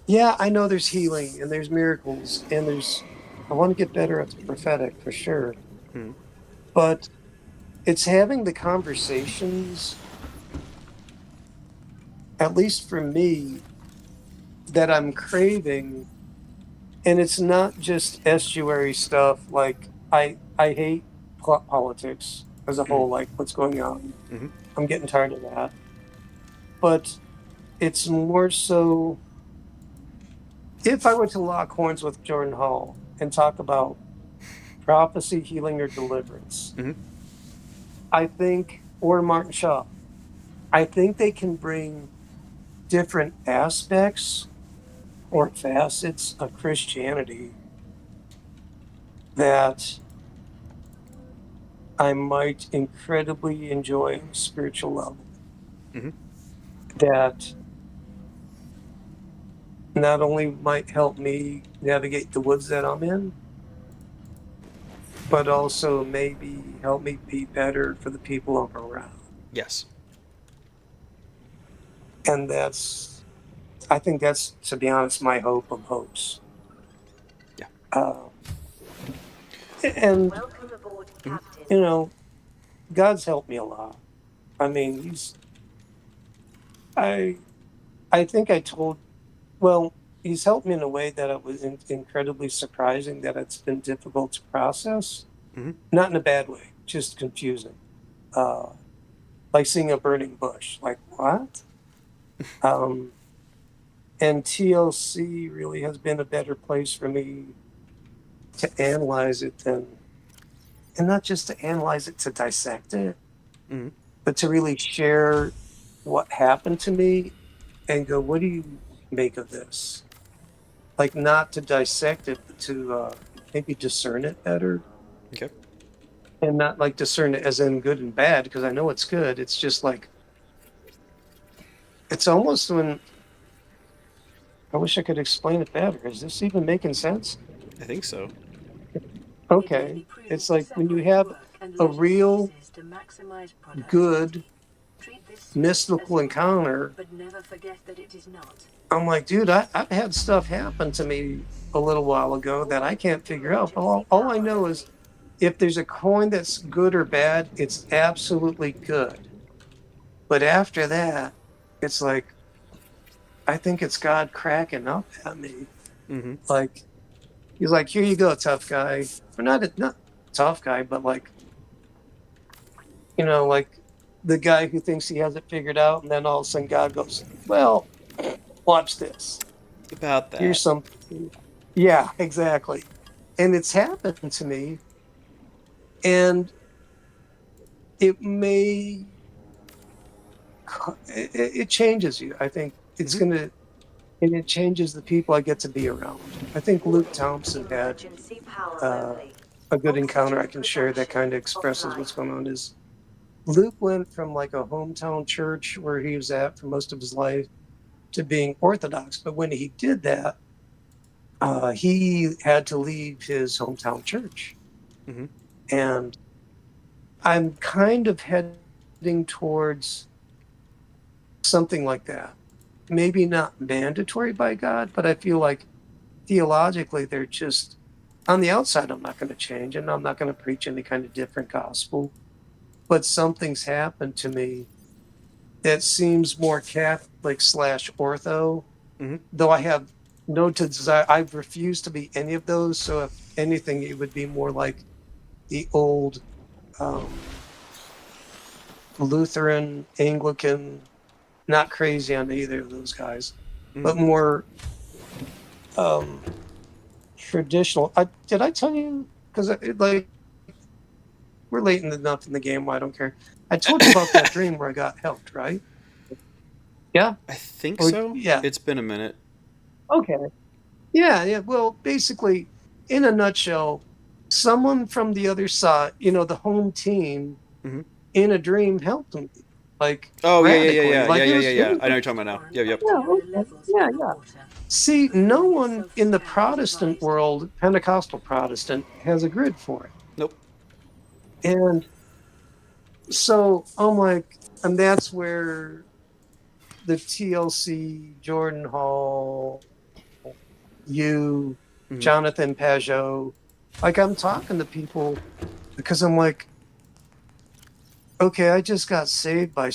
Yeah, I know there's healing and there's miracles and there's. I want to get better at the prophetic for sure, Mm-hmm. but it's having the conversations, at least for me, that I'm craving. And it's not just estuary stuff. Like I hate politics as a whole, like what's going on. Mm-hmm. I'm getting tired of that. But it's more so if I were to lock horns with Jordan Hall and talk about prophecy, healing, or deliverance, Mm-hmm. I think, or Martin Shaw, I think they can bring different aspects or facets of Christianity that I might incredibly enjoy on a spiritual level. Mm-hmm. That not only might help me navigate the woods that I'm in, but also maybe help me be better for the people I'm around. Yes. And I think that's, to be honest, my hope of hopes. Yeah. Uh, and, Welcome aboard, Mm-hmm. Captain. you know, God's helped me a lot. I mean, I, I think I told, well, he's helped me in a way that it was incredibly surprising, that it's been difficult to process. Mm-hmm. Not in a bad way, just confusing. Uh, like seeing a burning bush. Like, what? Um, and TLC really has been a better place for me to analyze it than, and not just to analyze it, to dissect it, Mm-hmm. but to really share what happened to me and go, what do you make of this? Like, not to dissect it, but to maybe discern it better, Okay. and not like discern it as in good and bad, because I know it's good. It's just like, it's almost when, I wish I could explain it better. Is this even making sense? I think so. It may Okay. be prudent It's to like when you separate have work and a leisure real spaces to maximize productivity. good Treat this space as mystical your home, encounter. but never forget that it is not. I'm like, dude, I've had stuff happen to me a little while ago that I can't figure out. But all I know is, if there's a coin that's good or bad, it's absolutely good. But after that, it's like, I think it's God cracking up at me. Mm-hmm. Like, he's like, here you go, tough guy. Or not tough guy, but like, like the guy who thinks he has it figured out, and then all of a sudden God goes, well, watch this. About Here's that. some. Yeah, exactly. And it's happened to me, and it may, it changes you. I think it's Mm-hmm. going to, and it changes the people I get to be around. I think Luke Thompson had Emergency power uh, only. a good encounter I Oxygen can share that production kind of expresses offline. what's going on. Is Luke went from like a hometown church where he was at for most of his life to being Orthodox. But when he did that, he had to leave his hometown church. Mm-hmm. And I'm kind of heading towards something like that. Maybe not mandatory by God, but I feel like theologically they're just, on the outside, I'm not going to change, and I'm not going to preach any kind of different gospel. But something's happened to me that seems more Catholic slash ortho, Mm-hmm. though I have no desire. I've refused to be any of those. So if anything, it would be more like the old um, Lutheran, Anglican, not crazy on either of those guys, Mm-hmm. but more um, traditional. Did I tell you? Because like, we're late enough in the game where I don't care. I told you about that dream where I got helped, right? Yeah. I think Or so. yeah. It's been a minute. Okay. Yeah. Yeah. Well, basically, in a nutshell, someone from the other side, the home team, Mm-hmm. in a dream helped me, like Oh yeah, yeah, yeah, radically. yeah, yeah, Like yeah, it yeah, was. It yeah. was. I know what you're talking about now. Yep, yep. Yeah. Bacterial Okay. levels Yeah. in the Yeah. water. See, no Performing a one in the self-scan is Protestant advised. world, Pentecostal Protestant, has a grid for it. Nope. And so I'm like, and that's where the TLC, Jordan Hall, you, Mm-hmm. Jonathan Pajot, like, I'm talking to people because I'm like, okay, I just got saved by,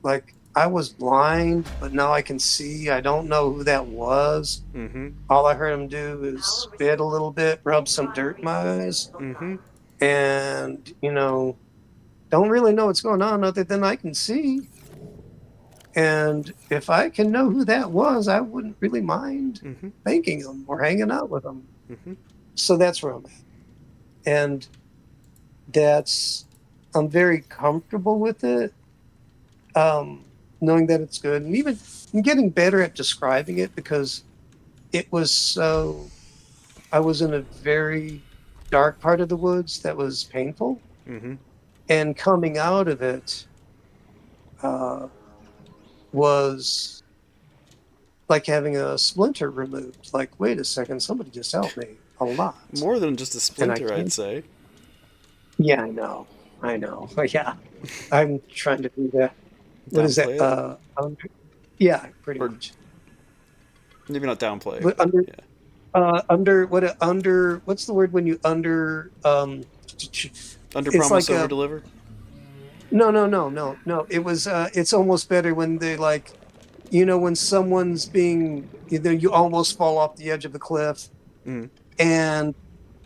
like, I was blind, but now I can see. I don't know who that was. Mm-hmm. All I heard him do is spit a little bit, rub some dirt in my eyes, Mm-hmm. and, don't really know what's going on other than I can see. And if I can know who that was, I wouldn't really mind Mm-hmm. thanking them or hanging out with them. Mm-hmm. So that's where I'm at. And that's, I'm very comfortable with it, knowing that it's good. And even I'm getting better at describing it, because it was so, I was in a very dark part of the woods that was painful. Mm-hmm. And coming out of it uh, was like having a splinter removed. Like, wait a second, somebody just helped me a lot. More than just a And I splinter, I'd can't. say. Yeah, I know. I know. Yeah. I'm trying to do that. What is that? Downplay it, Yeah, pretty or much. maybe not downplay, But but yeah. what's the word when you under, Under it's promise, like over a, deliver. no, no, no, no, no. It was, it's almost better when they like, when someone's being, you almost fall off the edge of a cliff, Mm. and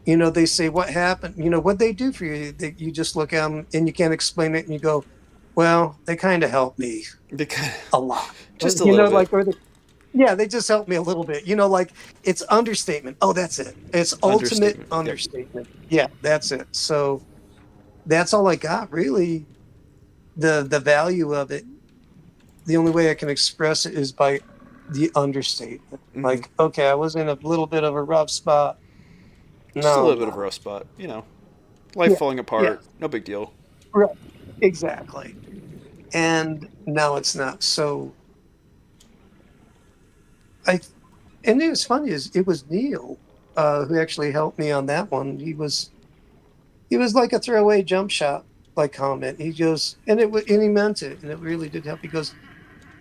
they say, "What happened?" What they do for you? You just look at them and you can't explain it, and you go, "Well, they kind of helped me They kind a lot." just a little bit. Like, yeah, they just helped me a little bit. Like it's understatement. Oh, that's it. It's ultimate Understatement. Yep. understatement. Yeah, that's it. So that's all I got, really. The value of it, the only way I can express it is by the understatement. Mm-hmm. Like, okay, I was in a little bit of a rough spot. Just a No, little bit of a no. rough spot. Life Yeah, falling yeah, apart. No big deal. right. Exactly. And now it's not. So I and it was funny is it was Neil who actually helped me on that one. He was like a throwaway jump shot like comment. He goes, and he meant it, and it really did help. He goes,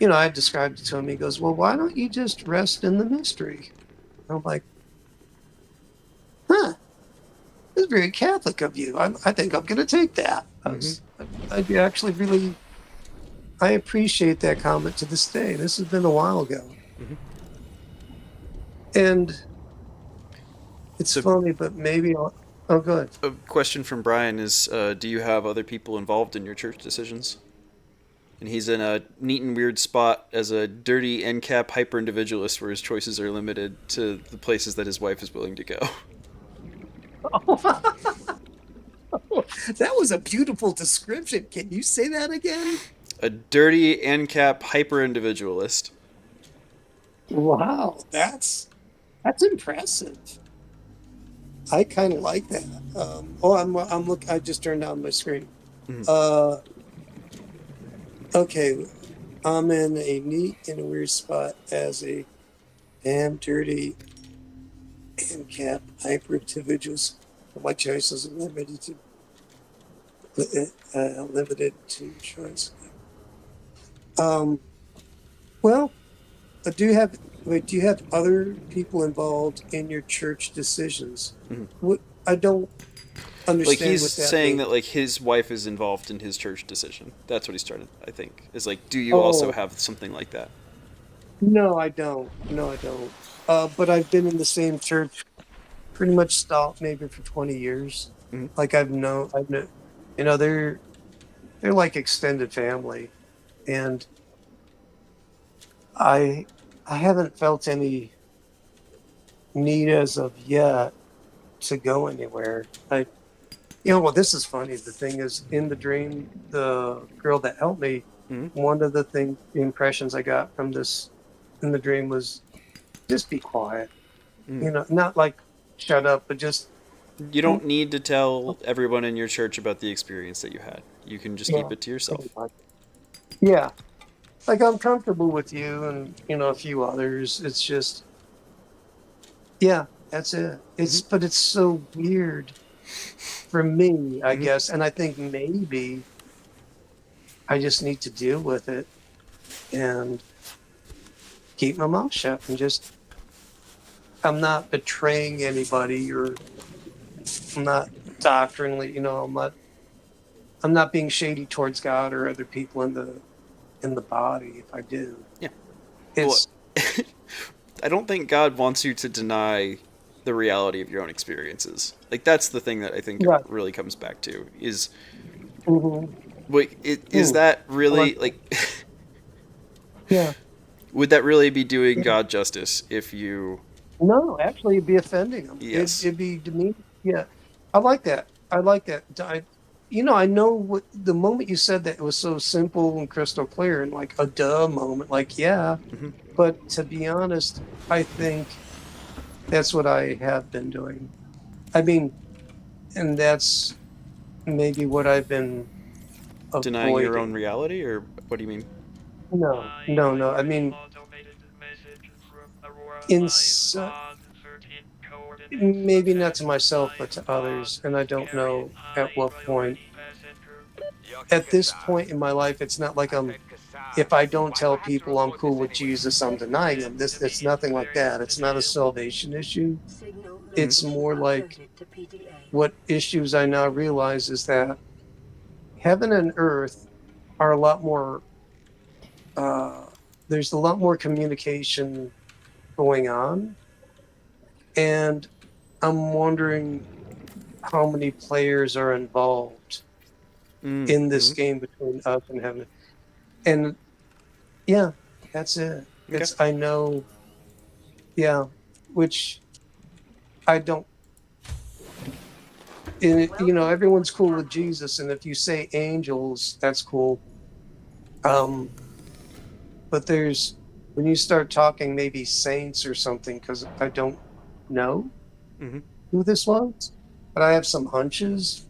I described it to him. He goes, well, why don't you just rest in the mystery? I'm like, huh, that's very Catholic of you. I think I'm going to take that. Mm-hmm. I actually really, I appreciate that comment to this day. This has been a while ago. Mm-hmm. And it's So, funny, but maybe oh, good. a question from Brian is: do you have other people involved in your church decisions? And he's in a neat and weird spot as a dirty end cap hyper individualist, where his choices are limited to the places that his wife is willing to go. That was a beautiful description. Can you say that again? A dirty end cap hyper individualist. Wow, that's impressive. I kind of like that. I'm look. I just turned on my screen. Mm-hmm. Okay, I'm in a neat and a weird spot as a damn dirty and cap hyper individuals. My choices are limited to choice. Um, well, do you have wait? Do you have other people involved in your church decisions? Mm-hmm. What I don't Like understand he's what that saying means. that like his wife is involved in his church decision. That's what he started. I think is like, do you also Oh, have something like that? no, I don't. No, I don't. But I've been in the same church pretty much stopped maybe for 20 years. Mm-hmm. Like I've known, they're like extended family, and I I haven't felt any need as of yet to go anywhere. Well, this is funny. The thing is, in the dream, the girl that helped me, Mm-hmm. one of the impressions I got from this in the dream was just be quiet. Mm-hmm. Not like shut up, but just You mm, don't need to tell everyone in your church about the experience that you had. You can just keep yeah, it to yourself. yeah. Like I'm comfortable with you and a few others. It's just yeah, that's it. Mm-hmm. But it's so weird for me, I Mm-hmm. guess, and I think maybe I just need to deal with it and keep my mouth shut and just I'm not betraying anybody or I'm not doctrinally, I'm not being shady towards God or other people in the body if I do. Yeah. Well, It's I don't think God wants you to deny the reality of your own experiences. Like that's the thing that I think it right. really comes back to is Mm-hmm. wait, is that I like really that. like Yeah. would that really be doing God justice if you No, actually, it'd be offending them. yes. It'd be demeaning. Yeah, I like that. I like that. I know what the moment you said that it was so simple and crystal clear and like a duh moment. Like, yeah, Mm-hmm. but to be honest, I think that's what I have been doing. I mean, and that's maybe what I've been Denying your own avoiding. reality or what do you mean? No, no, no. I mean, in so, maybe not to myself, but to others, and I don't know at what point at this point in my life, it's not like if I don't tell people I'm cool with Jesus, I'm denying him. It's nothing like that. It's not a salvation issue. Signal It's location more like uploaded to PDA. what issues I now realize is that heaven and earth are a lot more uh, there's a lot more communication going on, and I'm wondering how many players are involved in this Mm-hmm. game between us and heaven. And yeah, that's it. Okay. It's I know, yeah, which I don't. Everyone's cool with Jesus, and if you say angels, that's cool. Um, but there's when you start talking maybe saints or something, because I don't know Mm-hmm. who this was, but I have some hunches,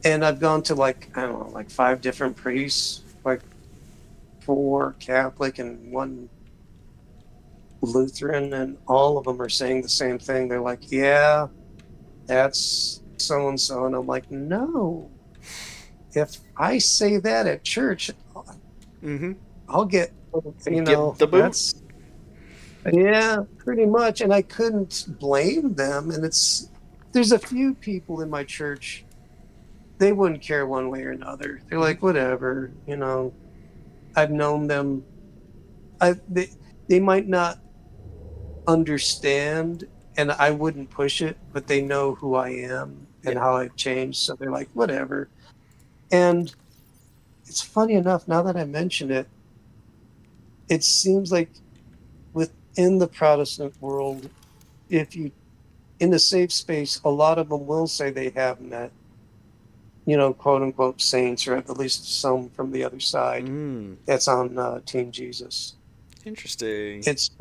and I've gone to like I don't know, like five different priests, like four Catholic and one Lutheran, and all of them are saying the same thing. They're like, "Yeah, that's so and so," and I'm like, "No, if I say that at church, Mm-hmm. I'll get, Get the boot. that's yeah, pretty much." And I couldn't blame them. And there's a few people in my church, they wouldn't care one way or another. They're Mm-hmm. like, whatever, I've known them. They might not understand, and I wouldn't push it, but they know who I am and Yeah. how I've changed. So they're like, whatever. And it's funny enough, now that I mention it, it seems like within the Protestant world, if you in a safe space, a lot of them will say they have met, quote unquote saints, or at least some from the other side Mm. that's on Team Jesus. Interesting. It's,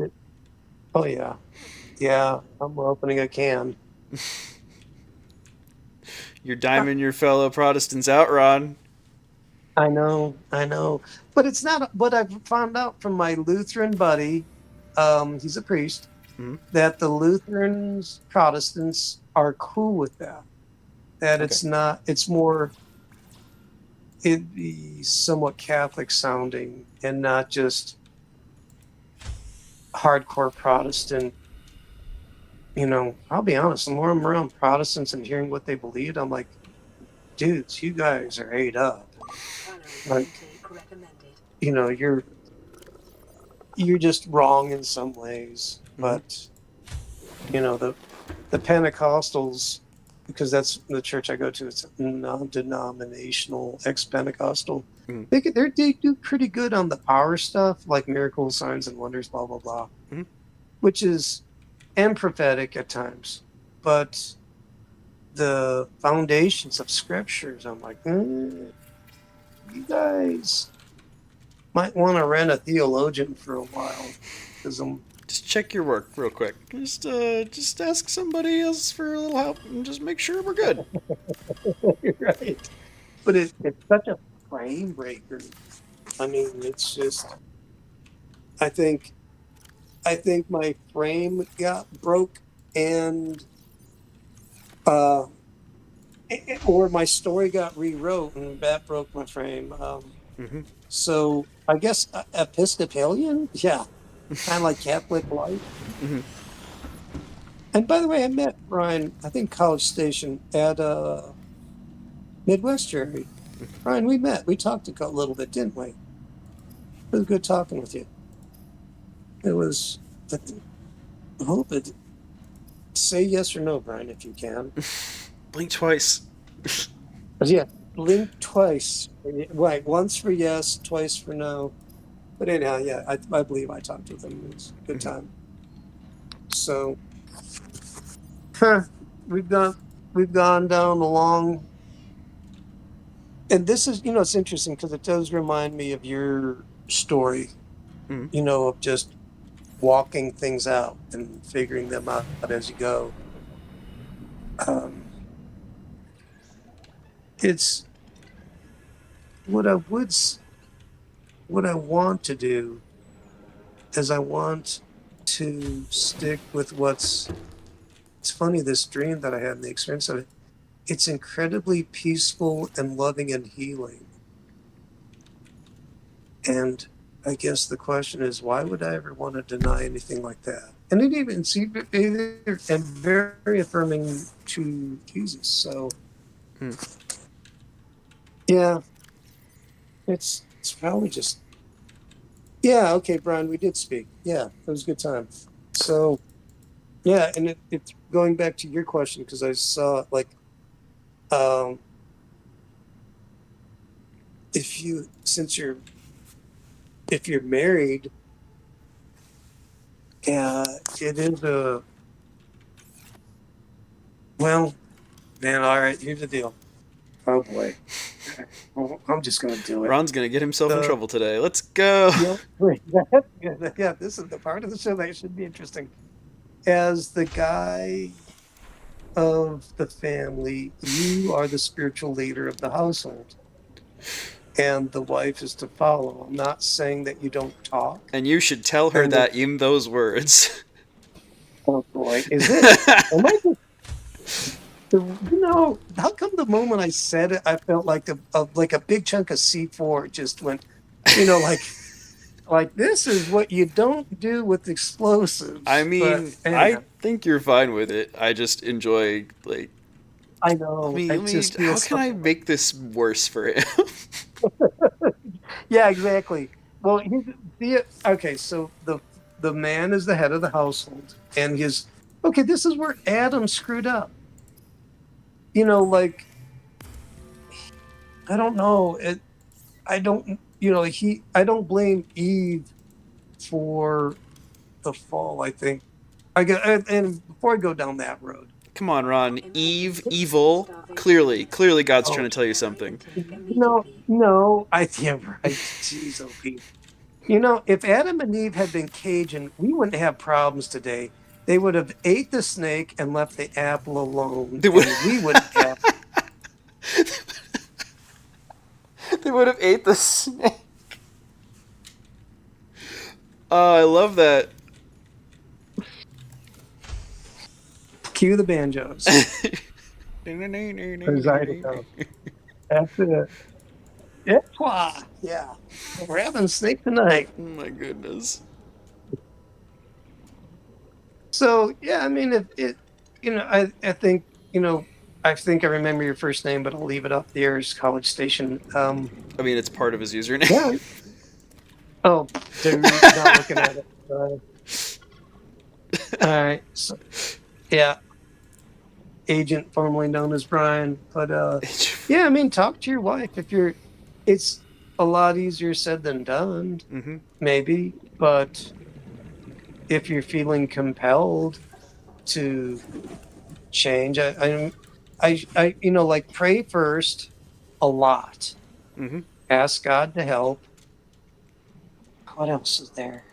oh, yeah. Yeah, I'm opening a can. You're diming your fellow Protestants out, Ron. I know. But it's not what I've found out from my Lutheran buddy. He's a priest, Mm-hmm. that the Lutherans, Protestants are cool with that. That Okay. it's not, it's more, it'd be somewhat Catholic sounding and not just hardcore Protestant. I'll be honest, the more I'm around Protestants and hearing what they believed, I'm like, dudes, you guys are ate up. Like, Intake recommended. you're just wrong in some ways. Mm-hmm. But the Pentecostals, because that's the church I go to, it's non-denominational, ex-Pentecostal. Mm-hmm. They do pretty good on the power stuff, like miracles, signs, and wonders, blah blah blah, Mm-hmm. which is and prophetic at times. But the foundations of scriptures, I'm like, you guys might want to rent a theologian for a while, because I'm Just check your work real quick. Just ask somebody else for a little help and just make sure we're good. right. But it's such a frame breaker. I mean, it's just. I think I think my frame got broke, and uh, or my story got rewrote, and that broke my frame. Mm-hmm. So I guess Episcopalian, yeah, kind of like Catholic life. Mm-hmm. And by the way, I met Brian, I think College Station at Midwest Jerry. Brian, we met. We talked a little bit, didn't we? It was good talking with you. It was. I hope it. Say yes or no, Brian, if you can. Blink twice. But yeah, blink twice. Right, once for yes, twice for no. But anyhow, yeah, I believe I talked with him. It was a good Mm-hmm. time. So, huh, we've gone we've gone down a long, and this is it's interesting because it does remind me of your story. Mm-hmm. Of just walking things out and figuring them out as you go. Um, it's what I would what I want to do is I want to stick with it's funny, this dream that I had and the experience of it, it's incredibly peaceful and loving and healing. And I guess the question is, why would I ever want to deny anything like that? And it even and very affirming to Jesus. So yeah, it's probably just Yeah, okay, Brian, we did speak. Yeah, it was a good time. So, yeah, and it's going back to your question because I saw like um if you since you're if you're married, it is a well, man, all right, here's the deal. Oh boy. Well, I'm just gonna do it. Ron's gonna get himself in The trouble today. Let's go. you know, that's good. Yeah, this is the part of the show that should be interesting. As the guy of the family, you are the spiritual leader of the household, and the wife is to follow. I'm not saying that you don't talk. And you should tell her And the, that in those words. oh boy, is it? Am I just, how come the moment I said it, I felt like like a big chunk of C4 just went, like this is what you don't do with I explosives. But mean, I anyhow, think you're fine with it. I just enjoy like I know I let me just feel how can I something. make this worse for him? Yeah, exactly. Well, okay. So the man is the head of the household, and his okay. This is where Adam screwed up. Like I don't know. I don't. I don't blame Eve for the fall. I think I get. And before I go down that road, Come on, Ron. Eve, Emergencies. evil. Starvation threats. Clearly God's trying oh to tell you Evacuate something. and take no, immediately. no, I yeah, right. Jeez, oh Pete. If Adam and Eve had been Cajun, we wouldn't have problems today. They would have ate the snake and left the apple alone, They would and we wouldn't have. they would have ate the snake. Oh, I love that. Cue the banjos. As I go. That's it. Etwa. Yeah. We're having snake tonight. Oh my goodness. So yeah, I mean, if it, I think, I think I remember your first name, but I'll leave it up there as College Station. I mean, it's part of his Yeah. username. Oh, dude, not looking at it. All right. So, yeah, agent formerly known as Brian. But yeah, I mean, talk to your wife if you're. It's a lot easier said than done, Mm-hmm. maybe. But if you're feeling compelled to change, like pray first a lot. Mm-hmm. Ask God to help. What else is there?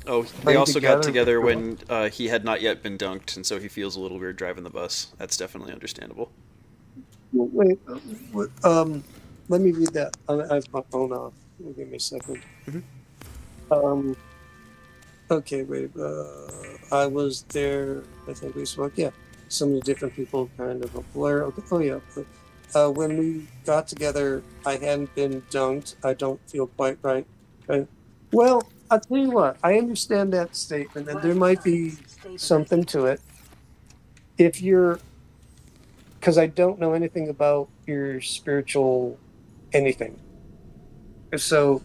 Oh, they Pray also got together with together your wife. when he had not yet been dunked, and so he feels a little weird driving the bus. That's definitely understandable. Wait, let me read that. I have my phone off. Give me a second. Mhm. Um, okay, wait. I was there. I think we spoke. Yeah, so many different people, kind of a blur. Okay. Oh yeah. When we got together, I hadn't been dunked. I don't feel quite right. Okay. Well, I'll tell you what. I understand that statement, and there Vital might signs be something stabilizing. to it. If you're, because I don't know anything about your spiritual anything. So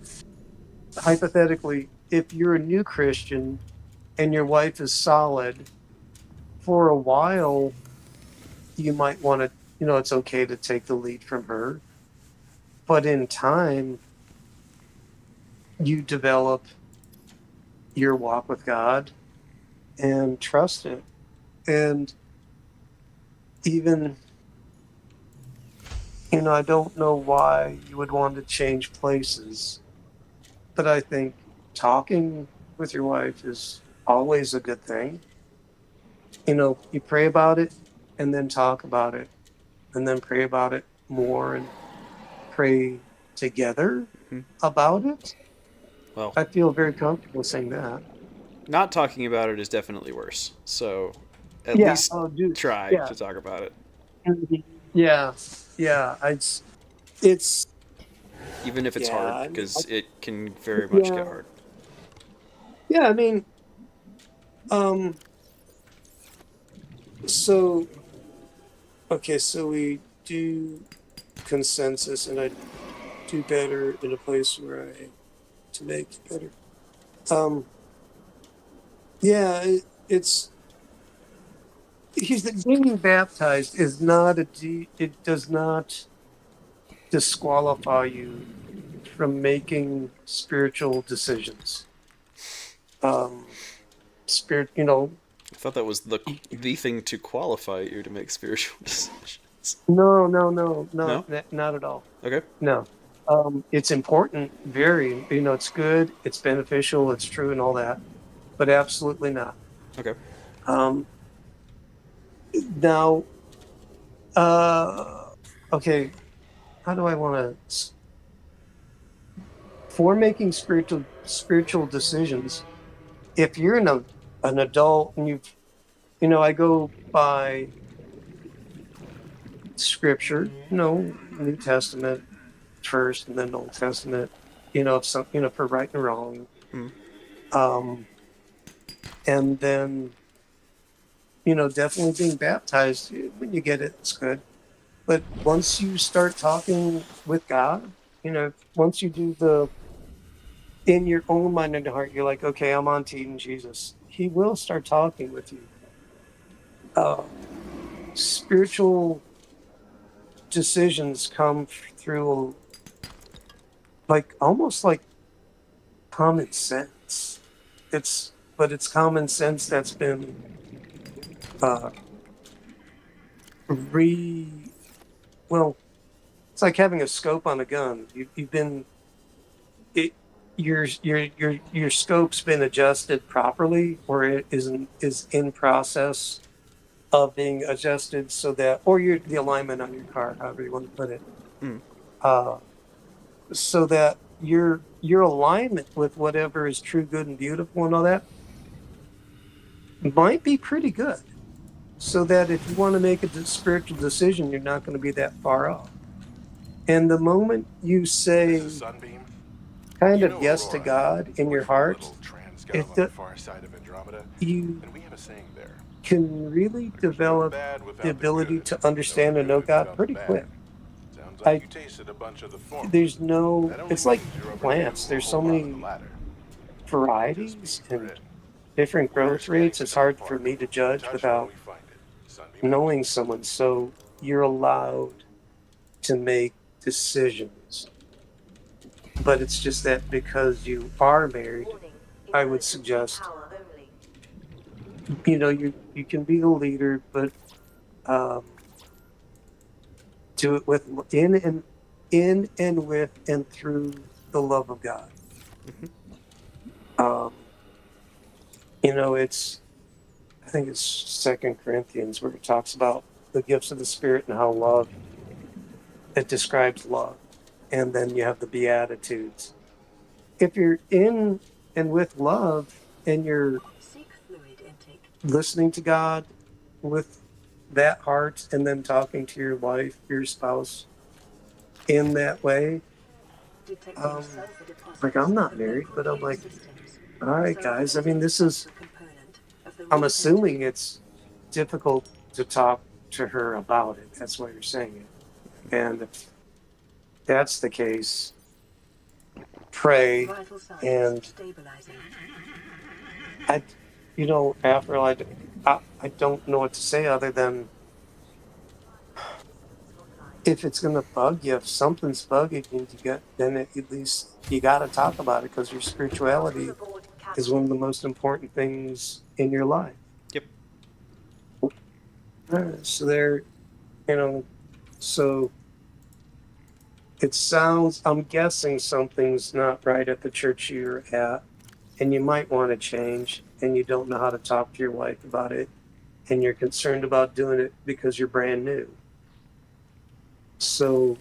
hypothetically, if you're a new Christian and your wife is solid, for a while, you might want to, it's okay to take the lead from her. But in time, you develop your walk with God and trust it. And even, I don't know why you would want to change places, but I think talking with your wife is always a good thing. You pray about it and then talk about it and then pray about it more and pray together Mhm. about it. Well, I feel very comfortable saying that. not talking about it is definitely worse. So, at Yeah. least Oh, dude. try Yeah. to talk about it, Yeah. Yeah. It's, even if it's yeah. hard, because it can very much get Yeah. hard. Yeah. I mean, um, so, okay. So we do consensus and I do better in a place where I to make better. Um, yeah, it's he's being baptized is not it does not disqualify you from making spiritual decisions. Um, spirit, I thought that was the thing to qualify you to make spiritual decisions. no, no, no, no, No? not at all. Okay. No. It's important, very, it's good, it's beneficial, it's true, and all that, but absolutely not. Okay. Um, now, uh, okay, how do I want to, for making spiritual decisions, if you're an adult and I go by scripture, New Testament first and then Old Testament, if some, for right and wrong. Mm. Um, and then, definitely being baptized when you get it, it's good. But once you start talking with God, once you do in your own mind and heart, you're like, okay, I'm on team Jesus. He will start talking with you. Uh, Spiritual decisions come through like almost like common sense. But it's common sense that's been uh, re well. It's like having a scope on a gun. You've been it your scope's been adjusted properly, or it is in process of being adjusted so that, or the alignment on your car, however you want to put it, Mm. uh, so that your alignment with whatever is true, good, and beautiful, and all that might be pretty good. So that if you want to make a spiritual decision, you're not going to be that far off. And the moment you This say is Sunbeam. kind You of know yes to Aurora. God in We're your from a heart, little trans it on the far side of Andromeda, you and we have a saying there. can really There's no develop bad the without the ability good, to no understand and know good God without the pretty bad. quick. Sounds like I you tasted a bunch of the former. there's no That only It's like means you're overdue plants. a There's so whole lot of the many latter. Just varieties speaking for and it. different We're growth scanning rates. for It's that hard for part. me to In judge touch when without we find it. Sunbeam out. knowing someone. So you're allowed to make decisions. But it's just that because you are married, I would suggest, you can be the leader, but um, do it in and with and through the love of God. Hmm. Um, it's I think it's Second Corinthians where it talks about the gifts of the Spirit and how it describes love, and then you have the Beatitudes. If you're in and with love, and you're Seek fluid intake. listening to God with that heart, and then talking to your wife, your spouse in that way, Detecting um, sulfur like deposits I'm in not the married, local but I'm cave like, systems. all right, Sulfur guys. I is mean, an this is. essential component of the I'm represented. assuming it's difficult to talk to her about it. That's why you're saying it. And if that's the case, pray. Vital signs And stabilizing. I, after I don't know what to say other than if it's going to bug you, if something's bugging you, then at least you got to talk about it because your spirituality is one of the most important things in your life. Yep. So there, you know, so I'm guessing something's not right at the church you're at, and you might want to change, and you don't know how to talk to your wife about it, and you're concerned about doing it because you're brand new. So,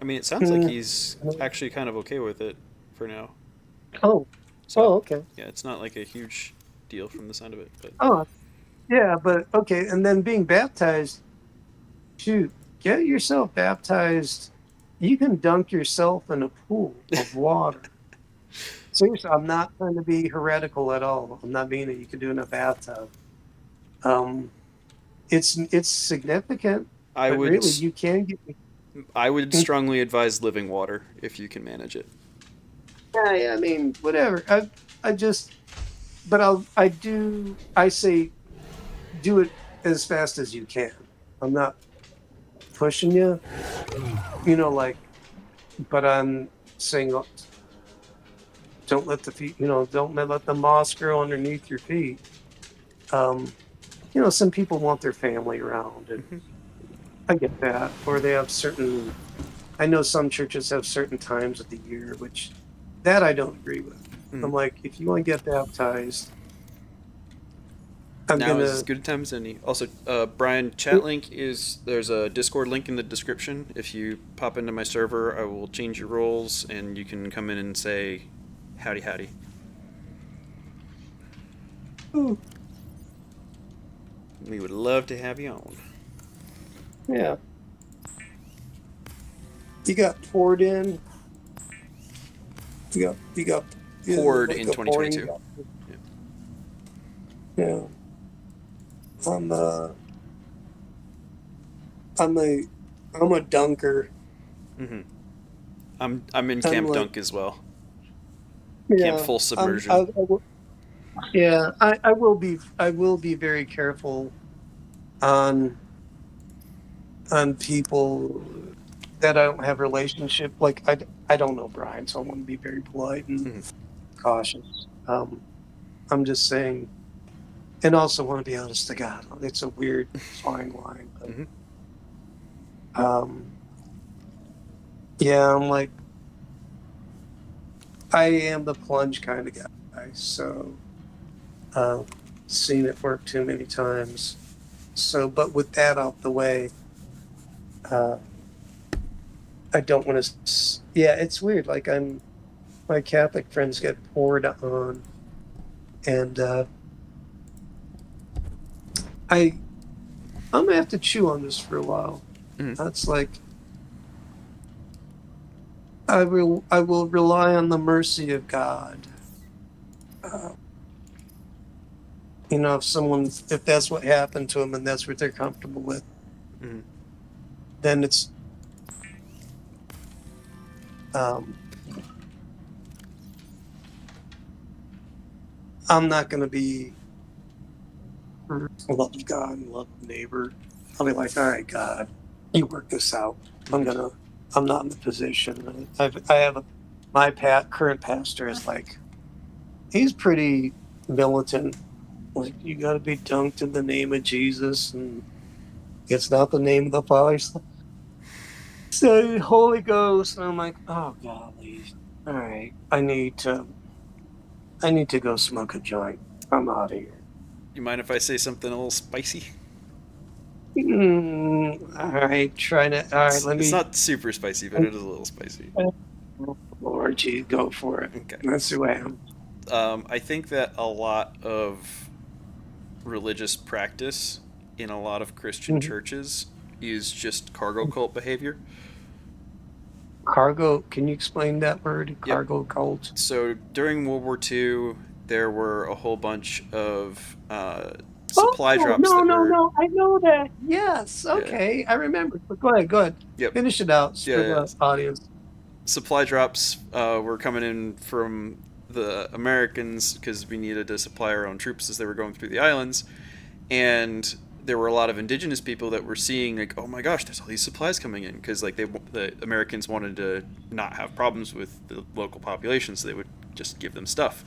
I mean, it sounds like mm, he's actually kind of okay with it for now. oh, So, okay. yeah, it's not like a huge deal from the sound of it, but Oh, yeah, but okay. And then being baptized, shoot, get yourself baptized. You can dunk yourself in a pool of water. Seriously, I'm not trying to be heretical at all. I'm not being that you can do it in a bathtub. Um, it's significant, I but would really s- you can get. I would Mm, strongly advise living water if you can manage it. Yeah, I mean, whatever. I just, but I say do it as fast as you can. I'm not pushing you, like, but I'm saying don't let the feet, don't let the moss grow underneath your feet. Um, some people want their family around, and Hmm. I get that. Or they have certain, I know some churches have certain times of the year, which that I don't agree with. Hmm. I'm like, if you want to get baptized, I'm Now is as gonna. good a time as any. Also, Brian, chat link is there's a Discord link in the description. If you pop into my server, I will change your roles, and you can come in and say, "Howdy, howdy." Ooh, We would love to have you on. yeah, you got poured in. You got Horde like in a pouring. 2022. Yeah. Yeah, I'm I'm a I'm a dunker. Hmm. I'm in I'm Camp like, Dunk as well. Camp yeah, Full I'm Submersion. yeah, I will be very careful on people that I don't have relationship. Like I don't know Brian, so I want to be very polite and Hmm. cautious. I'm just saying, and also want to be honest to God. It's a weird fine line, but Hmm. um, yeah, I'm like I am the plunge kind of guy, so uh, seen it work too many times. So, but with that out the way, uh, I don't want to. Yeah, it's weird. Like my Catholic friends get poured on, and I I'm gonna have to chew on this for a while. Hmm. That's like I will rely on the mercy of God. Uh, if that's what happened to them and that's what they're comfortable with, Hmm. then it's um, I'm not going to be love of God and love of neighbor. I'll be like, all right, God, you work this out. I'm Hmm. gonna. I'm not in the position. My current pastor is like he's pretty militant. Like you got to be dunked in the name of Jesus, and it's not the name of the Father, Son, Holy Ghost. And I'm like, oh golly, all right. I need to go smoke a joint. I'm out of here. You mind if I say something a little spicy? All right, try to. All right, let It's me. not super spicy, but it is a little spicy. Lord, gee, go for it. Okay. Let's see what happens. I think that a lot of religious practice in a lot of Christian Mhm. churches is just cargo cult behavior. Cargo. Can you explain that word? Yep. Cargo cult. So during World War II, there were a whole bunch of supply Oh drops no, that no, were. no! I know that. Yes. Yeah. Okay, I remember. But go ahead. Go ahead. Yep. Finish it out for Yeah. the audience. Supply drops were coming in from the Americans because we needed to supply our own troops as they were going through the islands, and there were a lot of indigenous people that were seeing like, oh my gosh, there's all these supplies coming in because like the Americans wanted to not have problems with the local population, so they would just give them stuff.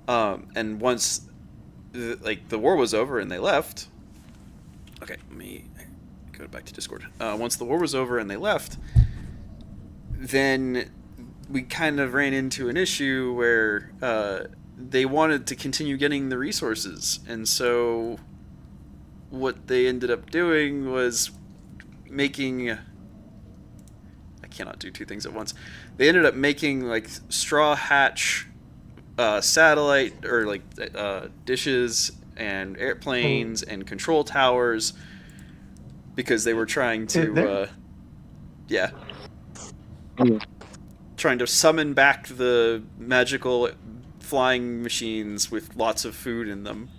And once the war was over and they left, okay, let me go back to Discord. Once the war was over and they left, then we kind of ran into an issue where they wanted to continue getting the resources, and so what they ended up doing was making. I cannot do two things at once. They ended up making like straw hatch satellite or like dishes and Mm. airplanes and control towers because they were trying to There. yeah, trying to summon back the magical flying machines with lots of food in them.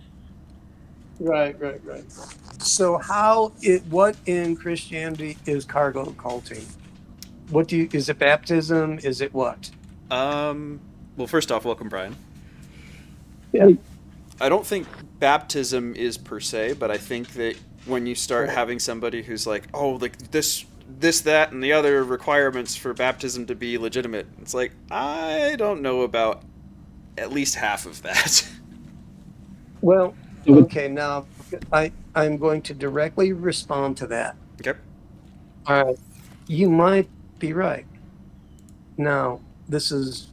Right, right, right. So what in Christianity is cargo culting? What is it baptism? Is it what? Well, first off, welcome, Brian. Yeah. I don't think baptism is per se, but I think that when you start having somebody who's like, oh, like this, that, and the other requirements for baptism to be legitimate, it's like, I don't know about at least half of that. Well, So okay, now I'm going to directly respond to that. Okay. All right. You might be right. Now, this is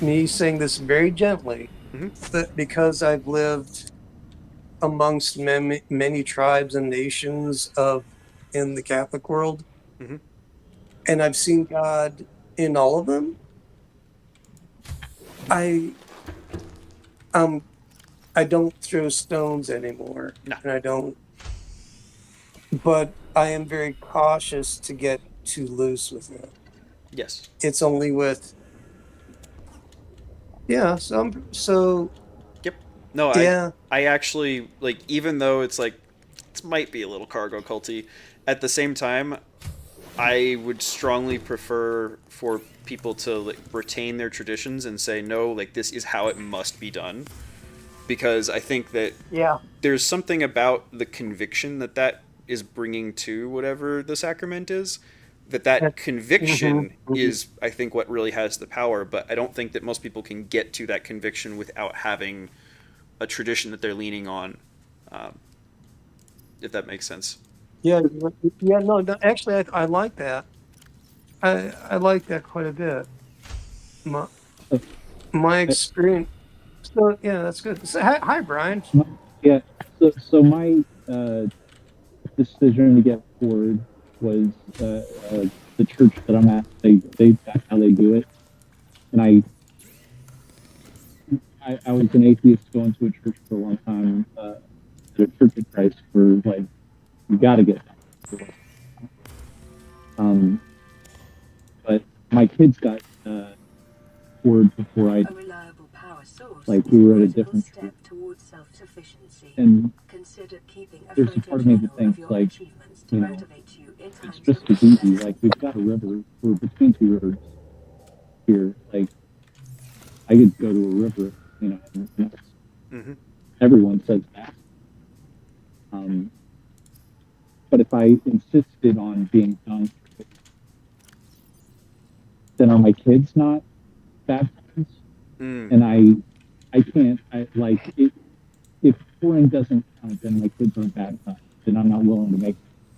me saying this very gently, Mhm. but because I've lived amongst many tribes and nations of in the Catholic world, Mhm. and I've seen God in all of them. I um I don't throw stones anymore, No. and I don't. But I am very cautious to get too loose with it. Yes. It's only with yeah. So Yep. No, I yeah. I actually like, even though it's like this might be a little cargo culty, at the same time I would strongly prefer for people to like retain their traditions and say no, like this is how it must be done, because I think that Yeah. there's something about the conviction that that is bringing to whatever the sacrament is, that Mhm, conviction mhm. is, I think, what really has the power. But I don't think that most people can get to that conviction without having a tradition that they're leaning on, um, if that makes sense. Yeah, yeah, no, actually, I like that. I like that quite a bit. My Uh, my uh, experience. So yeah, that's good. So, hi, Brian. my, yeah. So my decision to get forward was the church that I'm at. That's how they do it, and I was an atheist going to a church for a long time. The Church of Christ for like you got to get that. Um, but my kids got forward before I A reliable power source like is we a were at a critical different step church, towards self-sufficiency. and Consider keeping a there's a part of me that photojournal of thinks your like achievements to you know motivate you in it's times just of as easy. distress. Like we've got a river. We're between two rivers here. Like I could go to a river, and Mm-hmm. everyone says that. Um, but if I insisted on being dunked, then are my kids not baptized? Mm. And I can't. I like it, if pouring doesn't count, then my kids aren't baptized. Then I'm not willing to make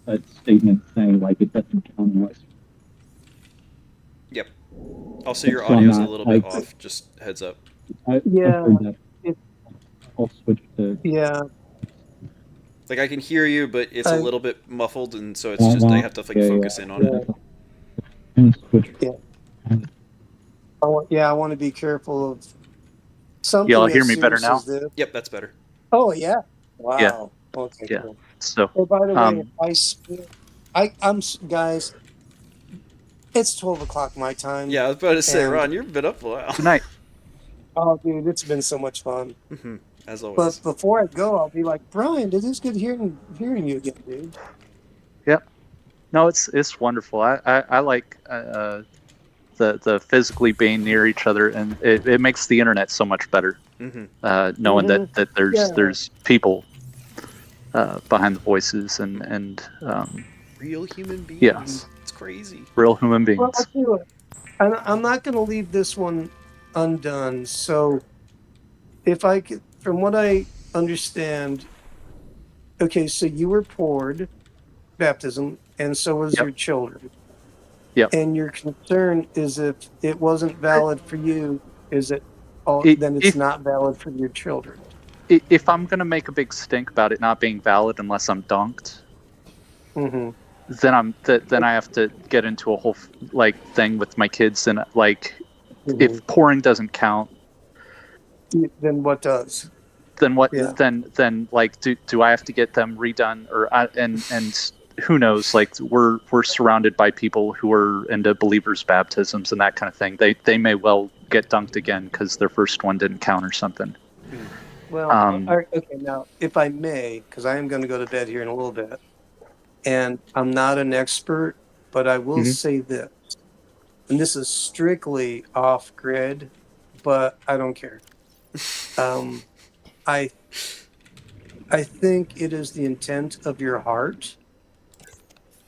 a statement saying like it doesn't count unless. Yep. Also, your So I'm audio's a not little bit like off. Just heads up. I've Yeah, heard that. it, I'll switch to yeah. Like I can hear you, but it's a I little bit muffled, and so it's wah, just I wah. have to like Yeah, focus in on it. yeah, yeah. I'm gonna switch. yeah. I want to be careful of Y'all something hear as me better serious now? as this. Yep, that's better. Oh yeah. Yeah, Wow. Okay, yeah. cool. So, Oh, by the way, um, guys. It's 12 o'clock my time, Yeah, I was about to say, and Ron, you've been up a while. good night. oh, dude, it's been so much fun. As But always. before I go, I'll be like, Brian, it is good hearing you again, dude. Yep. No, it's wonderful. I like the physically being near each other, and it makes the internet so much better. Mm-hmm. Knowing Hmm. that Yeah. there's people behind the voices and Real human yeah, beings. It's crazy. real human Well, I'll beings. tell you what. I'm not going to leave this one undone. So, if I could, from what I understand, okay, so you were poured baptism, and so was Yep. your children. Yep. And your concern is if it wasn't valid for you, is it? Oh, I- then it's If not valid for your children. if I'm gonna make a big stink about it not being valid unless I'm dunked, Hmm. then I have to get into a whole like thing with my kids and like Hmm. if pouring doesn't count, Then what does? then what? Yeah. Then like do I have to get them redone and who knows? Like we're surrounded by people who are into believers' baptisms and that kind of thing. They may well get dunked again because their first one didn't count or something. Well, Um, okay. Now, if I may, because I am going to go to bed here in a little bit, and I'm not an expert, but I will mhm. say this, and this is strictly off grid. but I don't care. Um, I I think it is the intent of your heart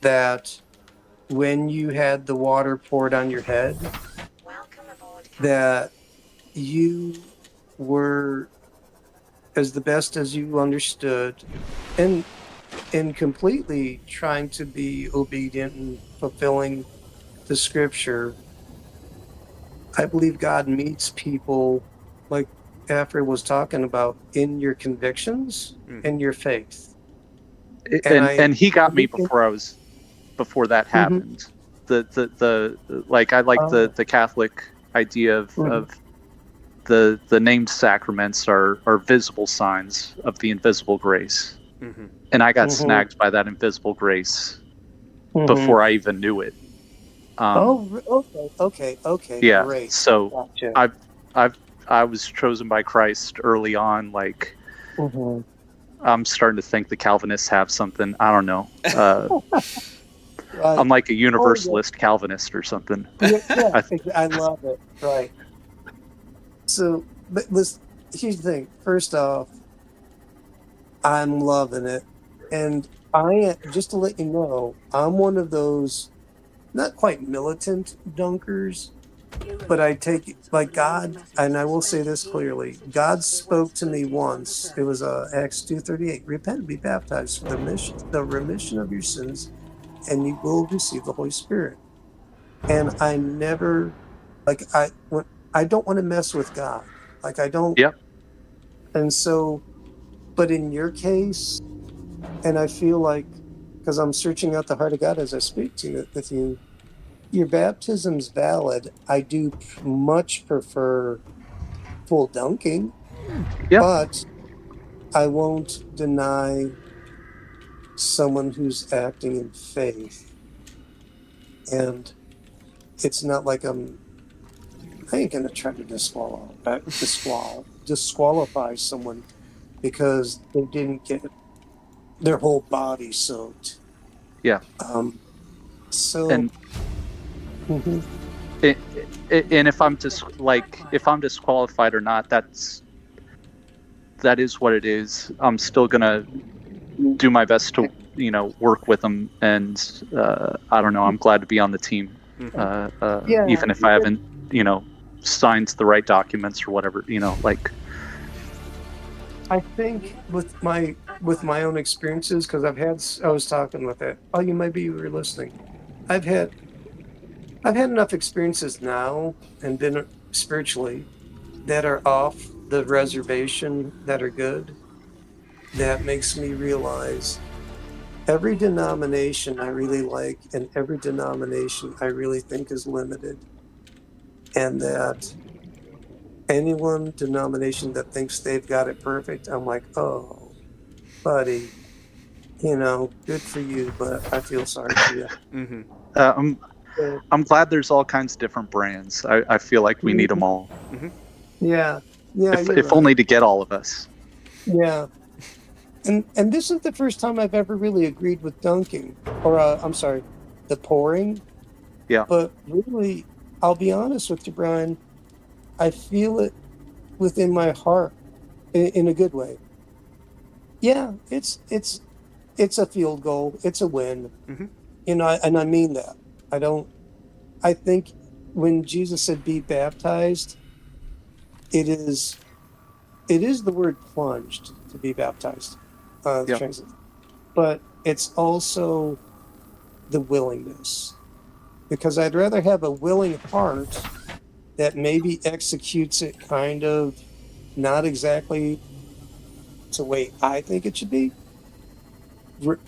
that when you had the water poured on your head, that you were as the best as you understood and completely trying to be obedient and fulfilling the scripture. I believe God meets people like Afra was talking about in your convictions and your faith. And And he got me think, before that mhm, happened. The like I like oh, the Catholic idea mhm, of the named sacraments are visible signs of the invisible grace. Mm-hmm. And I got mhm, snagged by that invisible grace mhm. before I even knew it. Um, Oh, okay, yeah, great. so Gotcha. I've I've I was chosen by Christ early on. Like Mhm. I'm starting to think the Calvinists have something. I don't know. I'm Right. like a Oh, yeah. universalist Calvinist or something. Yeah, yeah, I, I love it. Right. So, but listen, here's the thing. First off, I'm loving it. And just to let you know, I'm one of those not quite militant dunkers, but I take like God, and I will say this clearly: God spoke to me once. It was Acts 2:38. Repent, and be baptized for the remission of your sins, and you will receive the Holy Spirit. And I never, like I don't want to mess with God. Like I don't, yep. and so, but in your case, and I feel like because I'm searching out the heart of God as I speak to it with you, your baptism's valid. I do much prefer full dunking, Yep. but I won't deny someone who's acting in faith. And it's not like I ain't gonna try to disqualify someone because they didn't get their whole body soaked. Yeah. Um, so, And mhm, it, and if I'm if I'm disqualified or not, that is what it is. I'm still gonna do my best to work with them, and I don't know. I'm glad to be on the team, Mm-hmm. yeah, even if I haven't signed the right documents or whatever. Like I think with my own experiences because I was talking with it. Oh, you were listening. I've had I've had enough experiences now and been spiritually that are off the reservation that are good. That makes me realize every denomination I really like and every denomination I really think is limited, and that anyone denomination that thinks they've got it perfect, I'm like, oh, buddy, good for you, but I feel sorry for you. Mm-hmm. uh, I'm So, I'm glad there's all kinds of different brands. I feel like we need them mhm, all, Mm-hmm. yeah, yeah, you're if right. only to get all of us. Yeah, and this is the first time I've ever really agreed with dunking, or I'm sorry, the pouring. Yeah. But really, I'll be honest with you, Brian. I feel it within my heart in a good way. Yeah, it's a field goal. It's a win. Mm-hmm. And I mean that. I don't. I think when Jesus said "be baptized," it is it is the word plunged to be baptized. The Yeah. translation, but it's also the willingness because I'd rather have a willing heart that maybe executes it kind of not exactly the way I think it should be,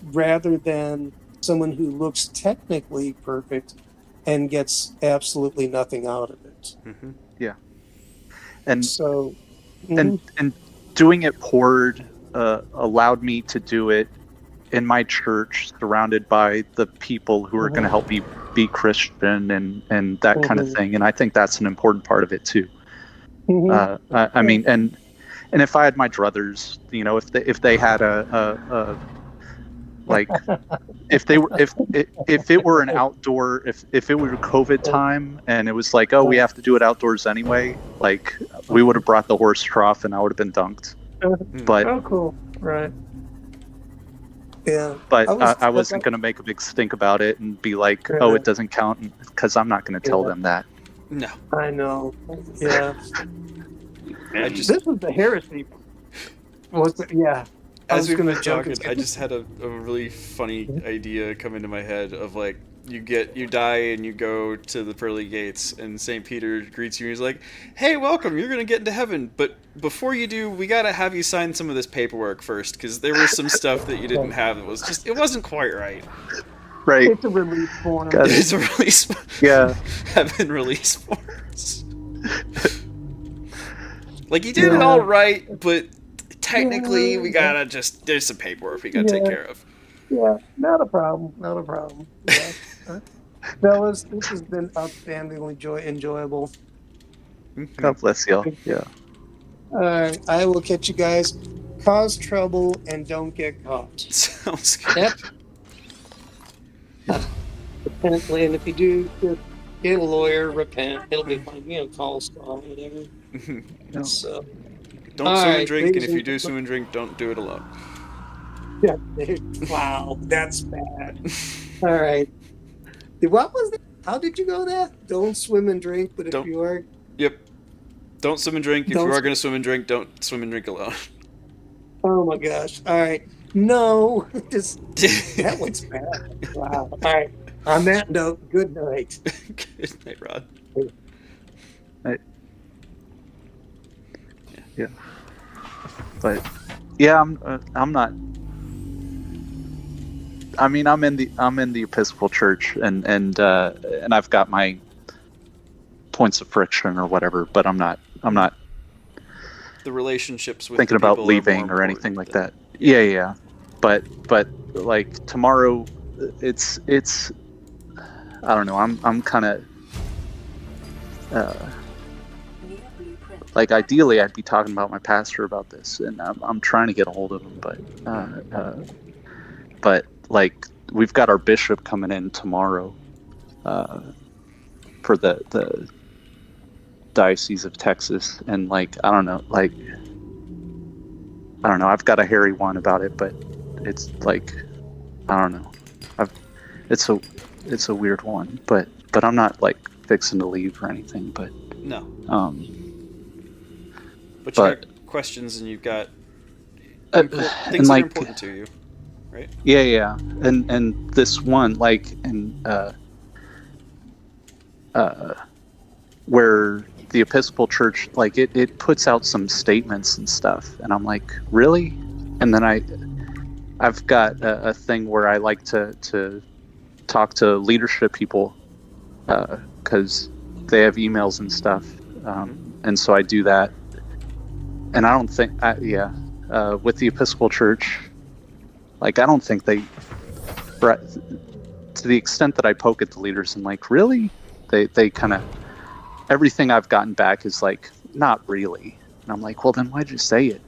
rather than someone who looks technically perfect and gets absolutely nothing out of it. Mm-hmm. Yeah. And So, and mhm, and doing it poured allowed me to do it in my church, surrounded by the people who are going to mhm, help me be Christian and that kind of mhm, thing. And I think that's an important part of it too. mhm, I yeah, mean, and if I had my druthers, if they had Like if it were an outdoor, if it were COVID time and it was like, oh, we have to do it outdoors anyway, like we would have brought the horse trough and I would have been dunked. But Oh, cool. Right. Yeah. but I wasn't going to make a big stink about it and be like, oh, it doesn't count, because I'm not going to tell them that. No. I know. Yeah. This was the heresy. Yeah. As we've been talking, I just had a really funny idea come into my head of like, you die and you go to the pearly gates and St. Peter greets you and he's like, hey, welcome, you're going to get into heaven, but before you do, we got to have you sign some of this paperwork first, because there was some stuff that you didn't have that was just, it wasn't quite right. Right. It's a release form. It's a release. Yeah. Heaven release forms. Like, you did it all right, but technically we gotta just, there's some paperwork we gotta take care of. Yeah, not a problem. Yeah. Fellas, this has been outstandingly enjoyable. God bless y'all. Yeah. I will catch you guys. Cause trouble and don't get caught. Sounds good. Yep. Repentantly, and if you do, just get a lawyer, repent. It'll be fine. Call Scott, whatever. No. So, don't swim and drink, and if you do swim and drink, don't do it alone. Yeah. Wow, that's bad. All right. What was that? How did you go there? Don't swim and drink, but if you are... Yep. Don't swim and drink. If you are going to swim and drink, don't swim and drink alone. Oh my gosh. All right. No. That one's bad. Wow. All right. On that note, good night. Good night, Rod. Yeah. But yeah, I'm not. I mean, I'm in the Episcopal Church, and I've got my points of friction or whatever, but I'm not the relationships with thinking about leaving or anything like that. Yeah. But like tomorrow, it's I don't know. I'm kind of like, ideally I'd be talking about my pastor about this, and I'm trying to get a hold of him, but like, we've got our bishop coming in tomorrow for the Diocese of Texas, and like, I don't know, I've got a hairy one about it, but it's like, I don't know, it's a weird one, but I'm not like fixing to leave or anything, but no. But you got questions, and you've got things that are important to you, right? Yeah. And this one, like, and where the Episcopal Church, like, it puts out some statements and stuff, and I'm like, really? And then I've got a thing where I like to talk to leadership people, because they have emails and stuff, and so I do that. And I don't think, with the Episcopal Church, like, I don't think they, to the extent that I poke at the leaders and like, really? They kind of, everything I've gotten back is like, not really. And I'm like, well, then why'd you say it?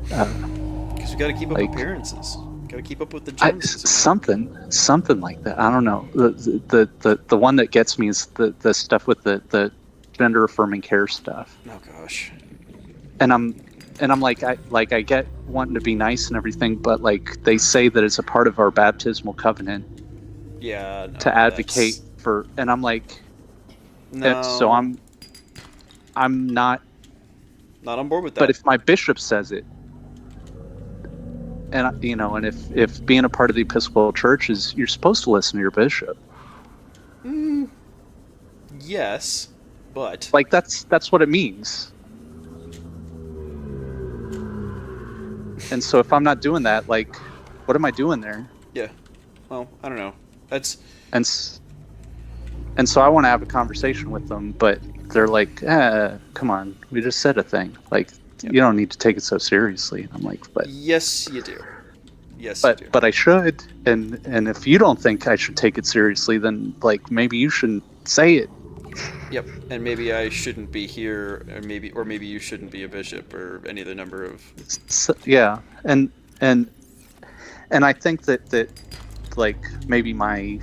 Because you got to keep up appearances. Got to keep up with the Joneses. Something like that. I don't know. The one that gets me is the stuff with the gender affirming care stuff. Oh gosh. And I'm like, I get wanting to be nice and everything, but like, they say that it's a part of our baptismal covenant. Yeah. No, to advocate for, and I'm like, no. So I'm not on board with that. But if my bishop says it, and and if being a part of the Episcopal Church is, you're supposed to listen to your bishop. Yes, but like, that's what it means. And so if I'm not doing that, like, what am I doing there? Yeah. Well, I don't know. That's and so I want to have a conversation with them, but they're like, come on, we just said a thing. Like, you don't need to take it so seriously. And I'm like, but yes, you do. Yes, but you do. But I should. And if you don't think I should take it seriously, then like, maybe you shouldn't say it. Yep. And maybe I shouldn't be here, or maybe you shouldn't be a bishop, or any other number of. Yeah, and and I think that like maybe my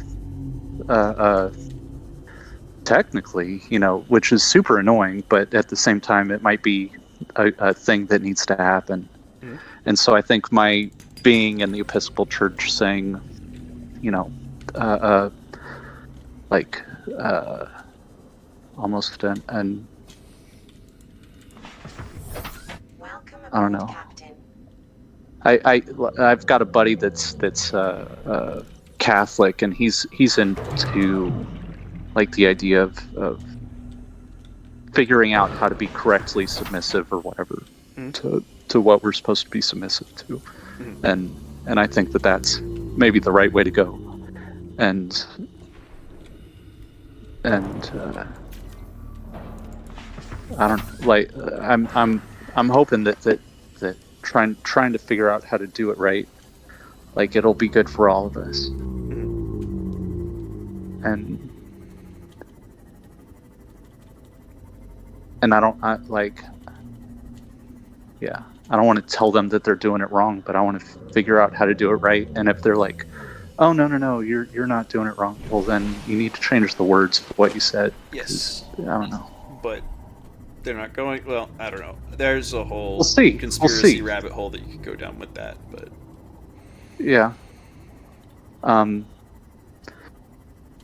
technically, which is super annoying, but at the same time, it might be a thing that needs to happen. Mhm. And so I think my being in the Episcopal Church saying, like almost an I don't know. I've got a buddy that's Catholic, and he's into like the idea of figuring out how to be correctly submissive or whatever to what we're supposed to be submissive to, and I think that's maybe the right way to go, and I don't like I'm hoping that trying to figure out how to do it right, like it'll be good for all of us, and I don't want to tell them that they're doing it wrong, but I want to figure out how to do it right. And if they're like, oh no, you're not doing it wrong, well then you need to change the words of what you said. Yes. I don't know. But they're not going. Well, I don't know. There's a whole We'll see. conspiracy rabbit hole that you could go down with that. But yeah,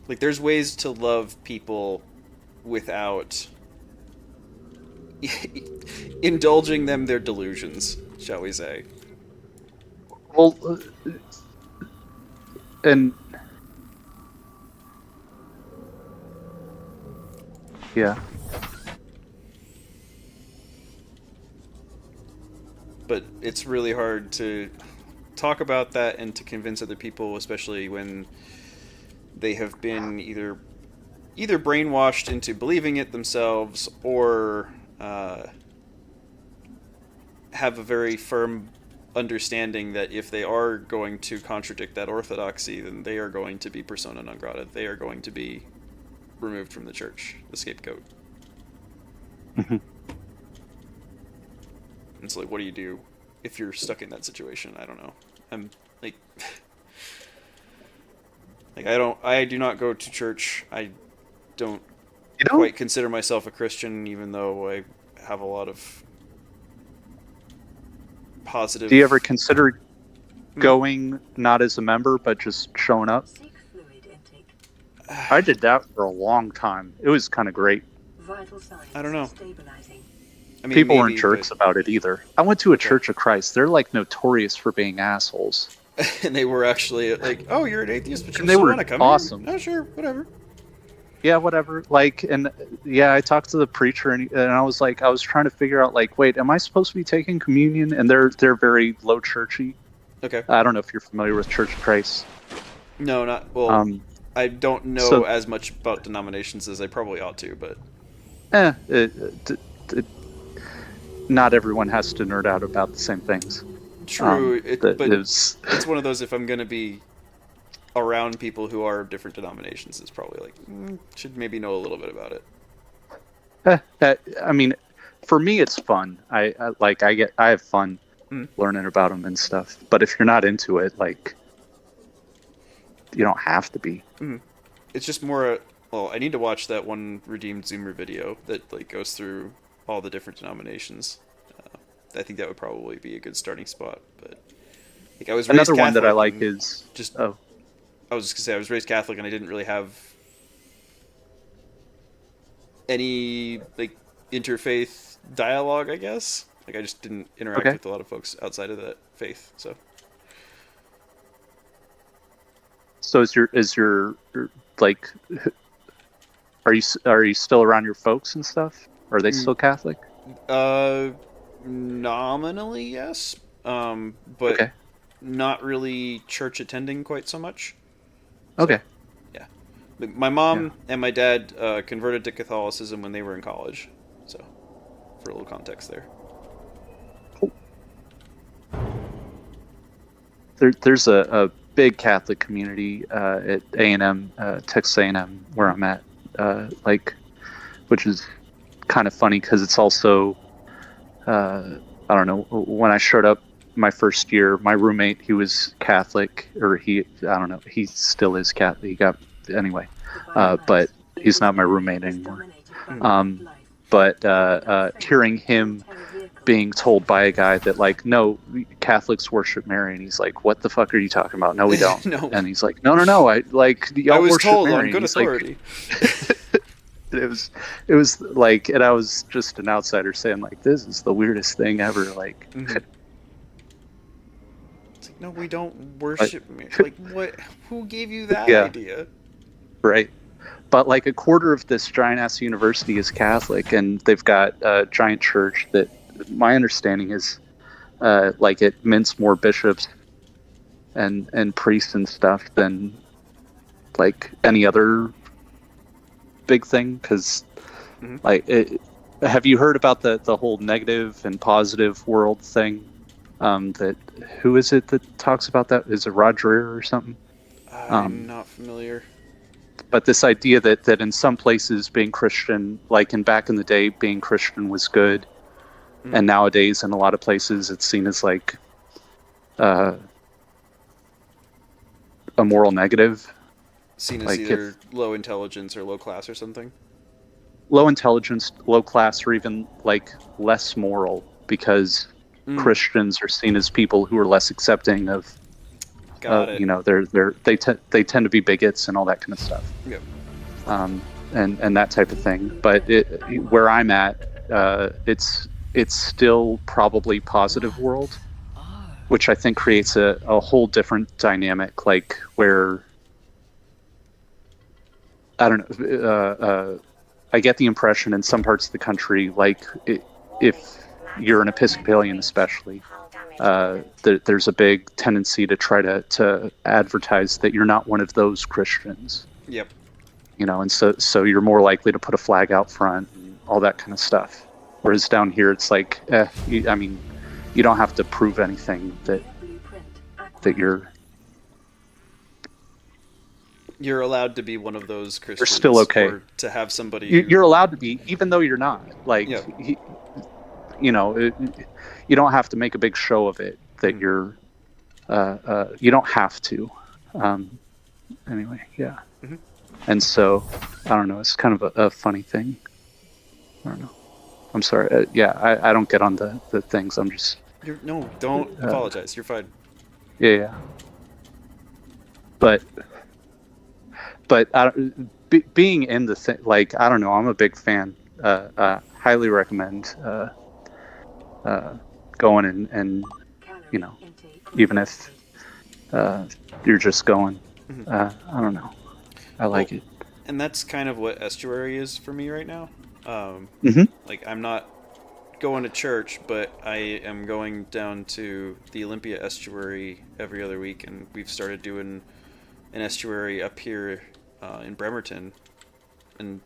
like there's ways to love people without indulging them their delusions, shall we say? well, and yeah. But it's really hard to talk about that and to convince other people, especially when they have been either brainwashed into believing it themselves or have a very firm understanding that if they are going to contradict that orthodoxy, then they are going to be persona non grata. They are going to be removed from the church, the scapegoat. Mm-hmm. It's like, what do you do if you're stuck in that situation? I don't know. I'm like, I do not go to church. I don't quite consider myself a Christian, even though I have a lot of positive. Do you ever consider going not as a member but just showing up? I did that for a long time. It was kind of great. I don't know. I mean, people weren't jerks about it either. I went to a Church of Christ. They're like notorious for being assholes. And they were actually like, "Oh, you're an atheist, but you they still were want to come awesome. Here? Oh, sure, whatever." Yeah, whatever. Like, and yeah, I talked to the preacher, and I was like, I was trying to figure out, like, wait, am I supposed to be taking communion? And they're very low churchy. Okay. I don't know if you're familiar with Church of Christ. No, not well. I don't know as much about denominations as I probably ought to, but. Not everyone has to nerd out about the same things. True, but it's one of those, if I'm going to be around people who are of different denominations, it's probably like, should maybe know a little bit about it. I mean, for me, it's fun. I have fun learning about them and stuff. But if you're not into it, like, you don't have to be. It's just more, well, I need to watch that one Redeemed Zoomer video that like goes through all the different denominations. I think that would probably be a good starting spot. But like, I was raised another one that I Catholic like is just. I was just gonna say I was raised Catholic and I didn't really have any like interfaith dialogue. I guess like I just didn't interact with a lot of folks outside of that faith. So is your like, are you still around your folks and stuff? Are they still Catholic? Nominally, yes. But not really church attending quite so much. Okay. Yeah. My mom and my dad converted to Catholicism when they were in college. So, for a little context there. Cool. There's a big Catholic community at A&M, Texas A&M, where I'm at, which is kind of funny because it's also, I don't know, when I showed up my first year, my roommate, he was Catholic, or I don't know, he still is Catholic. He got anyway, but he's not my roommate anymore. But hearing him being told by a guy that like, no, Catholics worship Mary, and he's like, what the fuck are you talking about? No, we don't. No. And he's like, no, I like y'all I was worship told Mary. on good authority. It was like, and I was just an outsider saying like, this is the weirdest thing ever. Like, it's like, no, we don't worship Mary. Like, what? Who gave you that idea? Right. But like a quarter of this giant ass university is Catholic, and they've got a giant church that my understanding is like it mints more bishops and priests and stuff than like any other big thing. Because have you heard about the whole negative and positive world thing? That who is it that talks about that? Is it Roger or something? I'm not familiar. But this idea that in some places being Christian, like back in the day, being Christian was good, and nowadays in a lot of places it's seen as like a moral negative. Seen as like either low intelligence or low class or something. Low intelligence, low class, or even like less moral, because Christians are seen as people who are less accepting of. You know, they tend to be bigots and all that kind of stuff. Yep. And that type of thing. But where I'm at, it's still probably positive world, which I think creates a whole different dynamic. Like where I don't know. I get the impression in some parts of the country, like if you're an Episcopalian, especially. There's a big tendency to try to advertise that you're not one of those Christians. Yep. You know, and so you're more likely to put a flag out front and all that kind of stuff. Whereas down here, it's like, you don't have to prove anything that you're allowed to be one of those Christians. You're still okay. Or to have somebody. You're allowed to be, even though you're not. Like, you know. You don't have to make a big show of it that you're. You don't have to. Anyway, yeah. And so, I don't know. It's kind of a funny thing. I don't know. I'm sorry. I don't get on the things. I'm just. Don't apologize. You're fine. Yeah. But being in the thing, like, I don't know. I'm a big fan. Highly recommend. Going and you know, even if you're just going, I don't know, I like it. And that's kind of what estuary is for me right now. Like, I'm not going to church, but I am going down to the Olympia estuary every other week, and we've started doing an estuary up here in Bremerton. And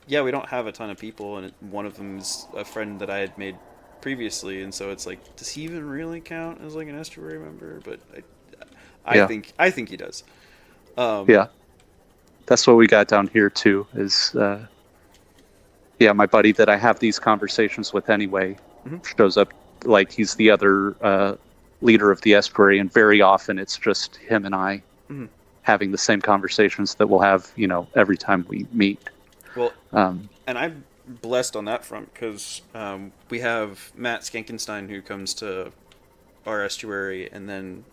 yeah, we don't have a ton of people, and one of them is a friend that I had made previously, and so it's like, does he even really count as like an estuary member? But I think he does. Yeah, that's what we got down here too. Is my buddy that I have these conversations with anyway shows up like he's the other leader of the estuary, and very often it's just him and I having the same conversations that we'll have, you know, every time we meet. Well, and I'm blessed on that front because we have Matt Skankenstein who comes to our estuary, and then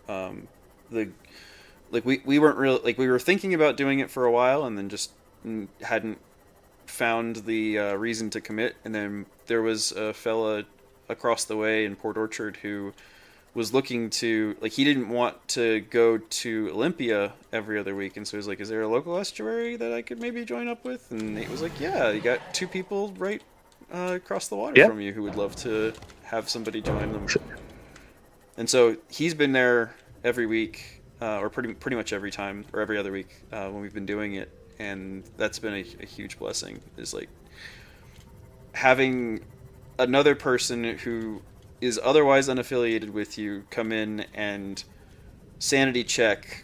we weren't really, like, we were thinking about doing it for a while and then just hadn't found the reason to commit. And then there was a fella across the way in Port Orchard who was looking to, like, he didn't want to go to Olympia every other week, and so he was like, is there a local estuary that I could maybe join up with? And Nate was like, yeah, you got 2 people right across the water from you who would love to have somebody join them. And so he's been there every week, or pretty much every time, or every other week when we've been doing it, and that's been a huge blessing, is like having another person who is otherwise unaffiliated with you come in and sanity check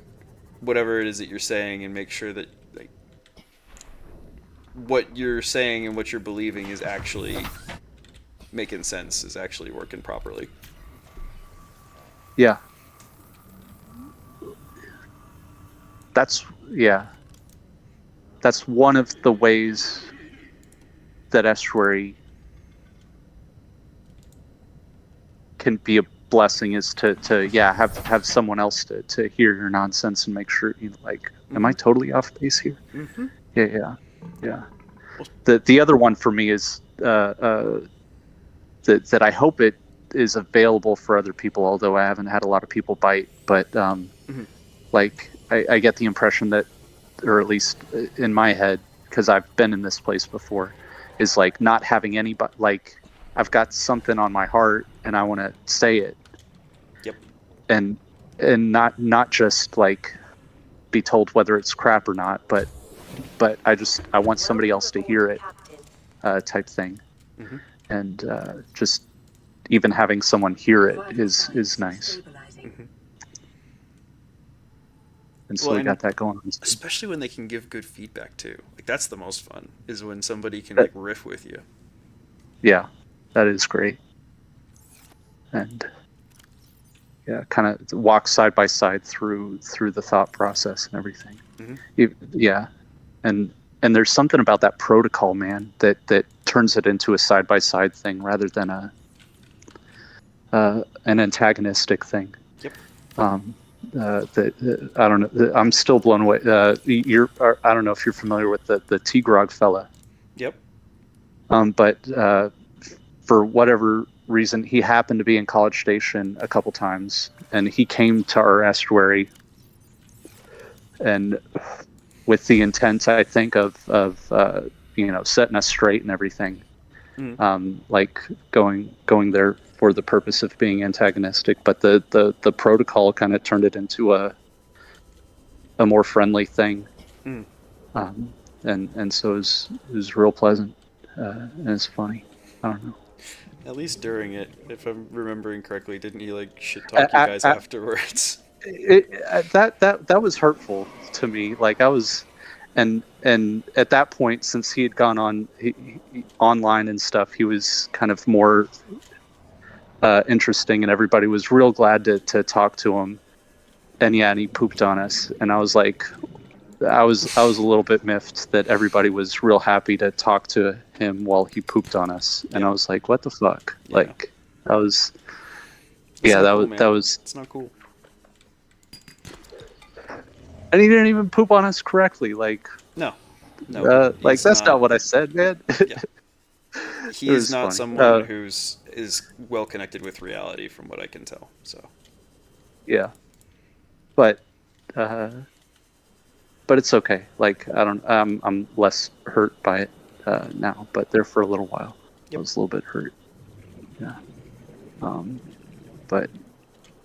whatever it is that you're saying and make sure that, like, what you're saying and what you're believing is actually making sense, is actually working properly. Yeah. That's that's one of the ways that estuary can be a blessing, is to have someone else to hear your nonsense and make sure you like, am I totally off base here? Mm-hmm. Yeah. The other one for me is that I hope it is available for other people, although I haven't had a lot of people bite, but like I get the impression that, or at least in my head, because I've been in this place before, is like not having anybody, like I've got something on my heart and I want to say it. Yep. And not just like be told whether it's crap or not, but I want somebody else to hear it, type thing. Mm-hmm. And just even having someone hear it Vital is signs nice. stabilizing. Mm-hmm. And so Well, we got that going on. especially when they can give good feedback too. Like that's the most fun, is when somebody can That- like riff with you. Yeah, that is great. And yeah, kind of walk side by side through the thought process and everything. Mm-hmm. Yeah, and there's something about that protocol, man, that turns it into a side by side thing rather than an antagonistic thing. Yep. I don't know. I'm still blown away. I don't know if you're familiar with the T-Grog fella. Yep. But for whatever reason, he happened to be in College Station a couple times, and he came to our estuary, and with the intent, I think, of setting us straight and everything. Mm-hmm. Like going there for the purpose of being antagonistic, but the protocol kind of turned it into a more friendly thing. Mm. And so it was real pleasant, and it's funny. I don't know. At least during it, if I'm remembering correctly, didn't he like shit talk you guys afterwards? That was hurtful to me. Like I was, and at that point, since he had gone on online and stuff, he was kind of more interesting, and everybody was real glad to talk to him. And yeah, and he pooped on us, and I was like, I was a little bit miffed that everybody was real happy to talk to him while he pooped on us, and I was like, what the fuck? Yeah. Like that was, It's not that cool, was man. that was. It's not cool. And he didn't even poop on us correctly. Like, No. like he's that's not what I said, man. Yeah. It He was is not funny. someone who's is well connected with reality, from what I can tell. So. Yeah, but it's okay. Like I'm less hurt by it now, but there for a little while, I was a little bit hurt. Yeah. But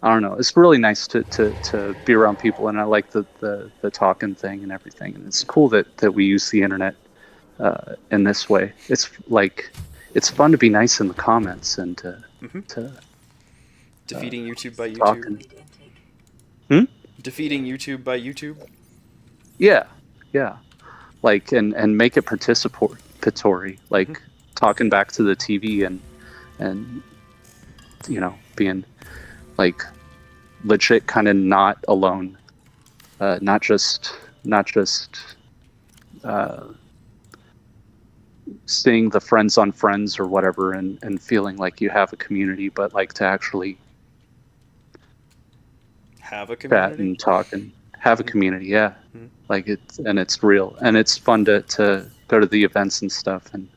I don't know. It's really nice to be around people, and I like the talking thing and everything. And it's cool that we use the internet in this way. It's like it's fun to be nice in the comments and to defeating YouTube by talking. YouTube. Defeating YouTube by YouTube. Yeah. Like and make it participatory. Like talking back to the TV and being like legit kind of not alone, not just seeing the friends on friends or whatever and feeling like you have a community, but like to actually Have a chat community. and talk and have a community. Yeah. Like it's real, and it's fun to go to the events and stuff and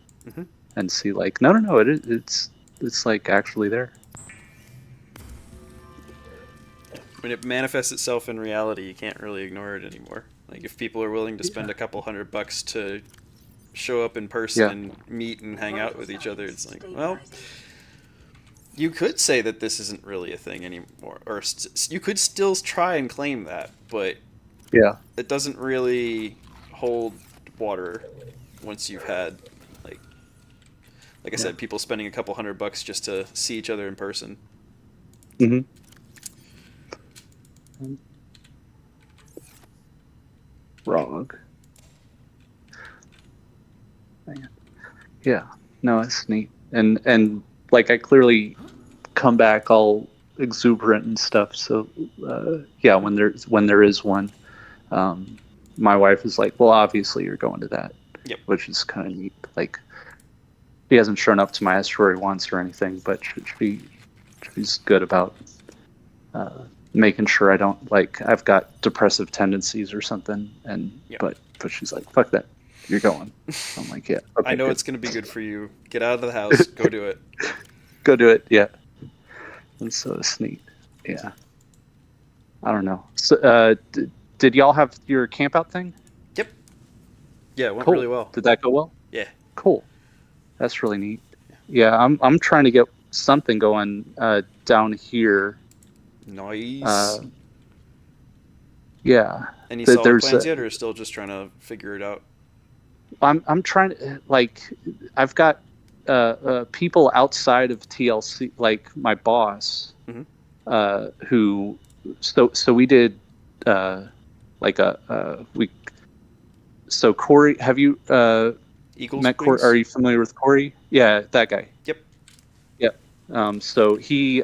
see like no it's like actually there. When it manifests itself in reality, you can't really ignore it anymore. Like if people are willing to spend a couple $100 to show up in person and meet and hang out with each other, it's like, well, you could say that this isn't really a thing anymore, or you could still try and claim that, but it doesn't really hold water once you've had like I said, people spending a couple $100 just to see each other in person. Frog. Yeah, no, it's neat, and like I clearly come back all exuberant and stuff. So yeah, when there is one, my wife is like, well, obviously you're going to that. Yep. Which is kind of neat. Like, she hasn't shown up to my estuary once or anything, but she's good about making sure I don't, like, I've got depressive tendencies or something, and but she's like, fuck that, you're going. I'm like, yeah, okay, I know good. it's going to be good for you. Get out of the house, go do it. Go do it, yeah. And so it's neat, yeah. I don't know. So, did y'all have your camp out thing? Yep. Yeah, it went Cool. really well. Did that go well? Yeah. Cool. That's really neat. Yeah, I'm trying to get something going down here. Nice. Yeah. Any solid there's plans yet, or still just trying to figure it out? I'm trying to, like, I've got people outside of TLC, like my boss, who so we did like we. So Corey, have you Eagles met Corey? wings? Are you familiar with Corey? Yeah, that guy. Yep. Yep. So he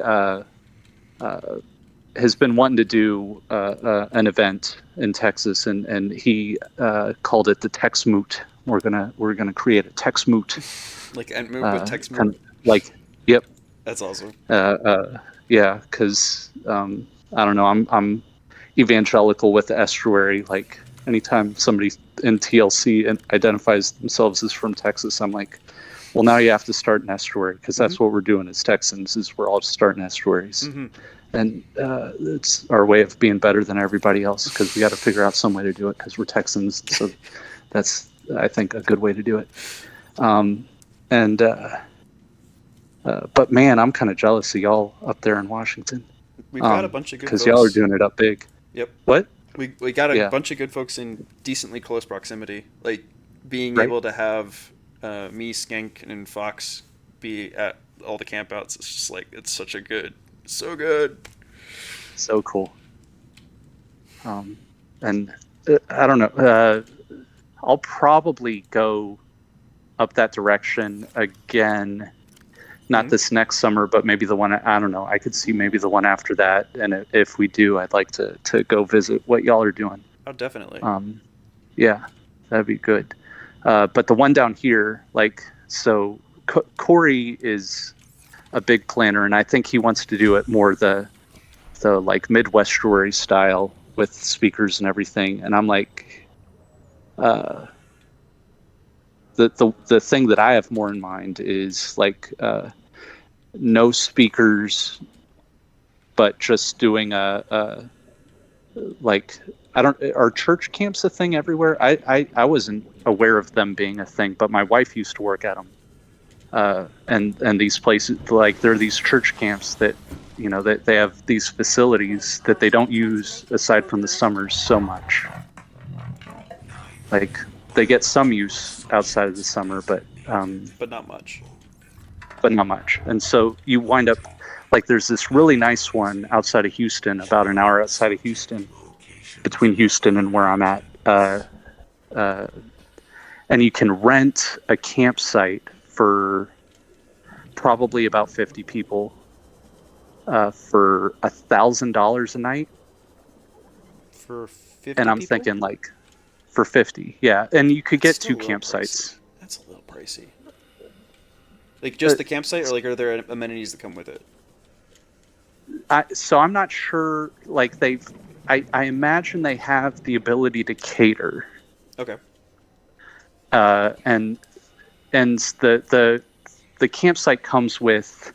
has been wanting to do an event in Texas, and he called it the Tex Moot. We're gonna create a Tex Moot. Like Entmoot, but Tex Moot. Like, yep. That's awesome. Yeah, because I don't know. I'm evangelical with the estuary. Like, anytime somebody in TLC identifies themselves as from Texas, I'm like, well, now you have to start an estuary, because that's what we're doing as Texans, is we're all starting estuaries. And it's our way of being better than everybody else, because we got to figure out some way to do it, because we're Texans. So that's, I think, a good way to do it. But man, I'm kind of jealous of y'all up there in Washington. We've got a bunch of good folks. Because y'all are doing it up big. Yep. What? We got a bunch of good folks in decently close proximity. Like, being able to have me, Skank, and Fox be at all the campouts, it's just like, it's so good. So cool. And I don't know. I'll probably go up that direction again. Not this next summer, but maybe the one, I don't know. I could see maybe the one after that. And if we do, I'd like to go visit what y'all are doing. Oh, definitely. Yeah, that'd be good. But the one down here, like, so Corey is a big planner, and I think he wants to do it more the like Midwestern style with speakers and everything. And I'm like, the thing that I have more in mind is like no speakers, but just doing like, are church camps a thing everywhere? I wasn't aware of them being a thing, but my wife used to work at them. And these places, like, there are these church camps that, you know, that they have these facilities that they don't use aside from the summers so much. Like, they get some use outside of the summer, but not much. But not much. And so you wind up, like, there's this really nice one outside of Houston, about an hour outside of Houston, between Houston and where I'm at. And you can rent a campsite for probably about 50 people for $1,000 a night. For 50 And I'm people? thinking, like, for 50, yeah. And you could get Still two a little campsites. pricey. That's a little pricey. Like, just the campsite, or like, are there amenities that come with it? So I'm not sure. Like, I imagine they have the ability to cater. Okay. And the campsite comes with,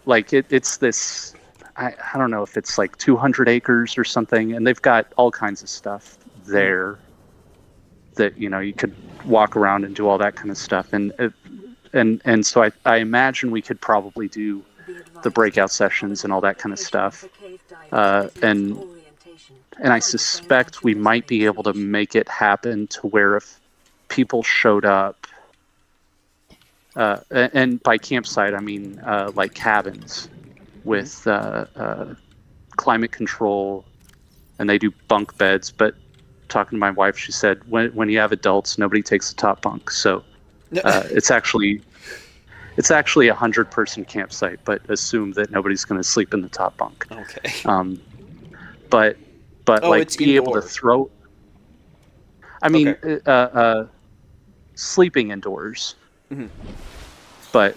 like, it's this, I don't know if it's like 200 acres or something, and they've got all kinds of stuff there that, you know, you could walk around and do all that kind of stuff. And so I imagine we could probably do the breakout sessions and all that kind of stuff. And I suspect we might be able to make it happen to where if people showed up, and by campsite I mean like cabins with climate control, and they do bunk beds. But talking to my wife, she said when you have adults, nobody takes the top bunk, so it's actually It's actually 100-person campsite, but assume that nobody's going to sleep in the top bunk. Okay. But like it's be able to indoor. throw. I mean, Okay. sleeping indoors, Mhm. but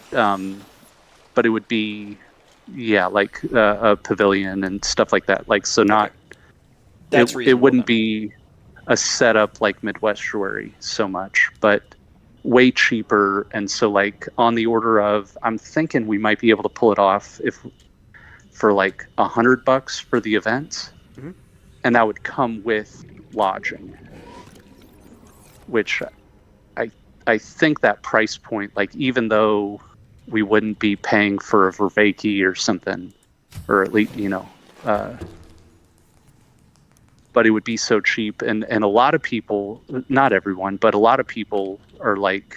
it would be, yeah, like a pavilion and stuff like that. Like, so not That's it reasonable wouldn't then. be a setup like Midwestuary so much, but way cheaper. And so like on the order of, I'm thinking we might be able to pull it off if for like $100 for the event, Mhm. and that would come with lodging, which I think that price point, like even though we wouldn't be paying for a Vervaeke or something, or at least but it would be so cheap, and a lot of people, not everyone, but a lot of people are like,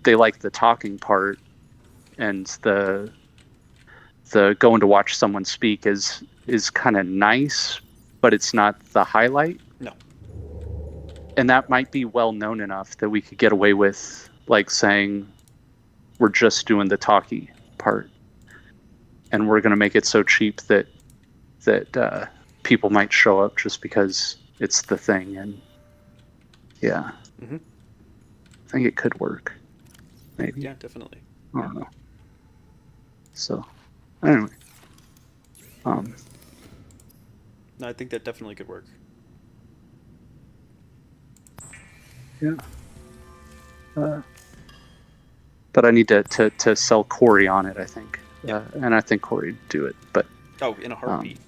they like the talking part, and the going to watch someone speak is kind of nice, but it's not the highlight. No. And that might be well known enough that we could get away with like saying we're just doing the talkie part, and we're going to make it so cheap that people might show up just because it's the thing. And yeah, Mm-hmm. I think it could work. Maybe. Yeah, definitely. I don't know. So, anyway, No, I think that definitely could work. yeah. But I need to sell Corey on it, I think. Yeah. And I think Corey would do it. But Oh, in a heartbeat.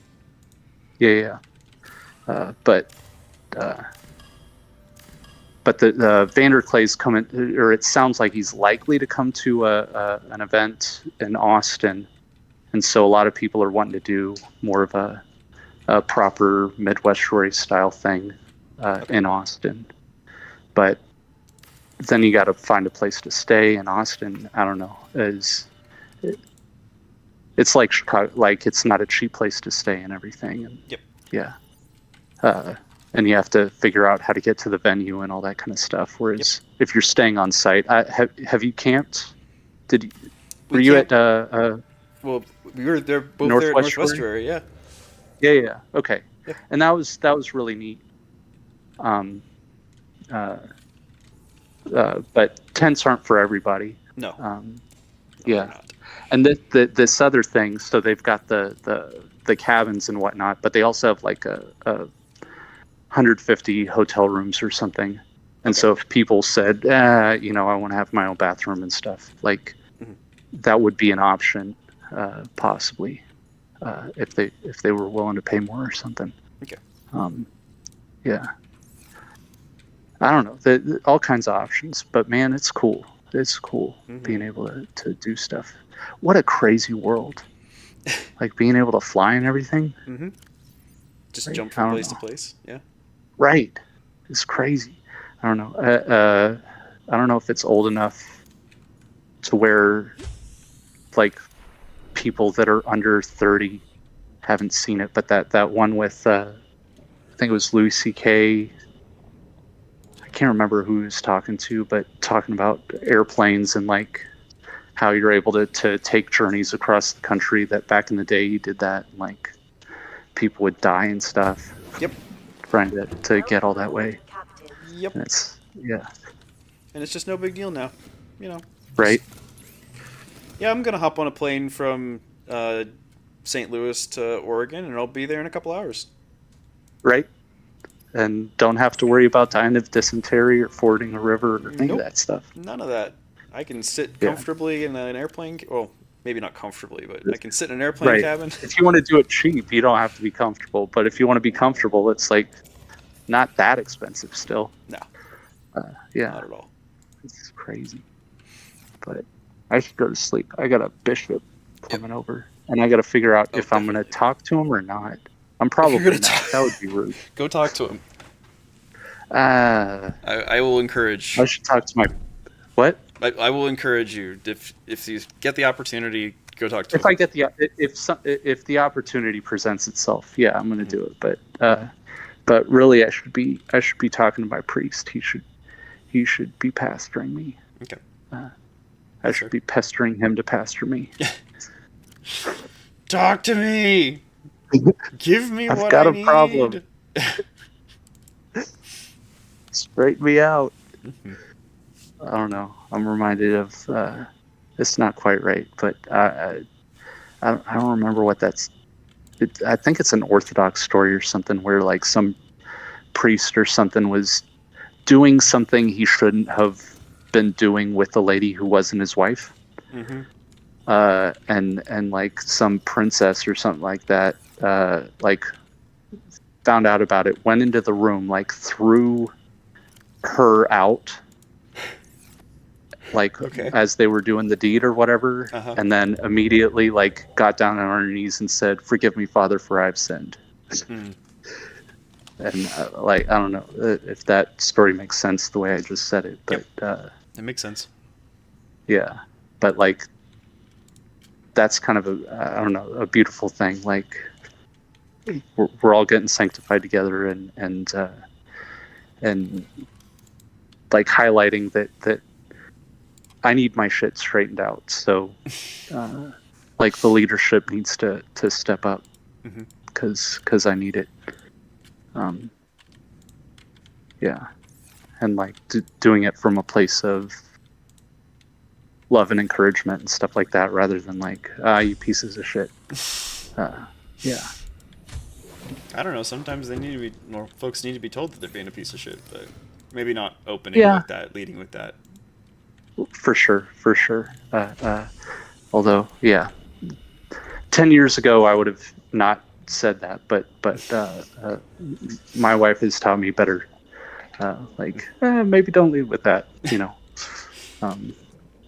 yeah. But the Vanderclay's coming, or it sounds like he's likely to come to an event in Austin, and so a lot of people are wanting to do more of a proper Midwestuary style thing in Austin. But then you got to find a place to stay in Austin. I don't know. It's like Chicago, like it's not a cheap place to stay and everything. And Yep. yeah. And you have to figure out how to get to the venue and all that kind of stuff. Whereas if you're staying on site, have you camped? Were you at Well, we were there both there at Northwest Northwestuary, yeah. Yeah. Okay. Yeah. And that was really neat. But tents aren't for everybody. No. Yeah. Not. And this other thing, so they've got the cabins and whatnot, but they also have like a 150 hotel rooms or something. And so if people said, I want to have my own bathroom and stuff, like that would be an option, possibly, if they were willing to pay more or something. Okay. Yeah. I don't know. All kinds of options, but man, it's cool. It's cool being able to do stuff. What a crazy world. Like being able to fly and everything. Mm-hmm. Just Right? jump from place to place. Yeah. Right. It's crazy. I don't know. I don't know if it's old enough to where like people that are under 30 haven't seen it, but that one with I think it was Louis C.K. I can't remember who he was talking to, but talking about airplanes and like how you're able to take journeys across the country, that back in the day you did that, and like people would die and stuff. Yep. Trying to get all that way. Yep. And it's And it's just no big deal now. Right. Yeah, I'm gonna hop on a plane from St. Louis to Oregon, and I'll be there in a couple hours. Right. And don't have to worry about dying of dysentery or fording a river or any of that stuff. None of that. I can sit comfortably in an airplane. Well, maybe not comfortably, but I can sit in an airplane cabin. If you want to do it cheap, you don't have to be comfortable. But if you want to be comfortable, it's like not that expensive still. No. Yeah. Not at all. It's crazy. But I should go to sleep. I got a bishop coming over, and I got to figure out if I'm going to talk to him or not. I'm probably not. That would be rude. Go talk to him. I will encourage. I should talk to my. What? I will encourage you if you get the opportunity, go talk to him. If I get if the opportunity presents itself, yeah, I'm going to do it. But really, I should be talking to my priest. He should be pastoring me. Okay. I should be pestering him to pastor me. Talk to me. Give me I've what got I a problem. need. Straighten me out. I don't know. I'm reminded of. It's not quite right, but I don't remember what that's. I think it's an Orthodox story or something where like some priest or something was doing something he shouldn't have been doing with a lady who wasn't his wife. Mm-hmm. And like some princess or something like that, like found out about it, went into the room, like threw her out, like as they were doing the deed or whatever, and then immediately like got down on her knees and said, "Forgive me, Father, for I've sinned." And like I don't know if that story makes sense the way I just said it, but it makes sense. Yeah, but like that's kind of I don't know, a beautiful thing. Like we're all getting sanctified together, and like highlighting that I need my shit straightened out. So like the leadership needs to step up because I need it. Yeah, and like doing it from a place of love and encouragement and stuff like that, rather than like you pieces of shit. Yeah. I don't know. Sometimes they need to be, or folks need to be told that they're being a piece of shit, but maybe not opening with that, leading with that. For sure. Although, yeah, 10 years ago I would have not said that, but my wife has taught me better. Maybe don't lead with that.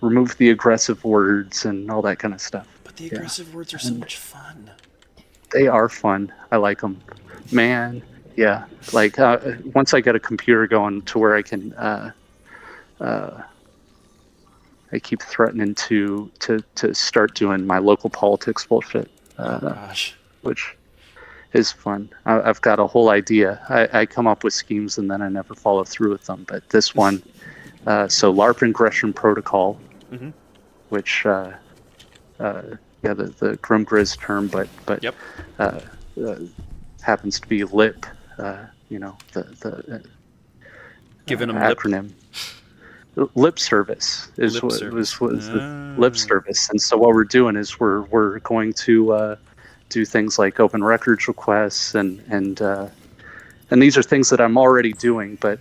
Remove the aggressive words and all that kind of stuff. But the aggressive words are so much fun. They are fun. I like them, man. Yeah, like once I get a computer going to where I can, I keep threatening to start doing my local politics bullshit, which is fun. I've got a whole idea. I come up with schemes and then I never follow through with them. But this one, so LARP ingression protocol, which the Grim Grizz term, but happens to be LIP. The giving them acronym. Lip service is was the lip service, and so what we're doing is we're going to do things like open records requests and these are things that I'm already doing, but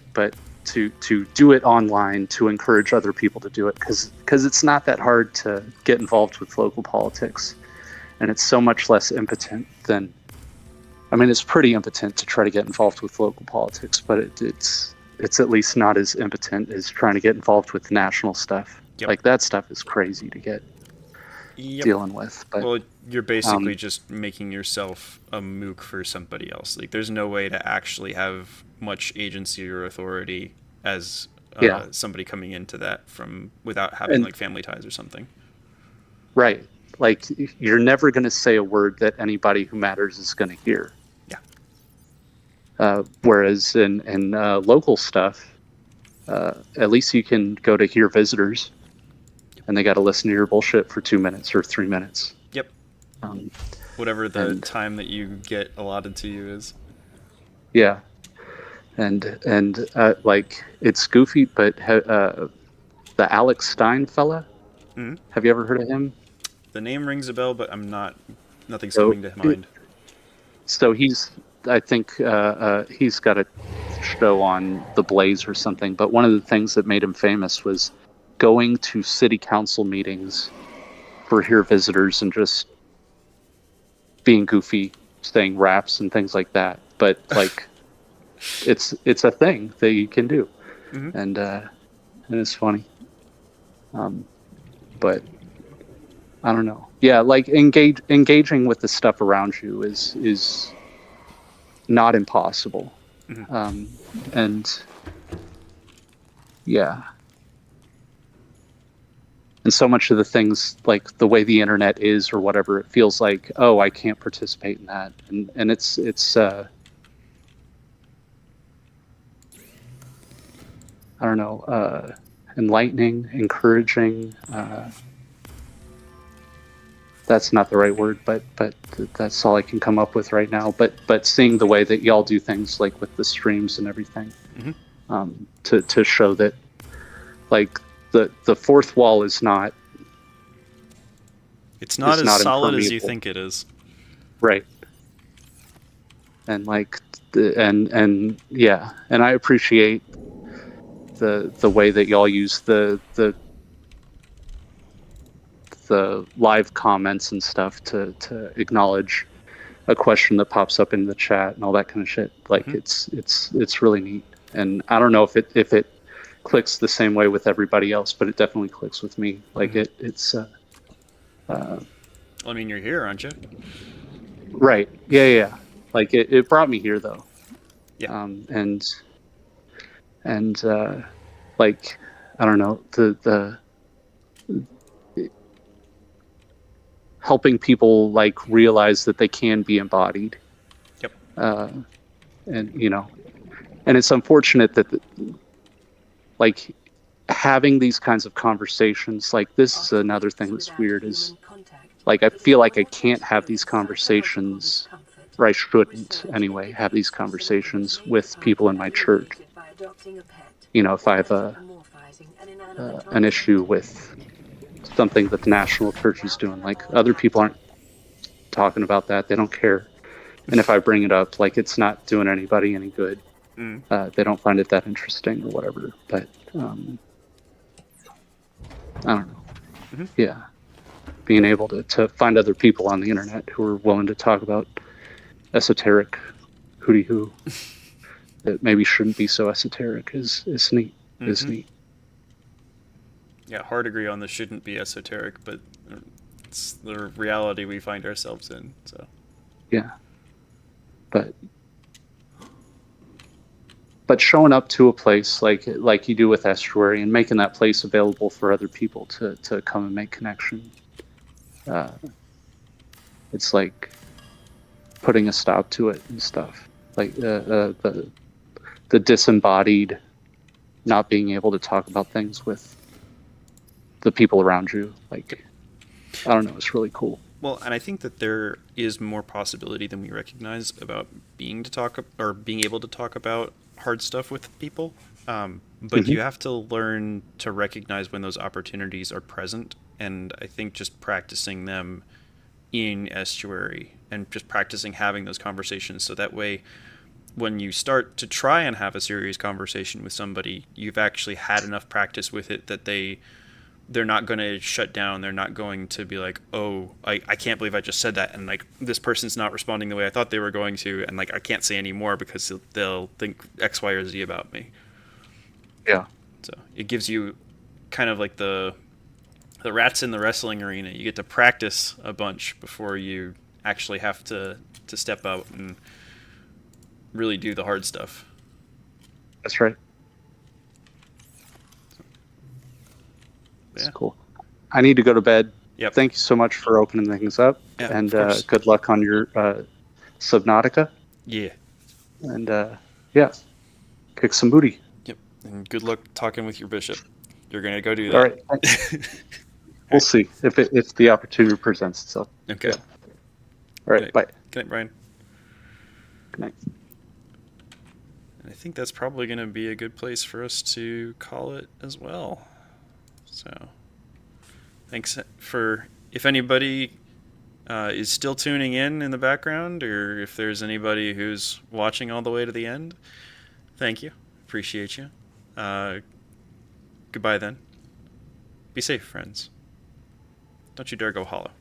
to do it online to encourage other people to do it because it's not that hard to get involved with local politics, and it's so much less impotent than, I mean, it's pretty impotent to try to get involved with local politics, but it's at least not as impotent as trying to get involved with national stuff. Like that stuff is crazy to get dealing with. But, well, you're basically just making yourself a mook for somebody else. Like there's no way to actually have much agency or authority as somebody coming into that from without having like family ties or something. Right. Like you're never going to say a word that anybody who matters is going to hear. Whereas in local stuff, at least you can go to hear visitors, and they got to listen to your bullshit for 2 minutes or 3 minutes. Yep. Whatever the time that you get allotted to you is. Yeah. And like it's goofy, but the Alex Stein fella, have you ever heard of him? The name rings a bell, but nothing's coming to mind. So I think he's got a show on The Blaze or something, but one of the things that made him famous was going to city council meetings for hear visitors and just being goofy, saying raps and things like that. But like, it's a thing that you can do, and it's funny. But I don't know. Yeah, like engaging with the stuff around you is not impossible. And yeah. And so much of the things, like the way the internet is or whatever, it feels like, oh, I can't participate in that. And it's I don't know. enlightening, encouraging. That's not the right word, but that's all I can come up with right now. But seeing the way that y'all do things, like with the streams and everything, to show that, like, the fourth wall is not. It's not is as not solid as you impermeable. think it is. Right. And like, and yeah, and I appreciate the way that y'all use the live comments and stuff to acknowledge a question that pops up in the chat and all that kind of shit. Like, it's really neat. And I don't know if it clicks the same way with everybody else, but it definitely clicks with me. Like, it's Well, I mean, you're here, aren't you? right. Yeah. Like, it brought me here though. Yeah. And like, I don't know, the helping people like realize that they can be embodied. Yep. And and it's unfortunate that like having these kinds of conversations, like, this is another thing that's weird, is like I feel like I can't have these conversations, or I shouldn't anyway have these conversations with people in my church. If I have an issue with something that the national church is doing, like, other people aren't talking about that. They don't care. And if I bring it up, like, it's not doing anybody any good. They don't find it that interesting or whatever. But I don't know. Yeah. Being able to find other people on the internet who are willing to talk about esoteric hooty hoo that maybe shouldn't be so esoteric is neat. Is neat. Yeah, hard agree on the shouldn't be esoteric, but it's the reality we find ourselves in. So yeah, but showing up to a place like you do with Estuary and making that place available for other people to come and make connection, it's like putting a stop to it and stuff. Like the disembodied not being able to talk about things with the people around you. Like, I don't know, it's really cool. Well, and I think that there is more possibility than we recognize about being able to talk about hard stuff with people. But you have to learn to recognize when those opportunities are present. And I think just practicing them in Estuary and just practicing having those conversations, so that way when you start to try and have a serious conversation with somebody, you've actually had enough practice with it that they're not going to shut down. They're not going to be like, oh, I can't believe I just said that, and like this person's not responding the way I thought they were going to, and like I can't say any more because they'll think X, Y, or Z about me. Yeah. So it gives you kind of like the rats in the wrestling arena. You get to practice a bunch before you actually have to step out and really do the hard stuff. That's right. Yeah. That's cool. I need to go to bed. Yep. Thank you so much for opening things up. Yeah, and of good luck on your Subnautica. Yeah. And yeah, kick some booty. Yep. And good luck talking with your bishop. You're going to go do that. All right. We'll see if the opportunity presents itself. Okay. Yeah. All right. Bye. Good night, Brian. Good night. And I think that's probably going to be a good place for us to call it as well. So, thanks for, if anybody is still tuning in the background, or if there's anybody who's watching all the way to the end, thank you. Appreciate you. Goodbye then. Be safe, friends. Don't you dare go hollow.